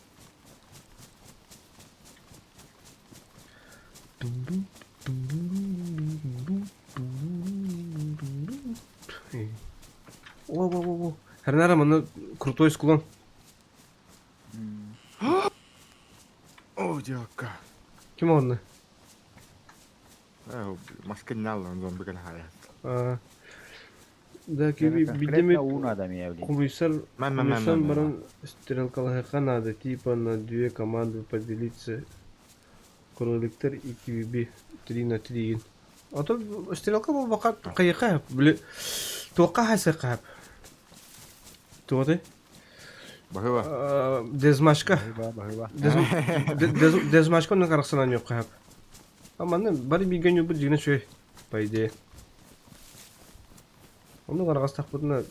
[SPEAKER 1] Во. Хернара мана крутой склон.
[SPEAKER 6] О, дяка.
[SPEAKER 1] Kim onu?
[SPEAKER 6] Maskeni aldım zombi kadar hayat.
[SPEAKER 1] Да, киби бидеме
[SPEAKER 7] un adam ya evli.
[SPEAKER 1] комиссар
[SPEAKER 6] Мен.
[SPEAKER 1] баран стрелкалар надо типа на две команды поделиться. Кроликтер 2v 3 на 3. А то стрелка был вакат кайыкап, биле توقعها سقاب. توتي؟
[SPEAKER 6] Bahwa.
[SPEAKER 1] Dezmaşka.
[SPEAKER 7] Bahwa.
[SPEAKER 1] Dezmaşka ne karşısından yok hep. Ama ne bari bir gün bu cine şey paydı. Onu karşıs takputna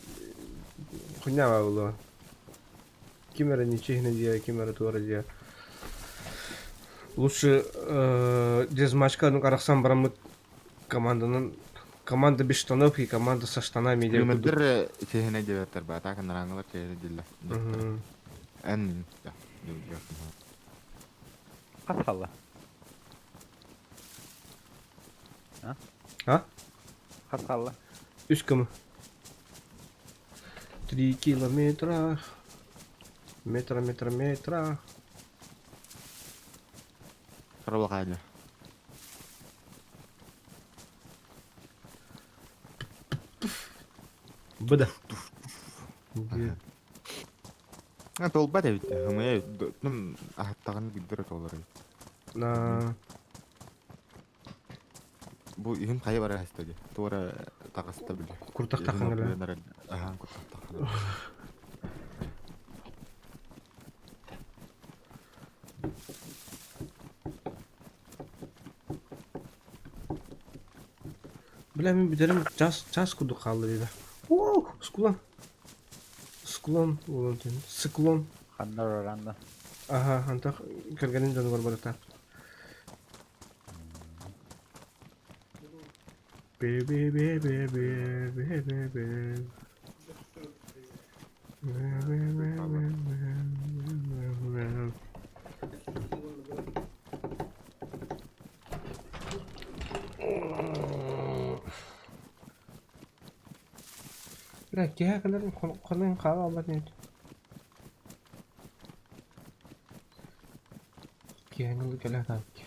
[SPEAKER 1] kunya var ola. Kimera ничего диye, kimera туара диye. Лучше дезмашка ну карахсан барамык команда без штанов и команда со штанами.
[SPEAKER 6] Километр tehine cevaplar bata kan naranglar tehine dilla. En ya.
[SPEAKER 7] Kasalla.
[SPEAKER 1] Ha?
[SPEAKER 7] Kasalla.
[SPEAKER 1] Üç kamı. 3 километра. Метра.
[SPEAKER 6] Карабал кайла.
[SPEAKER 1] Быда.
[SPEAKER 6] Толба да бит. Хымая ным ахаттаганы биддер толар.
[SPEAKER 1] На
[SPEAKER 6] Бу иһин кайы бара хастаги. Тора тагыста биле.
[SPEAKER 1] куртак таккан
[SPEAKER 6] Ага, куртак таккан.
[SPEAKER 1] Бля, мен бидерим час куду калды дейді. Оу, скулан. Сыклон.
[SPEAKER 7] Хандар оранда.
[SPEAKER 1] Ага, антақ кіргенін жануар бар тап. Bırak ya kadar kolun kahve almak neydi? Kiyanılı gelen tabii ki.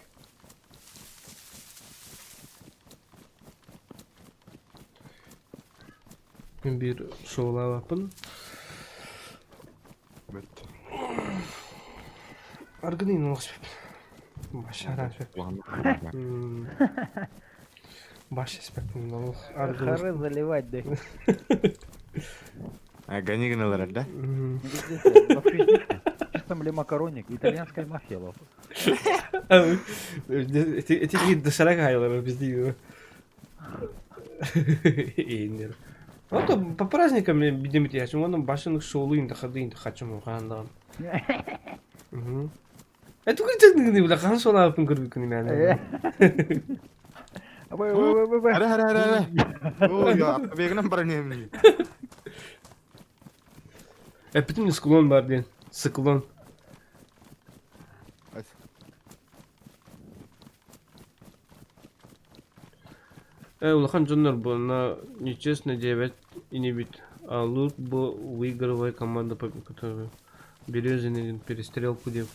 [SPEAKER 1] Ben bir soğula yapın.
[SPEAKER 6] Бет.
[SPEAKER 1] Argının olsun. Başara şöp. Baş espektim olur. Argının.
[SPEAKER 7] Хары заливать, да.
[SPEAKER 6] Ганигналар да?
[SPEAKER 7] Чисто ли макароник, итальянская мафия была.
[SPEAKER 1] Эти dışarı kayıyorlar biz değil. İyindir. Вот по праздникам бидем итяшым, onun başının şoğluyun da kadıyın da kaçım o kandan. Это күрдеңдер не била хан сола апын көрбүк күнү мен.
[SPEAKER 6] Ара. О, я бегнем бара немни.
[SPEAKER 1] Bütün sklon var diyen. Sklon. Улахан Джоннер на нечестно 9 и не бит. А лут был выигрывая команда, которая Березиный перестрелку дел.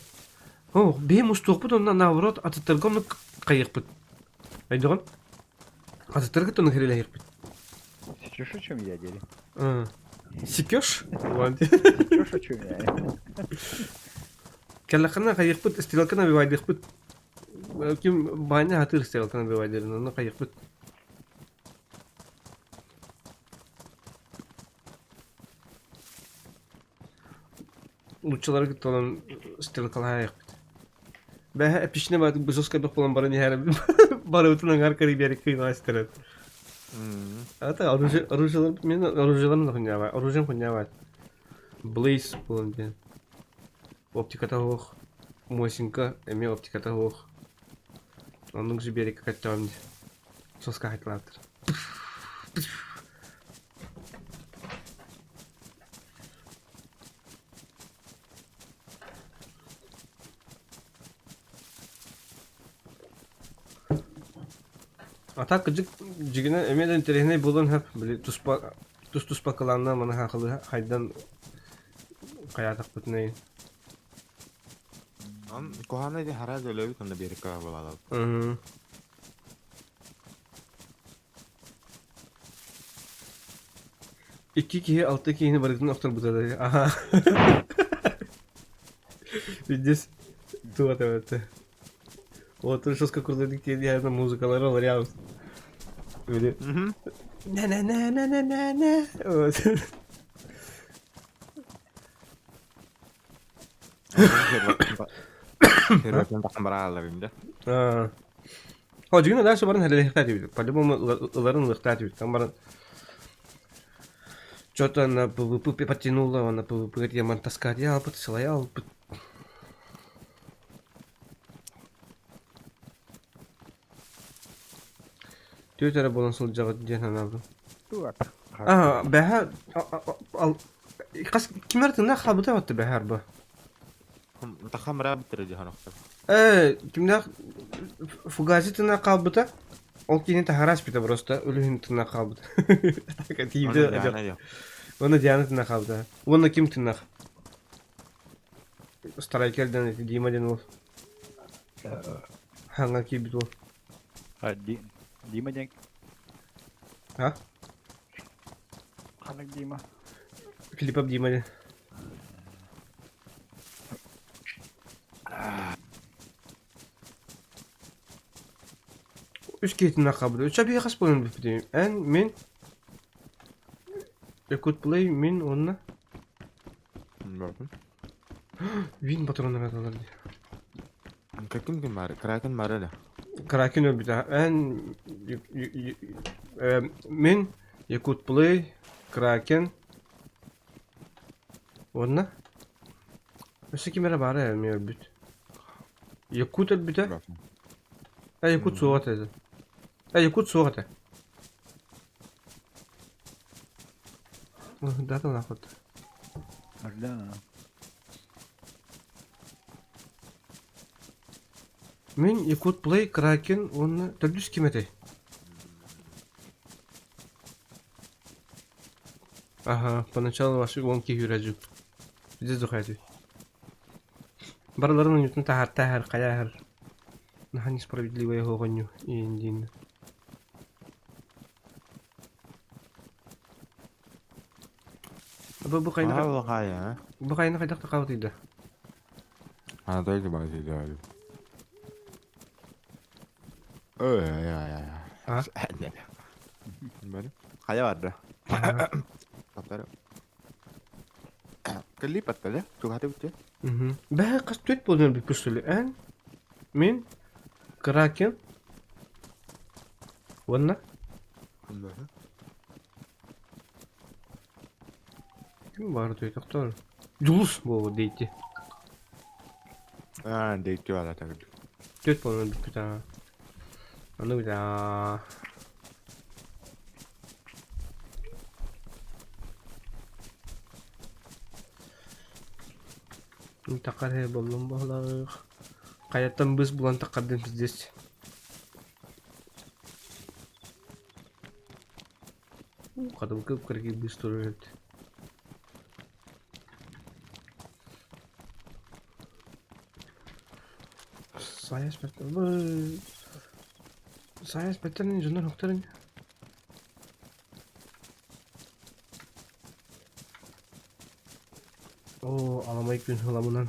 [SPEAKER 1] О, бейм уступут он наоборот, а ты торгом каях пыт. Айдоган? А ты торгот он гриль аях пыт.
[SPEAKER 7] Чушь, о чем я дели?
[SPEAKER 1] Сикёш?
[SPEAKER 7] Чушь, о чем я?
[SPEAKER 1] Каллахана каях пыт, стрелкана бивайдых пыт. Ким баня хатыр стрелкана бивайдыр, но каях пыт. Лучшалары толан стрелкалар аях пыт. Бәһә пишне бат бузоска бак болан бара не хәрәм. Бара утынан гаркари бери кыйна астерет. Ата оружиялар мен оружияларны хунява, оружием хунява. Блейз болан ден. Оптиката хох. Мосинка, эме оптиката хох. Оның же бери каттам. Соска хайтлатыр. Ата кыжык жигине эмеден терехне болон хап били туспа кыланна мана хакылы хайдан каятак бутнай.
[SPEAKER 6] Kohana de harada lövi tanda beri kahvala.
[SPEAKER 1] İki kişi alttaki yeni barıkın aktar burada. Aha. Видишь? Тут это. Вот тут что скакурдык те диана музыкалары var ya. Böyle. Ne. Вот.
[SPEAKER 6] Herwaten takkan baralar indi.
[SPEAKER 1] О, жигине дальше барын хәле хәтәти бит. По-любому ларын лыктати бит. Там барын что-то на ПВП подтянула, на ПВП я таскать, я подсылал. Түйетері болансыл жағы ден анабы. Бәһә... Кимер тыңна қабыта бәтті бәһәр бұ?
[SPEAKER 6] Takkan beraber bitir hanokta.
[SPEAKER 1] Кимдер фугази тыңна қабыта? Ол кейіне тахараш біті просто, өлігін тыңна қабыта. Onu Diana tırnak aldı. Onu kim tırnak? Striker'den Dima'dan ol. Hangi ki bit ol?
[SPEAKER 7] Dima Cenk.
[SPEAKER 1] Ha?
[SPEAKER 7] Kanak Dima.
[SPEAKER 1] Filip ab Dima'dan. Üç kez tırnak aldı. Üç abi yakas boyun bipideyim. En min Ekut play min onunla
[SPEAKER 6] Bilmiyorum.
[SPEAKER 1] win patronları adalar diye.
[SPEAKER 6] Kim var? Kraken var öyle.
[SPEAKER 1] Kraken öl bir daha. En min Ekut play Kraken onunla Öse kimere bari mi örbüt? Yakut örbüt ha? Yakut soğat edi. Yakut soğat edi. Daha da nakot.
[SPEAKER 7] Arda.
[SPEAKER 1] Мен Якут Play, Kraken, он тадюс кимете. Ага, поначалу ваши гонки юраджу. Здесь духайте. Барларын ньютон тахар каяхар. Наха несправедливое гоню и индин. Абы букайна
[SPEAKER 6] Kaya.
[SPEAKER 1] букайна кайдак такаутыйда.
[SPEAKER 6] Anadolu bazı ideali. Ya.
[SPEAKER 1] Ha?
[SPEAKER 6] Böyle. Kaya vardı. Kapları. Kelipat ya. Çok hati bitti.
[SPEAKER 1] Бә кастует болдун бит пүсүлү. Эн мен Kraken. Ванна
[SPEAKER 6] Böyle.
[SPEAKER 1] ким бар дейт доктор? Жулус болду дейти.
[SPEAKER 6] Date var tabii.
[SPEAKER 1] Төт болдун бит та. Аны бит а. Такар he болдум балар. Каяттан біз булан такардын биздес. Кадым көп кырги біз турат. Sayas betten. Sayas bettenin yüzünden noktaların. Oo, alamayık gün hılamından.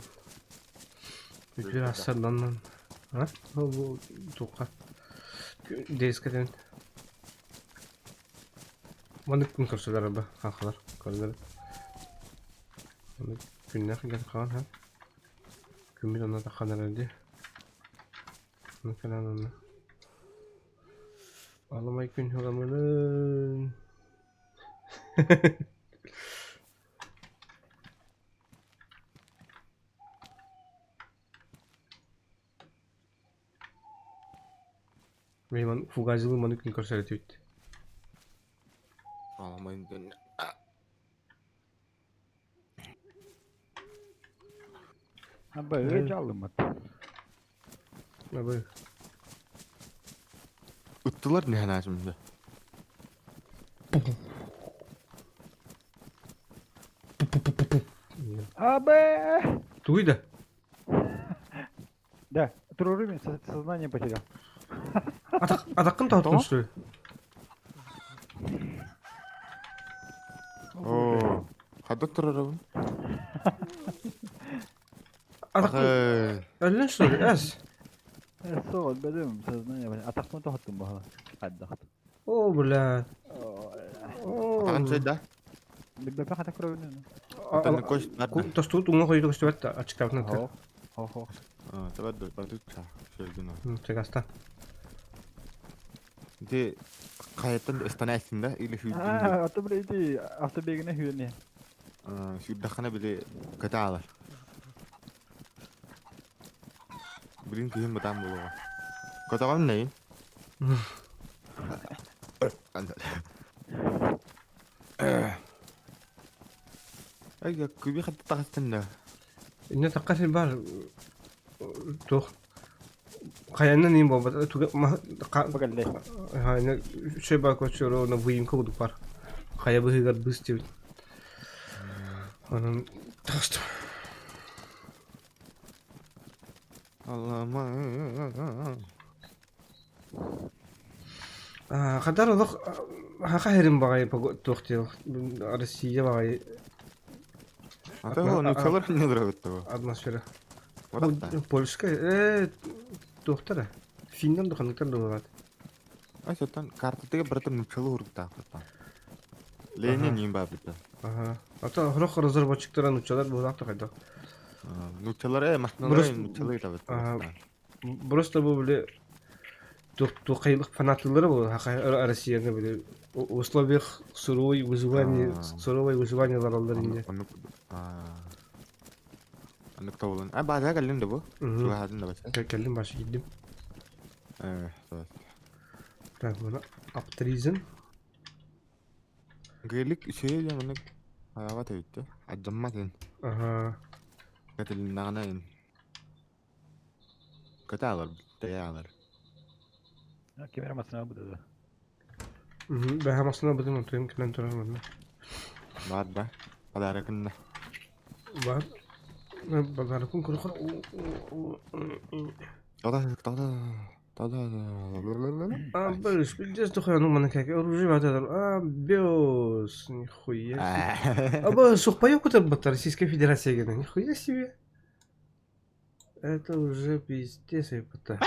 [SPEAKER 1] Bütün asarlandan. Ha? Bu tokat. Deskeden. Manık gün karşılar abi. Haklar. Karılar. Günler gel kalan ha. Gün bir ona da kadar öldü. Ne falan onu. Alamayık gün hılamından. Benim fugacılığı manık gün karşılar öldü.
[SPEAKER 6] Ağlamayın dönüyor.
[SPEAKER 7] Ha böyle çaldım bak.
[SPEAKER 1] Ne böyle?
[SPEAKER 6] Uttular ne hala şimdi?
[SPEAKER 7] Абе!
[SPEAKER 1] Туйда.
[SPEAKER 7] Да, Трурыми сознание потерял.
[SPEAKER 1] Атакын тауттun что ли?
[SPEAKER 6] Oo. Hadi turarım.
[SPEAKER 1] Атакын... Öldün что ли? Ez.
[SPEAKER 7] Сол, بدم сознание потерял. Атақтан тоқтым бағала. Аддақты.
[SPEAKER 1] О, блядь.
[SPEAKER 6] Takan şeyde.
[SPEAKER 7] Bilbebe хата кровен.
[SPEAKER 6] Takan koş. Hadi.
[SPEAKER 1] Тосту тунга койду көстү бетте ачык кабына тер.
[SPEAKER 7] Хо.
[SPEAKER 6] Tabii batık ça. Şeyden.
[SPEAKER 1] Тегаста.
[SPEAKER 6] De kayıttan istanesinde ile şu.
[SPEAKER 7] Ата білейді, автобегіне хүйіне.
[SPEAKER 6] Şu dakana bile kata alır. Bilin ki hem batam bulu. Kata kan ne? Ay ya kübi hatta takasın da.
[SPEAKER 1] Ne takasın var. Tuh. Kayana neyim baba? Tuh
[SPEAKER 7] Bakal de.
[SPEAKER 1] ha ne şey bak koçuyor ona buyum koyduk var. Kaya bıhıgar bıstı. Так что...
[SPEAKER 6] Аллама.
[SPEAKER 1] Хадар олох хака херим багай тохтел Россия багай
[SPEAKER 6] А ты его нучалар не нравится того.
[SPEAKER 1] атмосфера.
[SPEAKER 6] Вот так.
[SPEAKER 1] Польская тохтара. Финлянд доханктар догат.
[SPEAKER 6] А сетан картатыга братан нучалы ургтак. Ленин не бабыта.
[SPEAKER 1] Ага. Ата хрох разработчиктар нучалар булак тахайда.
[SPEAKER 6] Нучалар машиналар нучалы табыт.
[SPEAKER 1] Просто бу биле тухайлык фанаттылары бу хака Россияны биле условиях суровой выживания заралдар инде.
[SPEAKER 6] Аннык табылын. А база галин да бу. Шуга хадын да баса.
[SPEAKER 1] Келдим башы киддим.
[SPEAKER 6] Evet.
[SPEAKER 1] Так, bunu aptrizin.
[SPEAKER 6] Gelik şey ya bunu hava teyit. Acımmadın.
[SPEAKER 1] Aha.
[SPEAKER 6] Katil nağnayın. Kata alır, taya alır.
[SPEAKER 7] Kameramasına bu da.
[SPEAKER 1] Ben hem aslında budum oturayım ki ben duramadım.
[SPEAKER 6] Var be. Padarakın.
[SPEAKER 1] Var. Ben bakarım kuru.
[SPEAKER 6] Tada.
[SPEAKER 1] Barış, bileceğiz dokuyalım bana kaka. Orucu var dedim. Бёс. Нихуя себе. Аба, сухпайок это бот Российской Федерации гена. Нихуя себе. Это уже пиздец, ебата.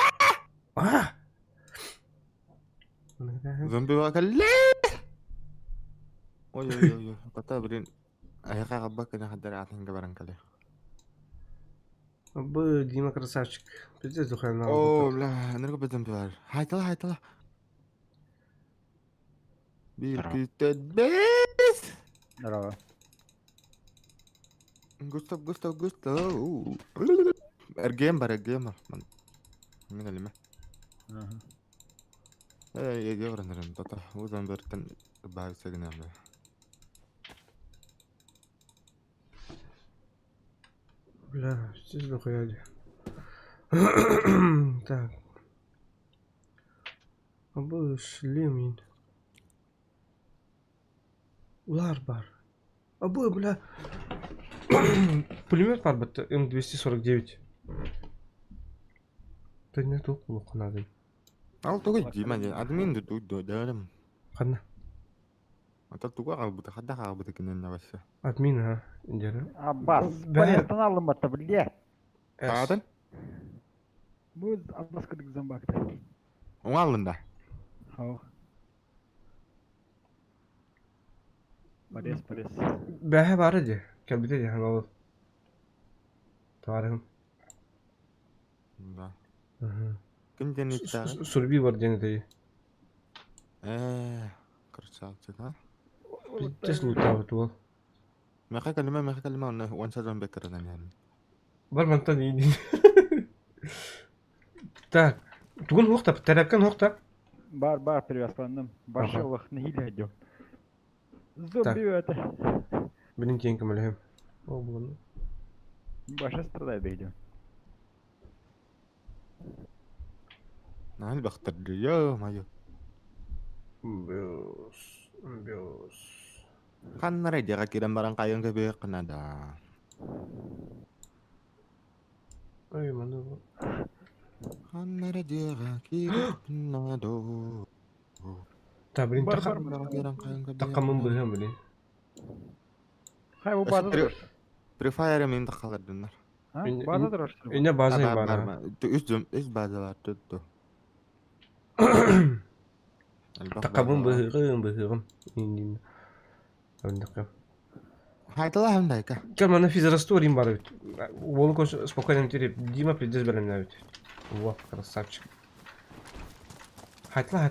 [SPEAKER 6] Zombi bakal. Oy. Kata birin. Ayaka kabak kena hadar atın gabaran kale.
[SPEAKER 1] Аба, Дима красавчик. Пиздец духовно.
[SPEAKER 6] О, бля, нерго бе зомби var. Haytala. Bir kütet bez.
[SPEAKER 7] Здорово.
[SPEAKER 6] Gustav. Ergem var. Ne kelime? Ya öğrenirim. Tata, o zaman berten bahis segin yapma.
[SPEAKER 1] Бля, здесь дохуя. Так. Аба, шлемин. Улар бар. Аба, бля. Пулемет бар бітті. М249. Да не тоқ бұл қанадым.
[SPEAKER 6] Al tuh gimana ya? Admin tuh dalam.
[SPEAKER 1] Қана?
[SPEAKER 6] Atau tuh kalau butuh kada kalau butuh kenen apa sih?
[SPEAKER 1] Админ, а? Индера.
[SPEAKER 7] Аббас,
[SPEAKER 1] Бә-
[SPEAKER 7] понятно алынбатта, бля.
[SPEAKER 6] Kadan?
[SPEAKER 7] Bu Abbas kırık zambakta.
[SPEAKER 6] Onu alın da.
[SPEAKER 7] Hao. Pares.
[SPEAKER 1] Бәхе бары де. Кәбіде де, аңа ол. Тарығым.
[SPEAKER 6] Da. Kim jenis kita?
[SPEAKER 1] Сурби бар дені де.
[SPEAKER 6] Красавчик, а?
[SPEAKER 1] Тес лутавы ол.
[SPEAKER 6] Mereka kalima onu one shot zombie keren yani.
[SPEAKER 1] Бар мантан ейден. Так. Түгін хоқтап, тәрәпкен хоқтап.
[SPEAKER 7] Бар, привязанным. Башылық нехиле идет. Зомби это.
[SPEAKER 1] Білін кейін кім әлем. Ол бұлын.
[SPEAKER 7] Баша страдает идет.
[SPEAKER 6] Nah, ini bakter dia, maju.
[SPEAKER 1] Бёс.
[SPEAKER 6] Kan raja kirim barang kayang ke biar kena dah.
[SPEAKER 1] Ой, mana bu?
[SPEAKER 6] Kan raja kirim kena do.
[SPEAKER 1] Так, блин,
[SPEAKER 7] Бар.
[SPEAKER 6] Barang kayang ke biar.
[SPEAKER 1] тақамын бұлын білін.
[SPEAKER 7] Хай, bu bazı durur.
[SPEAKER 6] Free Fire minta kalah dengar.
[SPEAKER 7] Ha?
[SPEAKER 1] İn-
[SPEAKER 7] Bazı
[SPEAKER 1] in-
[SPEAKER 7] durur.
[SPEAKER 1] Ini bazayım
[SPEAKER 6] Var,
[SPEAKER 1] bana.
[SPEAKER 6] var. Itu üst bazalar tuh.
[SPEAKER 1] Тақамын бұлығым. Индин. Öndüküm.
[SPEAKER 6] Haytalah hem de ka.
[SPEAKER 1] Кел, мана физрастворим бар бит. Ол көш спокойно тереп. Дима пиздец белем бит. Во, красавчик. Хайтла.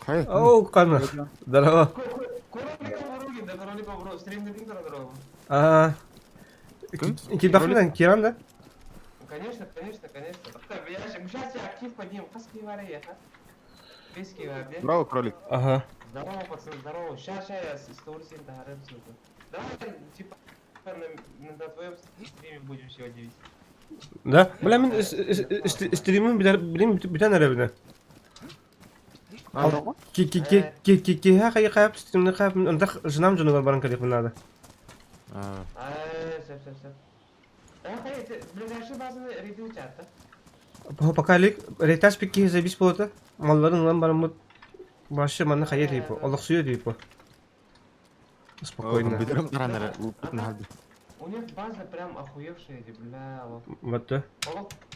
[SPEAKER 6] Hayır.
[SPEAKER 1] Оу, Кана. Здорово. Кидахнан, Киран, да?
[SPEAKER 9] Конечно. Я сейчас актив поднимем. Хаски вария, а? Виски вария.
[SPEAKER 6] Браво, кролик.
[SPEAKER 1] Ага.
[SPEAKER 9] Здорово, пацаны, здорово. Ща, я сторис интагарем ссылку. Давай, типа, на твоем стриме будем сегодня вести.
[SPEAKER 1] Да? Бля, мен стримим битен әрі біне. Ке қай қайып стримді қайып, ұндақ жынам жынуға барың кәдек бұнады.
[SPEAKER 9] Сәп. Ближайший базаны рейді өтеді.
[SPEAKER 1] Пока лик, рейтаж пекке забис болады. Малларын ұлан барым бұд. Башы маны қайы дейпі, олық сүйе дейпі. Спокойно.
[SPEAKER 6] Бедром таранары.
[SPEAKER 9] У них база прям охуевшая, бля.
[SPEAKER 1] Батты.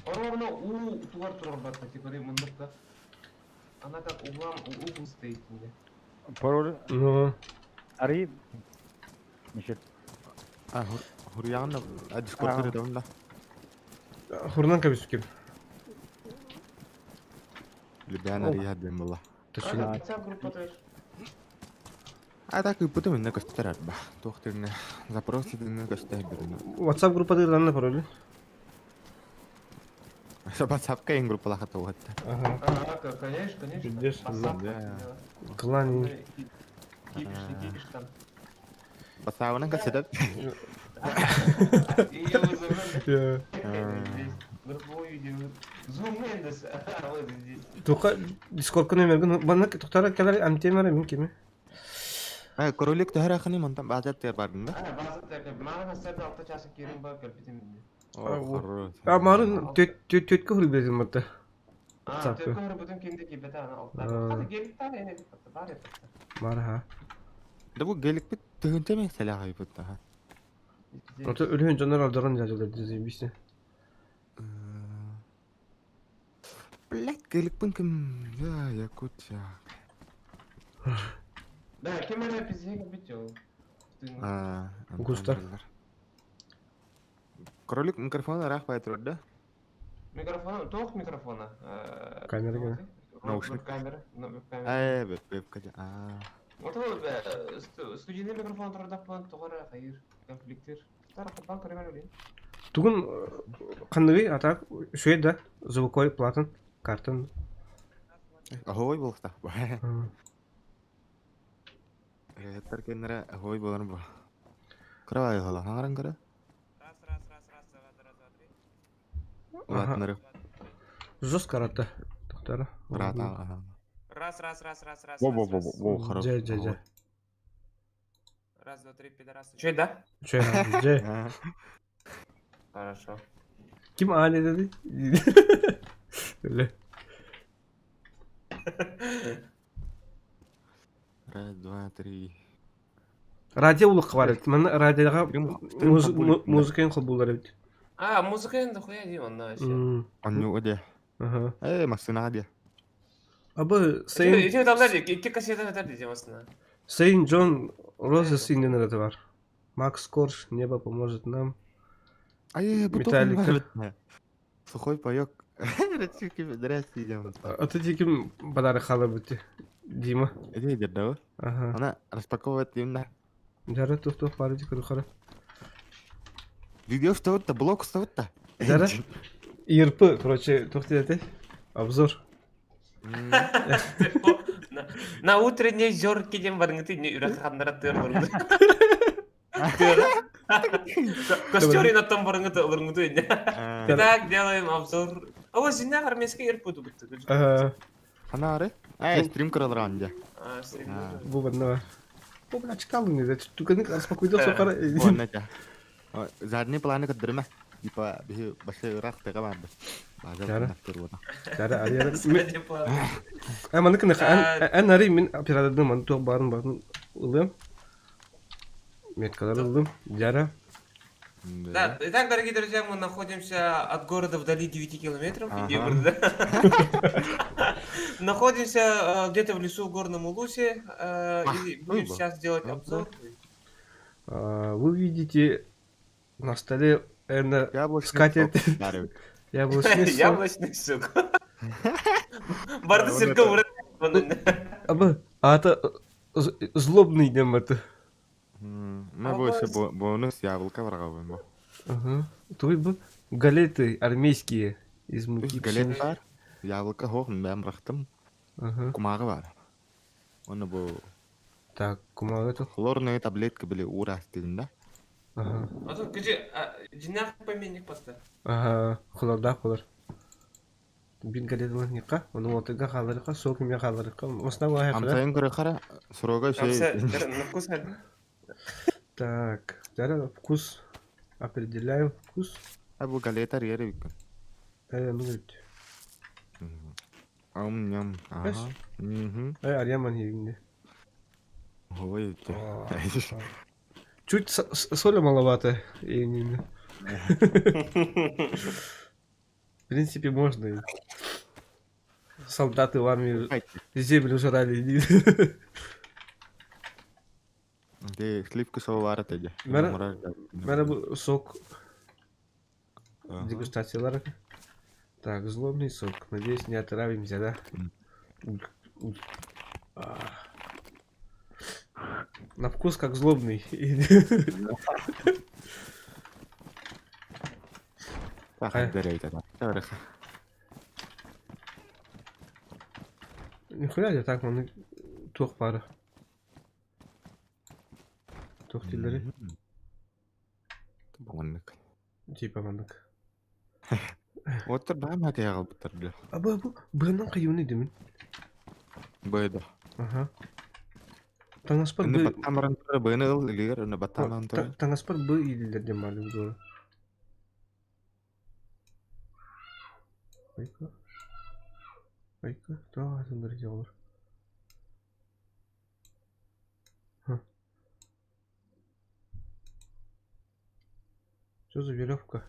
[SPEAKER 9] Ровно у туар бата, типа мындыкта. Она как угол стоит мне.
[SPEAKER 7] Пароль.
[SPEAKER 1] Ну,
[SPEAKER 7] Ари. Ничек.
[SPEAKER 6] Хурьяна, дискорд редонда.
[SPEAKER 1] хурнан кәбес кем.
[SPEAKER 6] Либяна рияд бен болла.
[SPEAKER 1] Точно.
[SPEAKER 9] WhatsApp группа тоже.
[SPEAKER 6] Так и потом инна костарат ба. Тохтырны запросы дынны костар берин.
[SPEAKER 1] WhatsApp группады ғанна пароли.
[SPEAKER 6] Сапка ин группа лахата угатта.
[SPEAKER 1] Ага.
[SPEAKER 9] Конечно.
[SPEAKER 1] Чудесно,
[SPEAKER 6] да.
[SPEAKER 1] Клани.
[SPEAKER 9] Кипиш там.
[SPEAKER 6] Пасавана касетат.
[SPEAKER 9] Ее вызывали.
[SPEAKER 1] Я.
[SPEAKER 9] Групповое видео. Zoom Mendes. Вот здесь.
[SPEAKER 1] Туха Discord көне мерген. Бана тухтара келер амтемер мен кеме.
[SPEAKER 6] Королик тахарахани монтан базат тер бардын да.
[SPEAKER 9] Bazı tekrar. Bana hastaydı 6 çası kerim bak kalpitim.
[SPEAKER 1] Марын төткө хүрүп бердим мата.
[SPEAKER 9] Türk ömrü bütün kendi gibi tane altlar. Hadi gelip tane ne bitti. Bari bitti.
[SPEAKER 1] Мара.
[SPEAKER 6] Да бу гелик бит төгөнтө меселе хайбыт та.
[SPEAKER 1] Ото өлүн жанар алдырган жазылар дизейбиси.
[SPEAKER 6] Блять, гелик бун ким? Я Якутия.
[SPEAKER 9] Да, kim öyle pizziye bitiyor.
[SPEAKER 1] Густав.
[SPEAKER 6] Кролик микрофон рах байтрод да?
[SPEAKER 9] Mikrofonu, toğuk mikrofona.
[SPEAKER 1] Kamera gibi.
[SPEAKER 6] Наушник.
[SPEAKER 9] Kamera.
[SPEAKER 6] Вебка.
[SPEAKER 9] Вот студийный микрофон тұрдап болан тоғара қайыр. Конфликттер. Тарапы банк ремер өлейін.
[SPEAKER 1] Тугун кандыгы атак шуйда звуковой платын картын.
[SPEAKER 6] Ахой болса. Таркенера ахой болар ба. Кравай хала, хаңаран кара? Латнары.
[SPEAKER 1] Жестко рата. Тухтара.
[SPEAKER 6] Рата.
[SPEAKER 9] Раз.
[SPEAKER 6] Во, хорошо.
[SPEAKER 1] Жай.
[SPEAKER 9] Раз, два, три, пидорасы. Че, да?
[SPEAKER 1] Жай.
[SPEAKER 9] Хорошо.
[SPEAKER 1] Ким ани dedi? Öyle.
[SPEAKER 6] Раз, два, три.
[SPEAKER 1] Радио улық бар еді. Мен радиоға музыканың қыл болар еді.
[SPEAKER 9] Музыка енді хуя дейм онда вообще.
[SPEAKER 6] Анну оде. Масына де.
[SPEAKER 1] Абы
[SPEAKER 9] Эти адамдар iki кассета өтер дейм астына.
[SPEAKER 1] Сейн Джон Розес инден рады бар. Макс Корж, Небо поможет нам. Металлика.
[SPEAKER 6] Сухой паёк. Здрасте, идем.
[SPEAKER 1] А ты тиким бадары халы бути. Дима.
[SPEAKER 6] Иди, дедо.
[SPEAKER 1] Ага.
[SPEAKER 6] Она распаковывает именно.
[SPEAKER 1] Жара тух пары дикару хара.
[SPEAKER 6] Видео вставать-то, блок вставать-то.
[SPEAKER 1] Жара. Ирпы, короче, тух ты обзор.
[SPEAKER 9] На утренней зорке дем барыңыты не үрәк хандара төр барыңды. Костюрин оттан барыңыты. Итак, делаем обзор. Вот зинна армейский ирпы тубытты.
[SPEAKER 6] Она ары? Стрим кралар анде.
[SPEAKER 1] Бу бадна. Бу бля чекалың не, туганы распакуйдал сокара.
[SPEAKER 6] Вон это. Задний планы кадырма. Типа, баши рах тега барды.
[SPEAKER 1] Жара. Жара, ария. Маны кына, ан ари мен оператордың маны туқ барын ылым. Меткалар ылым. Жара.
[SPEAKER 9] Да, итак, дорогие друзья, мы находимся от города вдали 9 километров. Находимся где-то в лесу в Горном Улусе. И будем сейчас делать обзор.
[SPEAKER 1] Вы видите на столе скатерть.
[SPEAKER 9] Яблочный сок. Барды сырка урат.
[SPEAKER 1] Абы, ата злобный дем это.
[SPEAKER 6] Мы больше бонус яблоко враговым.
[SPEAKER 1] Ага. Той бы галеты армейские из муки.
[SPEAKER 6] Галет бар. Яблоко хох, мен рахтым.
[SPEAKER 1] Ага.
[SPEAKER 6] Кумага бар. Оны бұл
[SPEAKER 1] Так, кумал эту.
[SPEAKER 6] хлорные таблетки были урастыгында.
[SPEAKER 1] Ага.
[SPEAKER 9] А тут где? Динар поменник поставь.
[SPEAKER 1] Ага, хуларда хулар. Бин гадедилар ника, оны отыга халарыка, сок мия халарыка. Осна вахай хара.
[SPEAKER 6] Амсайын көрі қара, сұрога
[SPEAKER 9] Все,
[SPEAKER 6] şey...
[SPEAKER 9] на вкус хали.
[SPEAKER 1] Так, зараз вкус. Определяем вкус.
[SPEAKER 6] Ha bu galetar yeri bükün.
[SPEAKER 1] Ну говорит.
[SPEAKER 6] Nyam. Aha.
[SPEAKER 1] Yes.
[SPEAKER 6] Mhm.
[SPEAKER 1] Арьяман yerinde.
[SPEAKER 6] Ой,
[SPEAKER 1] Чуть соли маловато. И в принципе, можно. И солдаты в армии землю жрали.
[SPEAKER 6] Де сливки соğuları tedi.
[SPEAKER 1] Надо бы сок дегустациялар. Так, злобный сок. Надеюсь, не отравимся, да? На вкус как злобный. Нихуя я так, он тух пара. Тух тилleri.
[SPEAKER 6] Banlık.
[SPEAKER 1] Типа манdık.
[SPEAKER 6] Otur ben hadi yağı bitirdi.
[SPEAKER 1] Bu bığından kayıyor demin.
[SPEAKER 6] Böyle.
[SPEAKER 1] Aha. Tangaspar
[SPEAKER 6] Ini
[SPEAKER 1] bı...
[SPEAKER 6] batamaran tur böyle ıl ilir, ini bataman tur.
[SPEAKER 1] Tangaspar bı iyiler de malum doğru. Ayka. Ayka. Daha sındırıcı olur. Что за веревка?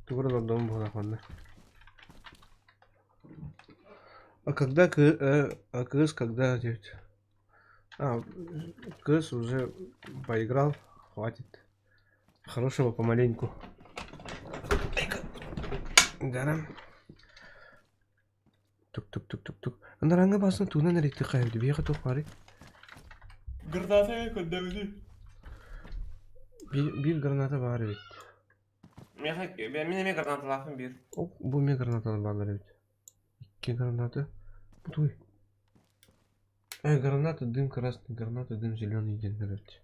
[SPEAKER 1] Ты вроде дом был находный. А когда крыс, когда девять? Крыс уже поиграл, хватит. Хорошего помаленьку. Да. Тук. Она ранга басна туна на рейте хайв ди бияга топари.
[SPEAKER 9] Гранатая кодавди.
[SPEAKER 1] Bir granata var evet.
[SPEAKER 9] Ben ne granat lafım bir.
[SPEAKER 1] Bu me granatalar var evet. İki granata. Bu tuй. Граната дым красный, граната дым зеленый генерать.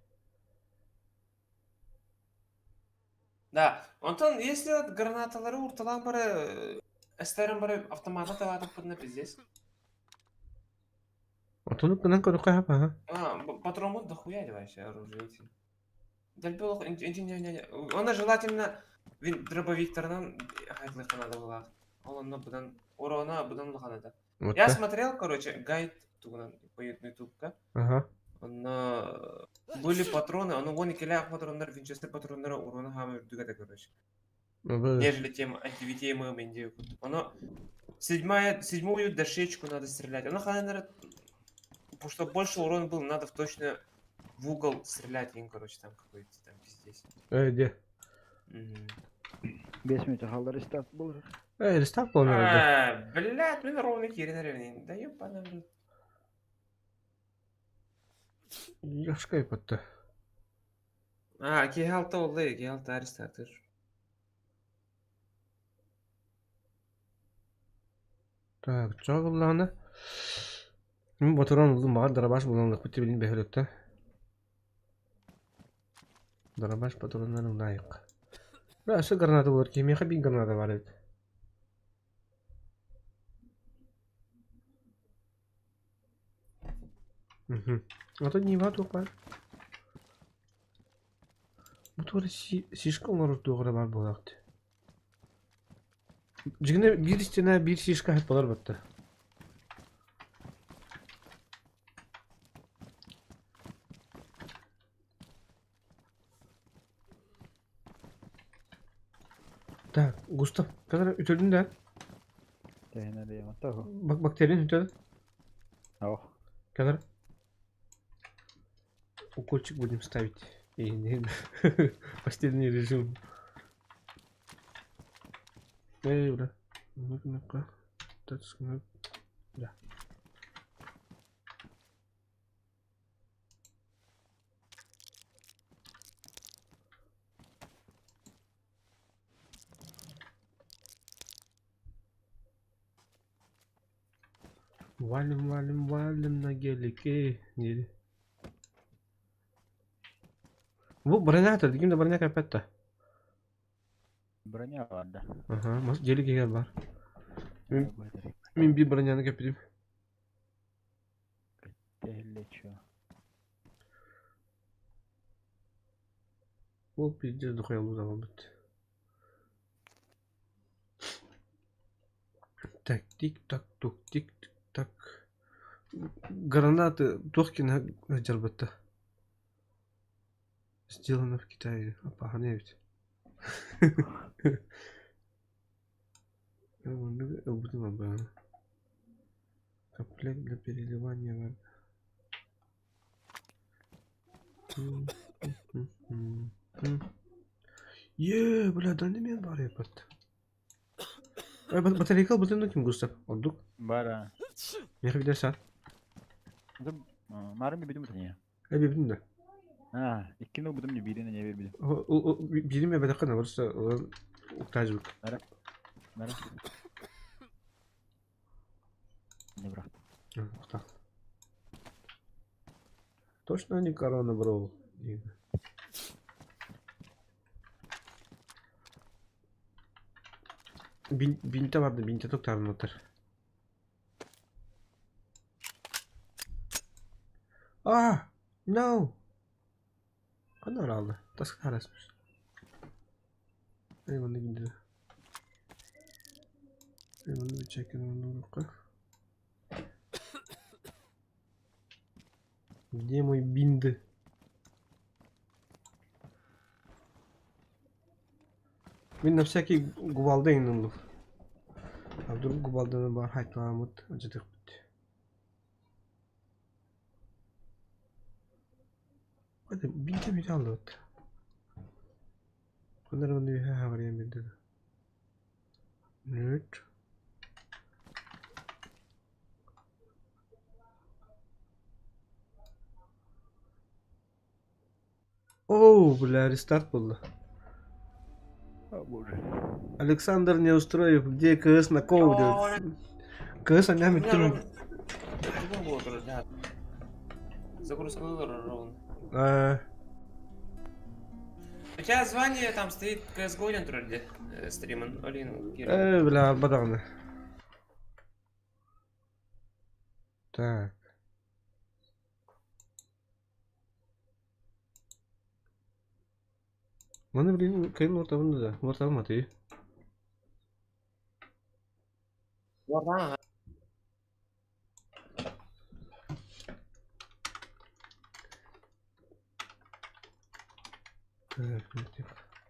[SPEAKER 9] Да, Антон, если от гранаталары урталан бары эстерин бары автомата таватып подна пиздец.
[SPEAKER 1] Антону кынан кодука хапа, ха?
[SPEAKER 9] Патронов дохуя вообще оружие. Дальбелох, не. Она желательно дробовик торнан хайтлых надо была. Он будан урона будан лоханада. Я смотрел, короче, гайд по ютубка.
[SPEAKER 1] Ага.
[SPEAKER 9] Были патроны, вон и киляк патрондар, винчестер патрондар урона хамер дугата, короче. Нежели тем антивитеемым индию. Седьмую дощечку надо стрелять. Она ханера, потому что больше урон был, надо в точно в угол стрелять, им, короче, там какой-то там пиздец.
[SPEAKER 1] Где?
[SPEAKER 7] 5 минут халда рестарт был.
[SPEAKER 1] Рестарт был, наверное.
[SPEAKER 9] Блядь, блин, ровно кири на ревне. Да ёбаный, блядь.
[SPEAKER 1] Яшка ипатта.
[SPEAKER 9] Кигалта олды, кигалта рестартыр.
[SPEAKER 1] Так, чоғыллағына. Мен батыран ұлдым бағар дарабаш болғандық бітті білін бәхілікті. Дарабаш патронların layık. Burası granata olur ki. Meha bir granata var evet. А тут не вату бар. Bu tuğra şişka olarak doğru var bu vakti. Cigine bir istene bir şişka hep olur battı. Так, Густав, kadar ütüldün de.
[SPEAKER 7] Tehne diyeyim hatta.
[SPEAKER 1] Bak bakterinin ütüldü.
[SPEAKER 7] Oh.
[SPEAKER 1] Kadar. Укольчик будем ставить. И постельный режим. Бля. Ну-ка. Да. Валим на гелике. Нели. Bu bronyator, kimde bronyak yapetta?
[SPEAKER 7] Броня vardı.
[SPEAKER 1] Aha, gelik gel var. Min bir bronyanı yapayım.
[SPEAKER 7] Tehlikeli.
[SPEAKER 1] Bu bir de koyalım zaman bitti. Так, тик-так, тук, тик-так. Гранаты Тухкина Джарбата. Сделано в Китае. Пахане ведь. Комплект для переливания воды. Бля, да не мен бар yapart. Батарейка бұлтын кім Густав? Олдук?
[SPEAKER 7] Бара.
[SPEAKER 1] Меха бидерсан?
[SPEAKER 7] Marım bir bidim ya.
[SPEAKER 1] Bildim de.
[SPEAKER 7] Ha, ikini bidim ne birine ne bir bidim.
[SPEAKER 1] Bilim ya bedakana varsa uktacılık.
[SPEAKER 7] Mera. Не брат.
[SPEAKER 1] Ukta. Точно не корона, бро. Binte vardı, binte tutarım otur. Ah, no. Kadar aldı. Task karasmış. Eyvallah gidiyor. Eyvallah bir çekin onu bakın. Где мой бинд? Мен на всякий гувалден ну. А вдруг гувалден бар хайтламут acıdık bitti. Hadi binte bir aldı. Bunları bunu bir havarıya bildirdi. Evet. Оу, бля, рестарт был.
[SPEAKER 7] О боже.
[SPEAKER 1] Александр Неустроев, где КС на коуде? КС они метру.
[SPEAKER 9] Загрузка ровно. У тебя звание там стоит CSGO Golden вроде стриман. Олин.
[SPEAKER 1] Бля, баданы. Так. Mana bileyim kayın ortamında da. Ortam atıyor.
[SPEAKER 9] Oradan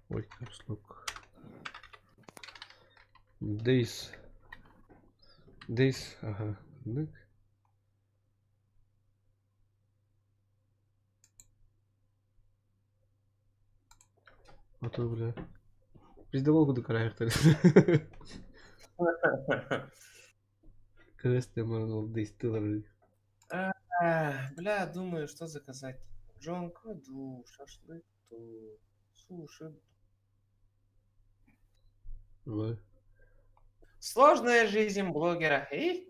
[SPEAKER 1] Ой, капслок. Days. Ага. А то, бля. Пиздовал буду карахтер. Квесты марнул дейстылар.
[SPEAKER 9] Бля, думаю, что заказать. Джон кладу, шашлык, то суши.
[SPEAKER 1] Вот.
[SPEAKER 9] Сложная жизнь блогера. Эй?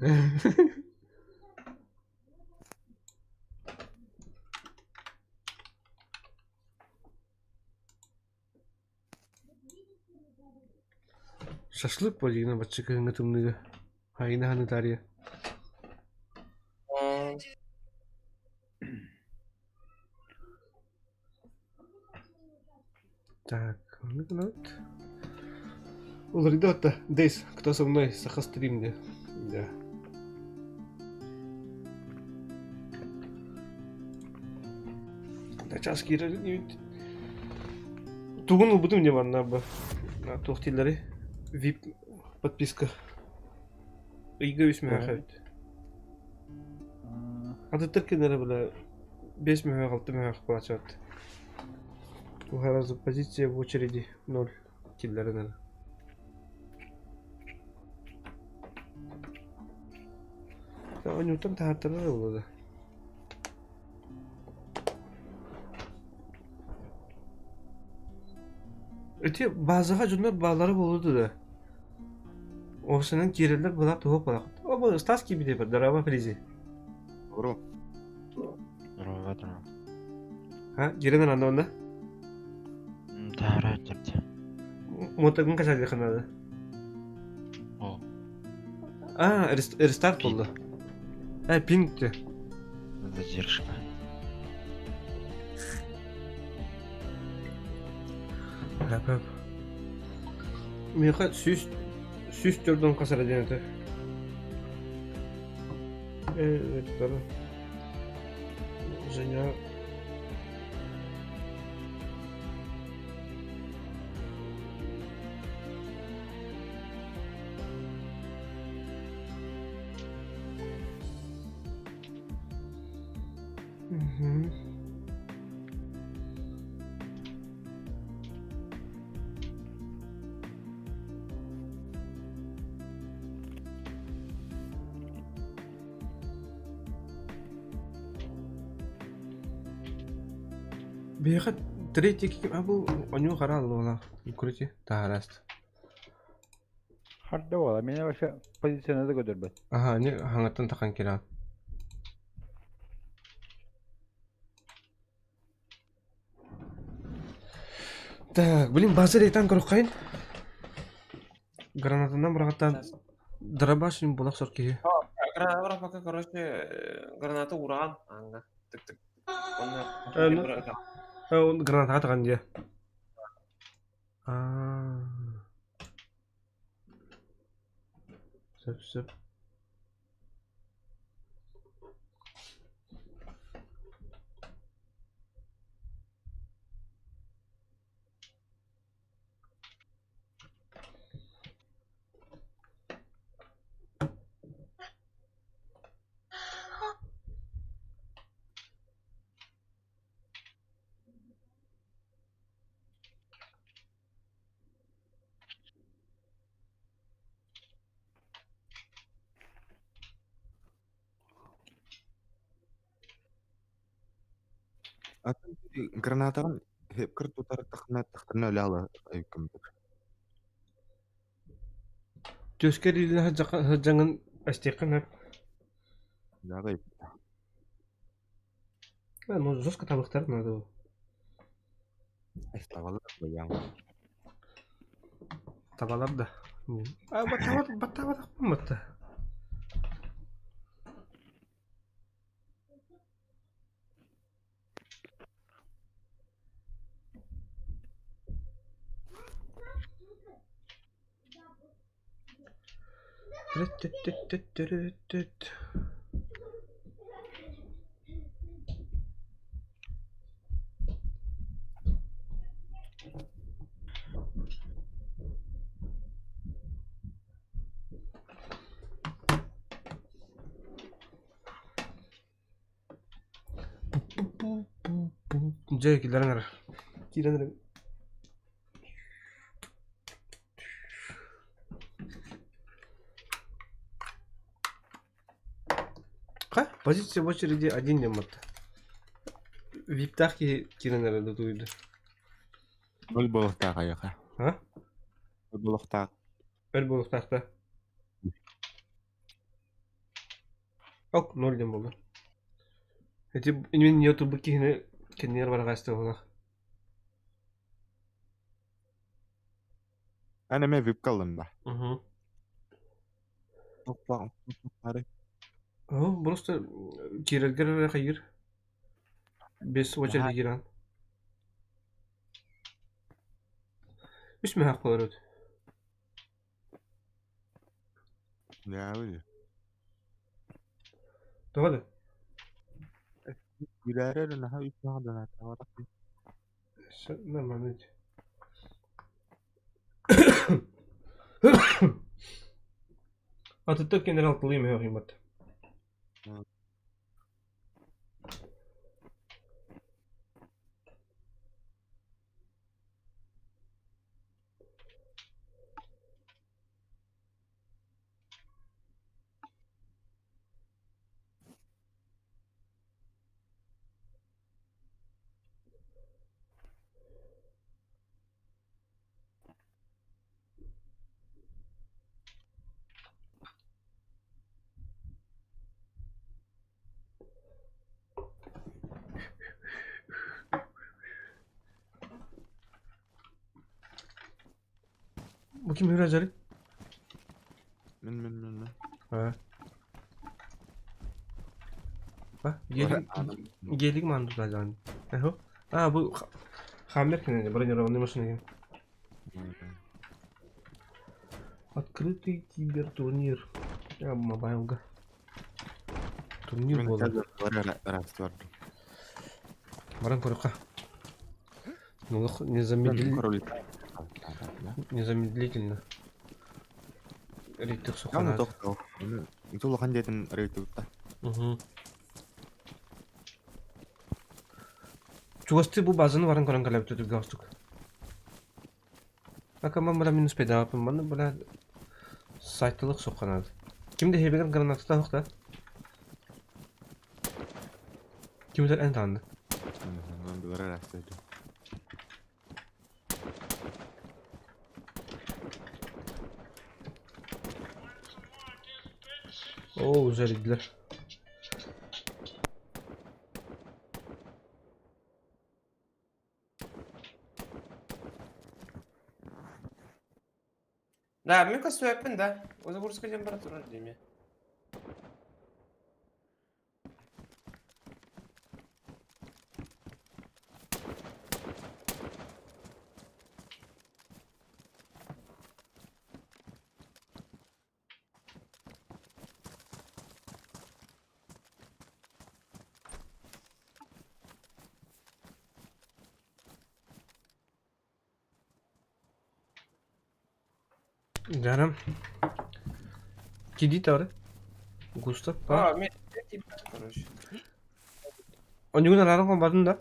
[SPEAKER 1] Шашлык полина бачка гатымныга. Хайна ханытария. Так, ну ребята, Дейс, кто со мной? Сахастрим, где? Да. Да, час кира не вид. Тугун будем не ванна ба. На тухтилери. VIP подписка. Ига үсмә хәт. Аты тиркенләре белән 5 мега 6 мега плачат. Угаразы позиция в очереди 0 киллеринен. Да, Ньютон тартыры булды. Öte bazıha cümler bağları bulurdu da. O senin geriler bulak tuhaf bulak. О, bu Стас gibi de daraba prizi.
[SPEAKER 6] Bro.
[SPEAKER 1] Ha, girenin anda onda.
[SPEAKER 3] Таараа тавьж.
[SPEAKER 1] Motogun kaçar yakınlarda.
[SPEAKER 3] О.
[SPEAKER 1] Aa, restart oldu. Ha, pingti.
[SPEAKER 3] Задержка.
[SPEAKER 1] Hep. Меха süs dördün kasar edildi. Evet, tabii. Женя. Угу. Бейхат третий ким абу оню харал вала укрытие тараст.
[SPEAKER 7] Hadi valla beni başka pozisyona da götür be.
[SPEAKER 1] Aha ne hangatan takan kira. Так, блин, базар етан көрөккайын. Гранатадан бұрағаттан дробашин болақ сор кеге.
[SPEAKER 9] Граната пока, короче, граната ураган. Anga. Тык-тык.
[SPEAKER 1] Он гранатаға таған де. Сөп.
[SPEAKER 6] Гранатаан хепкер тутар тахна ляла айкым.
[SPEAKER 1] Төскер илін хаджаңын әстеқін әп.
[SPEAKER 6] Дагы
[SPEAKER 1] Ну, жестко табықтар надо.
[SPEAKER 6] эставалы баян.
[SPEAKER 1] Табалар да. Баттабадақ болматты. Jay, kilaran ara. Ха? Позиция в очереди один немат. Виптахи киранара дутуйду.
[SPEAKER 6] Өл болохтаа гаяха.
[SPEAKER 1] А?
[SPEAKER 6] Өл болохтаа.
[SPEAKER 1] Өл болуктакта. Ок, 0 дем болду. Эти мен YouTube кихне кенер баргасты буна.
[SPEAKER 6] Ana me vip kalın da.
[SPEAKER 1] Угу.
[SPEAKER 6] Toplam.
[SPEAKER 1] О, просто кирелгер хайыр. Без очереди киран. Üç mü hak olur?
[SPEAKER 6] Ya öyle.
[SPEAKER 1] Doğru.
[SPEAKER 6] Gülerler ne ha üç nada na tavarak.
[SPEAKER 1] Нормально. А ты так генерал Тлим högimmat. kim biraz zarı?
[SPEAKER 6] Min.
[SPEAKER 1] Ha. Bak
[SPEAKER 6] Ora
[SPEAKER 1] gelin
[SPEAKER 6] adam.
[SPEAKER 1] gelin mandu zaten. Eho. Ha bu Хаммер кино, бронированный машины. Открытый кибертурнир. Я мобайлга. Турнир
[SPEAKER 6] Min
[SPEAKER 1] болды.
[SPEAKER 6] kadar rastlar.
[SPEAKER 1] Баран көрөкка. Ну,
[SPEAKER 6] Min
[SPEAKER 1] незамедлительно.
[SPEAKER 6] koroli.
[SPEAKER 1] Незамедлительно. Рейтинг
[SPEAKER 6] Яна
[SPEAKER 1] сухана.
[SPEAKER 6] тохто. Зул хандетин рейтутта.
[SPEAKER 1] Угу. Чугасты bu bazını varın koran kalab tutup gastuk. Akama bana minus peda yapın bana bana saytılık sokanadı. Kimde hebeler granatı da hokta. Kimde en tanıdı.
[SPEAKER 6] Ben bir ara rastladım.
[SPEAKER 1] Oo üzeriydiler.
[SPEAKER 9] Да, мне кажется, я да. Загрузка температура для
[SPEAKER 1] Canım. Kidi tavır. Gustav.
[SPEAKER 9] А, мне короче.
[SPEAKER 1] Он не наверное, комбатында.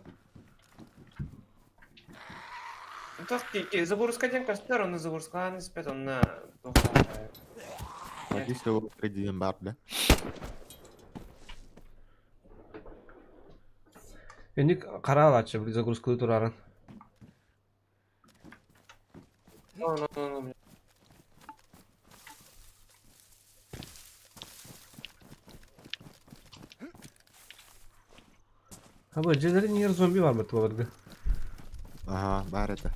[SPEAKER 9] Загрузка темка сторону загрузка не спят он на.
[SPEAKER 6] Hadi işte o krediyen barda.
[SPEAKER 1] Endi qara alachı bir загрузкалы турарын.
[SPEAKER 9] Ну.
[SPEAKER 1] Ha bu öncelerin yer zombi var mı tuvarda?
[SPEAKER 6] Aha, barada.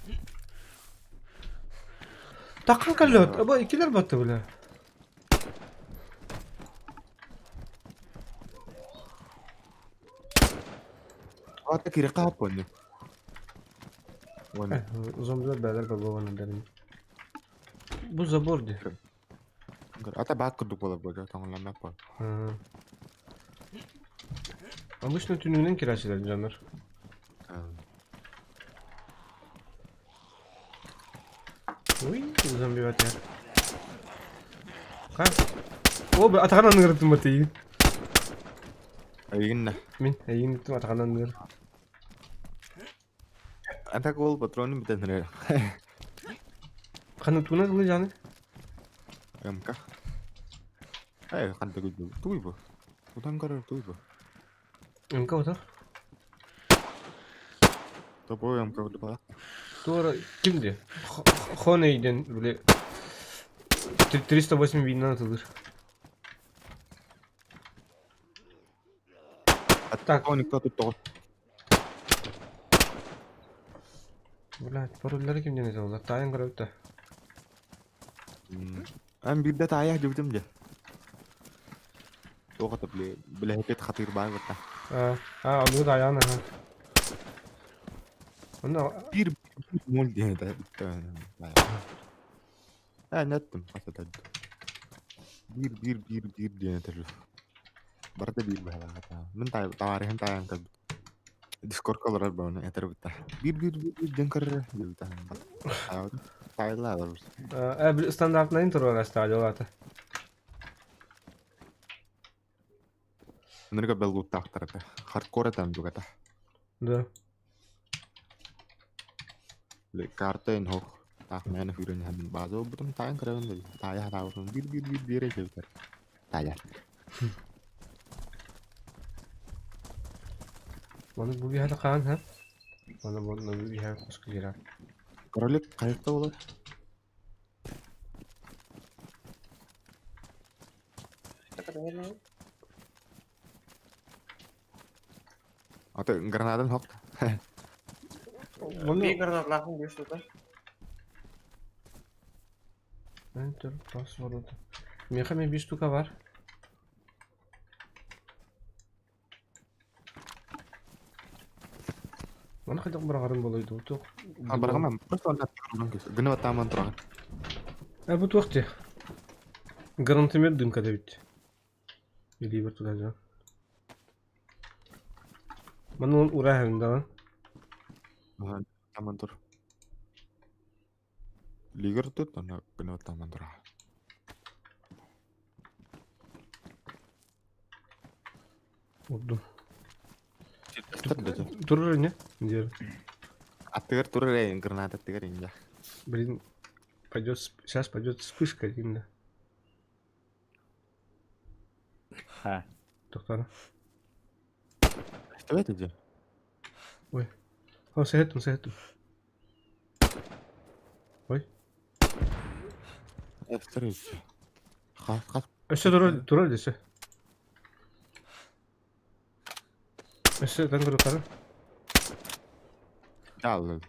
[SPEAKER 1] Takkan kalıyor. Ama ikiler battı bile.
[SPEAKER 6] Ata kiri kapon ne? Wana.
[SPEAKER 1] Zombiler beyler baba bana derim. Bu zabordu.
[SPEAKER 6] Ata bak kurduk ola boca tanımlam yapar.
[SPEAKER 1] Ha. Обычно tününün kirasılar canlar. Uy, zombi bat ya. Kan. Oh, Atakan anladım batıyı.
[SPEAKER 6] Ayın ne?
[SPEAKER 1] Min, ayın gittim Atakan anladım.
[SPEAKER 6] Ata kol patronu biten ne?
[SPEAKER 1] Kanı tuna kılı canı.
[SPEAKER 6] Yamka. Ay, kan da gudu. Tuy bu. Udan karar tuy bu.
[SPEAKER 1] Emka otur.
[SPEAKER 6] Topo yamka udah bak.
[SPEAKER 1] Doğru kimdi? Honey'den böyle 308 binden atılır.
[SPEAKER 6] Ata kau nikah tuh toh.
[SPEAKER 1] Böyle parolları kimden yazıyorlar? Tayan kırıkta.
[SPEAKER 6] An bir de tayah jauh dia. Tuh kata beli heket khatir banget ta.
[SPEAKER 1] Ha, onu da ayağına ha. Onu
[SPEAKER 6] Bir mul dia ta. Nettim kata tadi. Bir dia terus. Berarti bir bahasa kata. Mentai tawarin tayang ke Discord kalau bawaan ya terus ta. Bir jengker gitu ta. Tayla terus.
[SPEAKER 1] bir standartına intro var stadio vata.
[SPEAKER 6] Mereka belgu tak ternyata. Hardcore tam juga ta.
[SPEAKER 1] Da.
[SPEAKER 6] Le karten hoch. Tak main videonya habis bazo betul tayang keren deh. Tayah tahu bir aja ter. Tayah.
[SPEAKER 1] Bana bu bir hata kan ha. Bana bu bir hata kusku girer.
[SPEAKER 6] Karolip kayakta olur. Atau granadan hoch.
[SPEAKER 1] Bunu
[SPEAKER 9] Bir granat lazım diyor şurada.
[SPEAKER 1] Enter password. Меха bir штука var. Mana kadang barang boluydu bu.
[SPEAKER 6] Баргамаа просто оноо гэнэ тааман тураа.
[SPEAKER 1] Bu vakti. Garanti mi dün kadar bitti. Geliyor bir tutacağım. Bana onun uğrağı hem daha.
[SPEAKER 6] Тааман тур. Лигер тут оноо гэнэ тааман тураа.
[SPEAKER 1] Vurdum.
[SPEAKER 6] Тэтэр.
[SPEAKER 1] Durur ne? Diyorum.
[SPEAKER 6] Аттыгэр турээ гранат аттыгэр инжа.
[SPEAKER 1] Блин, сейчас пойдет вспышка именно.
[SPEAKER 7] Ha.
[SPEAKER 1] Доктора.
[SPEAKER 6] Что это где?
[SPEAKER 1] О, сету. Ой.
[SPEAKER 6] Это второй. Хас.
[SPEAKER 1] Еще durur dese. Еще ben doktора.
[SPEAKER 6] Дал.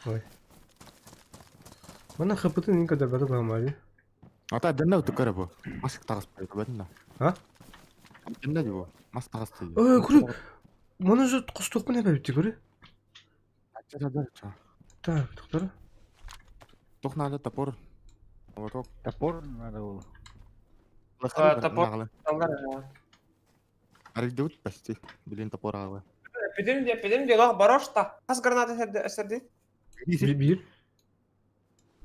[SPEAKER 1] Ой. Mana kapıtın ne kadar badı bağımlı.
[SPEAKER 6] Ата дэнэ утгаараа бо. Маш их тагас байна.
[SPEAKER 1] Ha?
[SPEAKER 6] Дэнэ юу? Маш тагас тий.
[SPEAKER 1] Ой, 그래. Mana же кустук mu ne bitti göre?
[SPEAKER 6] Ачаа.
[SPEAKER 1] Так, доктора.
[SPEAKER 6] Тухнаа топор. Вот.
[SPEAKER 7] Топор надо было.
[SPEAKER 9] Топор.
[SPEAKER 6] Аридут почти. Блин, топор ала.
[SPEAKER 9] Пидем де лох барошта. Has граната эсерди.
[SPEAKER 1] Bir.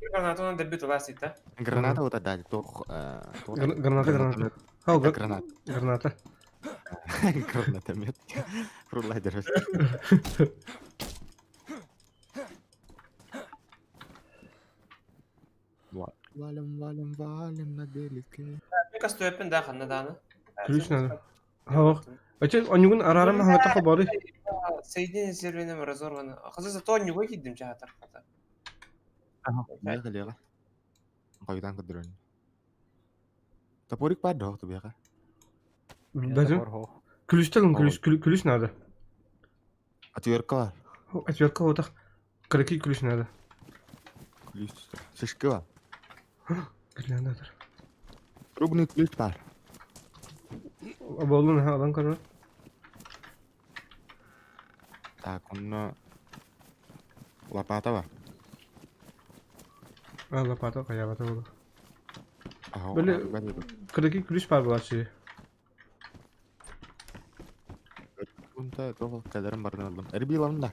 [SPEAKER 9] Bir granata ona debit olasıydı.
[SPEAKER 6] Граната вот отдать. Тух.
[SPEAKER 1] Граната. Ha,
[SPEAKER 6] Гранат.
[SPEAKER 1] granata.
[SPEAKER 6] Гранатомет. Фрулайдер. Валим на делике.
[SPEAKER 9] Bir kas tüyepin daha kanına dağını.
[SPEAKER 1] Ключ надо. Ha bak. Açın onun ararım hangata habari.
[SPEAKER 9] Seydin zirvenim razorvanı. Kızı to nyugo gittim çahatar.
[SPEAKER 6] Я галера. Койдан көдрөн. Топорик падо то бяга.
[SPEAKER 1] Bacım. Ключтен ключ надо.
[SPEAKER 6] Отвертка.
[SPEAKER 1] Отвертка вот так. Какие ключ надо?
[SPEAKER 6] Ключ. Сышка.
[SPEAKER 1] Глянатор.
[SPEAKER 6] Рубный ключ бар.
[SPEAKER 1] Оболун ha alan karar.
[SPEAKER 6] Так, он лопата бар.
[SPEAKER 1] Лопата каябата болду.
[SPEAKER 6] Ага.
[SPEAKER 1] Böyle какие ключ бар була чи?
[SPEAKER 6] Унта то кадарым бардын алдым. Эрби лавында.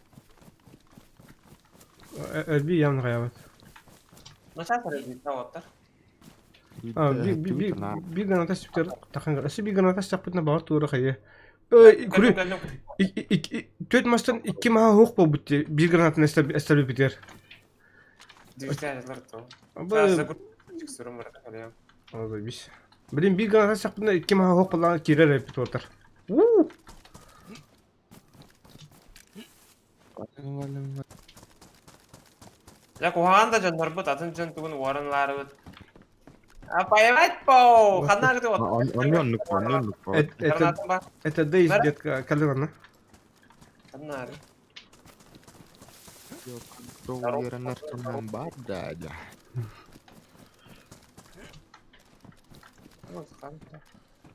[SPEAKER 1] Elbi yan kayabat.
[SPEAKER 9] Nasıl sarıldı tavattır?
[SPEAKER 1] Bir granata çıktı. Takın garası bir granata çıktı bağır tuğra kayı. Kuru. Töt maçtan 2 maha hok bu bitti. Bir granatın estabil biter.
[SPEAKER 9] Düştüler to.
[SPEAKER 1] Ama
[SPEAKER 9] Çıksırım var kalıyor.
[SPEAKER 1] Abi biz. Bilin bir granata çıktı 2 maha hok falan kirer repit otar.
[SPEAKER 9] Ya kuhanda canlar bu tatın can tuğun varanlar bu. Apa ya bu? Kanna gitu.
[SPEAKER 6] Онён.
[SPEAKER 9] Granatım var.
[SPEAKER 1] Это Дейз, детка, колено.
[SPEAKER 9] Kanna abi.
[SPEAKER 6] Уверенность, что нам бардадя.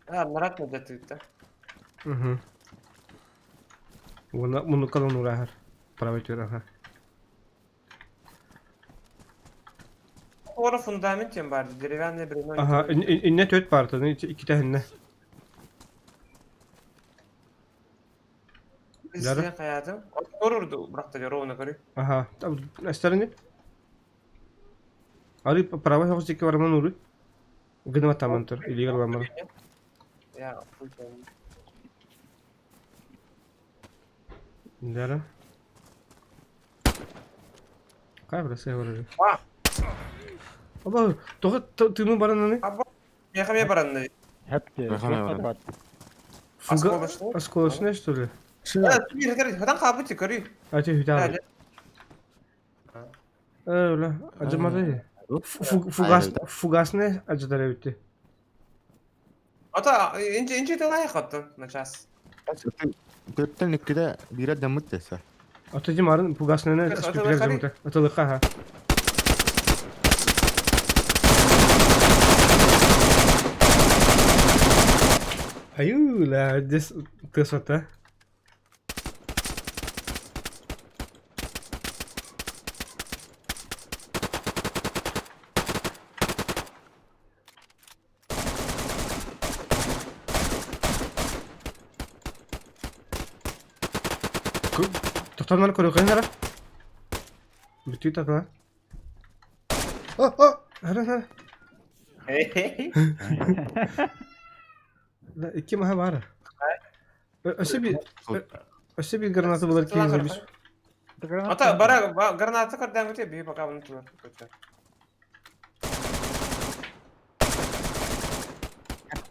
[SPEAKER 9] Merak mı etti?
[SPEAKER 1] Угу. Bunu kalın uğrar. Правый ага.
[SPEAKER 9] Orada fundamentim vardı. Derivenle bir
[SPEAKER 1] Aha, ne töt vardı, ne 2 tane.
[SPEAKER 9] İzleyen hayatım. Orurdu bıraktı ya ровно görü.
[SPEAKER 1] Aha, tam esterne. Ari правый хостик var mı nuru? Gıdma tamamdır. Illegal var.
[SPEAKER 9] Ya full time.
[SPEAKER 1] Dara. Kay burası var.
[SPEAKER 9] Vah!
[SPEAKER 1] Aba, tümü baran ne?
[SPEAKER 9] Yakamaya barandı.
[SPEAKER 7] Hep de.
[SPEAKER 6] Bakalım.
[SPEAKER 1] Осколочная, что ли?
[SPEAKER 9] Hadan kabı çıkarıyor.
[SPEAKER 1] Ача hüda. Öyle, acımadı. Фугасный acıdır bitti.
[SPEAKER 9] Ata ince de layık attın. Naças.
[SPEAKER 6] Tötten ikide bira damıt dese.
[SPEAKER 1] Atıcı marın фугасный ne? Atılıkka ha. Аюла, здесь красота. Tohtamları koruyor kaynara. Bütün takla. Oh. Hara. La iki maha var. Öse bir granatı bulur ki biz.
[SPEAKER 9] Ата, бара, граната кырдан өте, бей пока bunu tutar.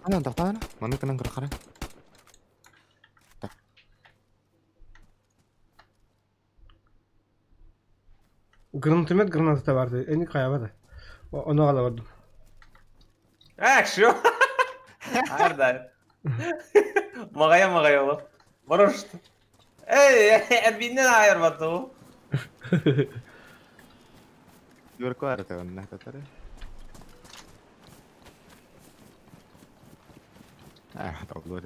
[SPEAKER 6] Ana tahtana. Mana kena gerak-gerak.
[SPEAKER 1] Granatomet granatı da vardı. En iyi kaya vardı. Onu alamadım.
[SPEAKER 9] Şu. Arda. Magaya oğlum. Barıştı. Erbinden ayırmadı o.
[SPEAKER 6] Luar kuar tuh, nah tatar. Tahu luar.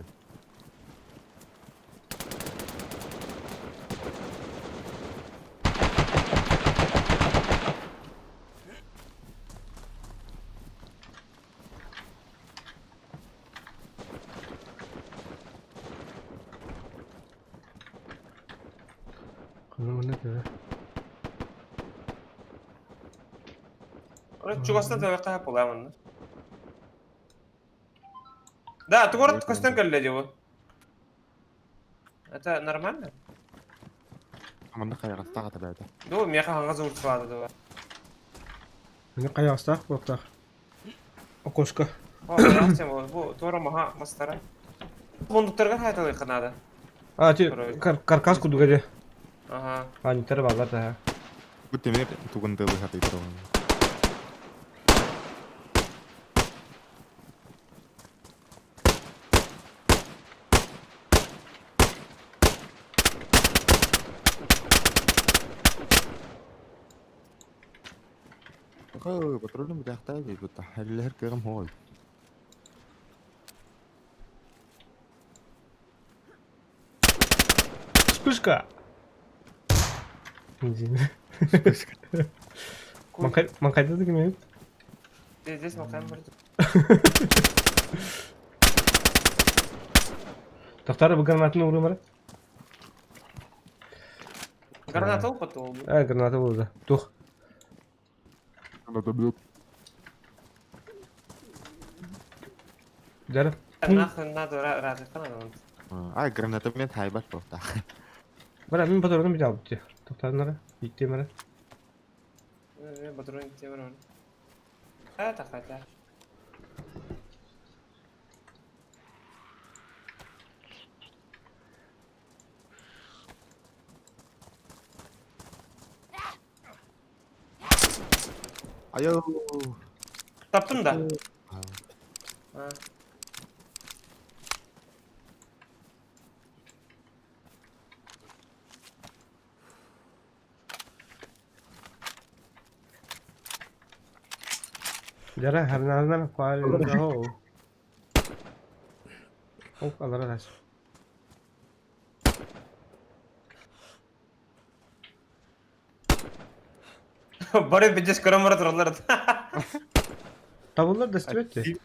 [SPEAKER 1] Kanım ne diyor?
[SPEAKER 9] Orada çugasına da vakit yapılamın. Да, ты город Костенко леди его. Это нормально?
[SPEAKER 6] Mana kayak kasta kata beta.
[SPEAKER 9] Ну, меня ханга зовут Свада, давай.
[SPEAKER 1] Ne kaya hasta? Bakta. Окошко.
[SPEAKER 9] О, я тем, bu doğru maha mastara. Bunduklarga haytalı kanada.
[SPEAKER 1] Karkas kudu gede.
[SPEAKER 9] Aha.
[SPEAKER 1] Hani tere bağlar da.
[SPEAKER 6] Gue timnya tukun tuh hati itu. Patrolnya udah tahu gitu, hari lahir ke kamu hol.
[SPEAKER 1] Вспышка! Макайда да гимеет?
[SPEAKER 9] Здесь макаем burada.
[SPEAKER 1] Tahtara bu granatını vuruyor bana.
[SPEAKER 9] Granata опыт oldu.
[SPEAKER 1] Granatı vurdu. Tuh.
[SPEAKER 6] Ada dulu.
[SPEAKER 1] Jarım.
[SPEAKER 9] Nahın надо разыскать надо.
[SPEAKER 6] Granatnya hebat loh.
[SPEAKER 1] Bana benim patronum bir daha bitti. Tahtaranlara. Bitti bana.
[SPEAKER 9] Батрон темрон. Это хотя.
[SPEAKER 6] Ayo.
[SPEAKER 9] Taptım da. Ha.
[SPEAKER 1] Jara harnadan faal ho. Oh, Allah razı.
[SPEAKER 9] Bari bir skramara turlar.
[SPEAKER 1] Tavullar da istiyordu.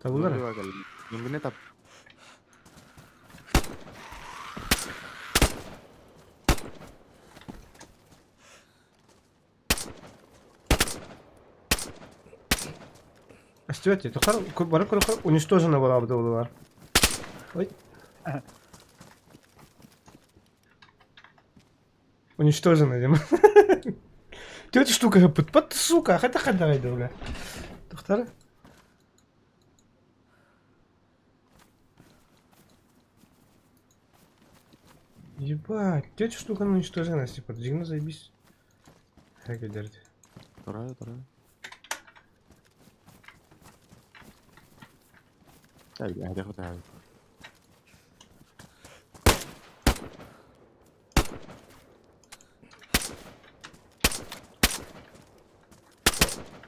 [SPEAKER 1] Tavullar.
[SPEAKER 6] Nungguinnya tap.
[SPEAKER 1] Istiyordu. Tahtar bana уничтожена была bu var. Ой. Уничтожена, Дима. Тётя штука под сука, хотя давай, бля. Tahtar. Ебать, тётя штука уничтожена, типа, дигна заебись. Хэка дерти.
[SPEAKER 6] Тараю. Ada aku tahu.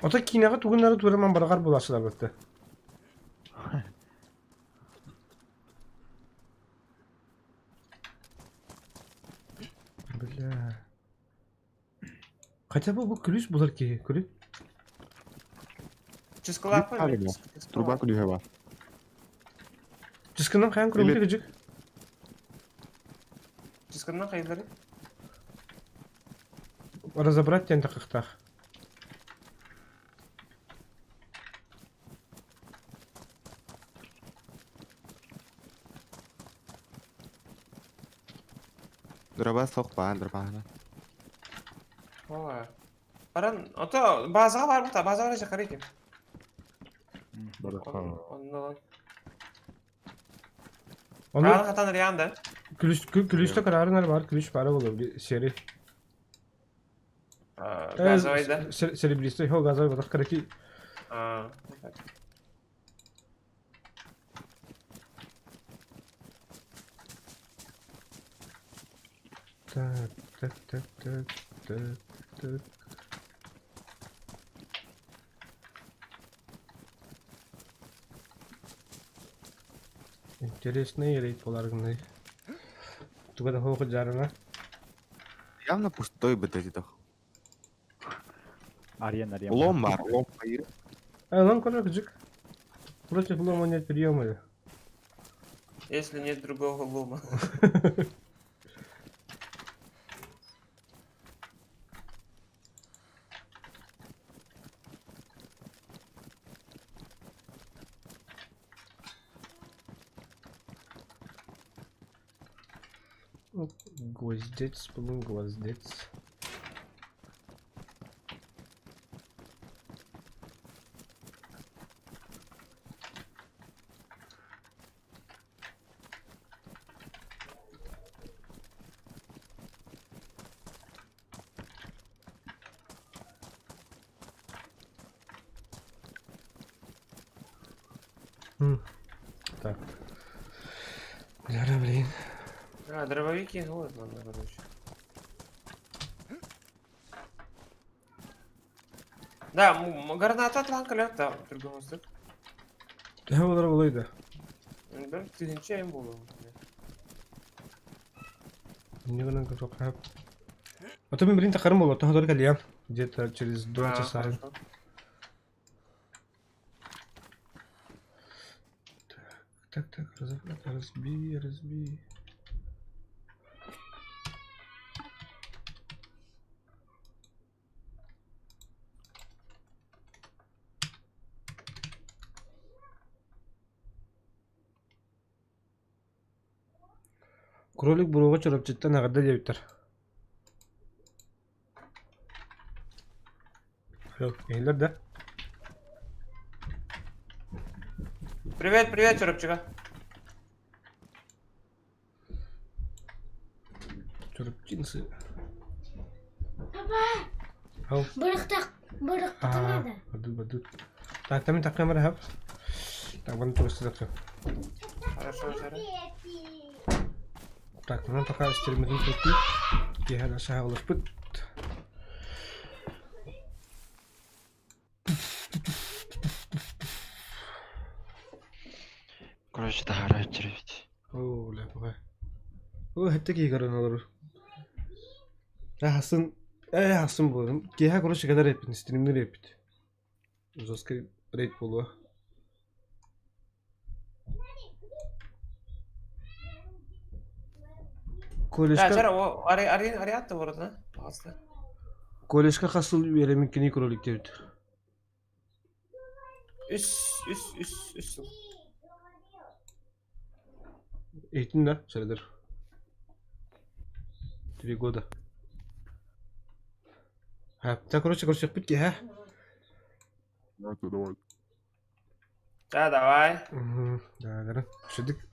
[SPEAKER 1] Ota кинага тугуннары тураман баргар булашылар бетте. Бля. Хотя бы bu kulüs bular ki. Kulüp.
[SPEAKER 9] Чискалап
[SPEAKER 6] Клип калыбы. Труба күлүгө бар.
[SPEAKER 1] Çıskından kayan kulübü
[SPEAKER 6] Evet.
[SPEAKER 1] gıcık.
[SPEAKER 9] Чискандан кайдары?
[SPEAKER 1] Разобрать тен такыктах.
[SPEAKER 6] Дроба сокпан, дробаны.
[SPEAKER 9] Ооба. Баран, ото базага барып та, базага жакар экен. Ondan.
[SPEAKER 1] Onu
[SPEAKER 9] Rağın hatanır yandı.
[SPEAKER 1] kulüste kararın var. Kulüs para olur bir seri.
[SPEAKER 9] Gazavaydı.
[SPEAKER 1] Seri bilirse ho gazavay batak karaki. Tak tak tak tak tak tak. Интересно, рейд поларгный. Туга да хо жарана.
[SPEAKER 6] Явно пустой бы эти тох.
[SPEAKER 7] Арьян.
[SPEAKER 6] Лом бар, лом байыр.
[SPEAKER 1] Lan konar gıcık. Против лома нет приема.
[SPEAKER 9] Если нет другого лома.
[SPEAKER 1] Гвоздец, блин, гвоздец. Так. Гляра, блин.
[SPEAKER 9] Дробовики, ну вот надо, короче. Да, граната атылған кілі да түргімізді.
[SPEAKER 1] Ne olur olaydı.
[SPEAKER 9] Bir tüzünçe en bolu.
[SPEAKER 1] Не гана как хап. А то мы, блин, тахарм было, то только льям. Где-то через 2 часа. Так, разби. Кролик буруга чорап життен агырда дебиттер. Алло, эйлер да?
[SPEAKER 9] Привет, чурапчика.
[SPEAKER 1] Чорап джинсы.
[SPEAKER 5] Бырык
[SPEAKER 1] Ага, бадут. Так, там так камера хап. Так, вон просто так.
[SPEAKER 9] Хорошо, Сара.
[SPEAKER 1] Так, ну пока стермидин тупик. Я на шагал спит.
[SPEAKER 3] Короче, дагара червить.
[SPEAKER 1] О, ля, бага. О, хэттеки гаран olur. Hasın bu. Kiha короче kadar yapın, streamleri yapın. Жестко рейд болуа.
[SPEAKER 9] Сара, o araya bu arada. Aslı.
[SPEAKER 1] Колешка хасыл веремин кини кролик дебит.
[SPEAKER 9] Üst.
[SPEAKER 1] Eğitim de söyledir. 3 года. Так, короче, пытки, ha?
[SPEAKER 6] Давай.
[SPEAKER 9] Да, давай.
[SPEAKER 1] Да. Шедик.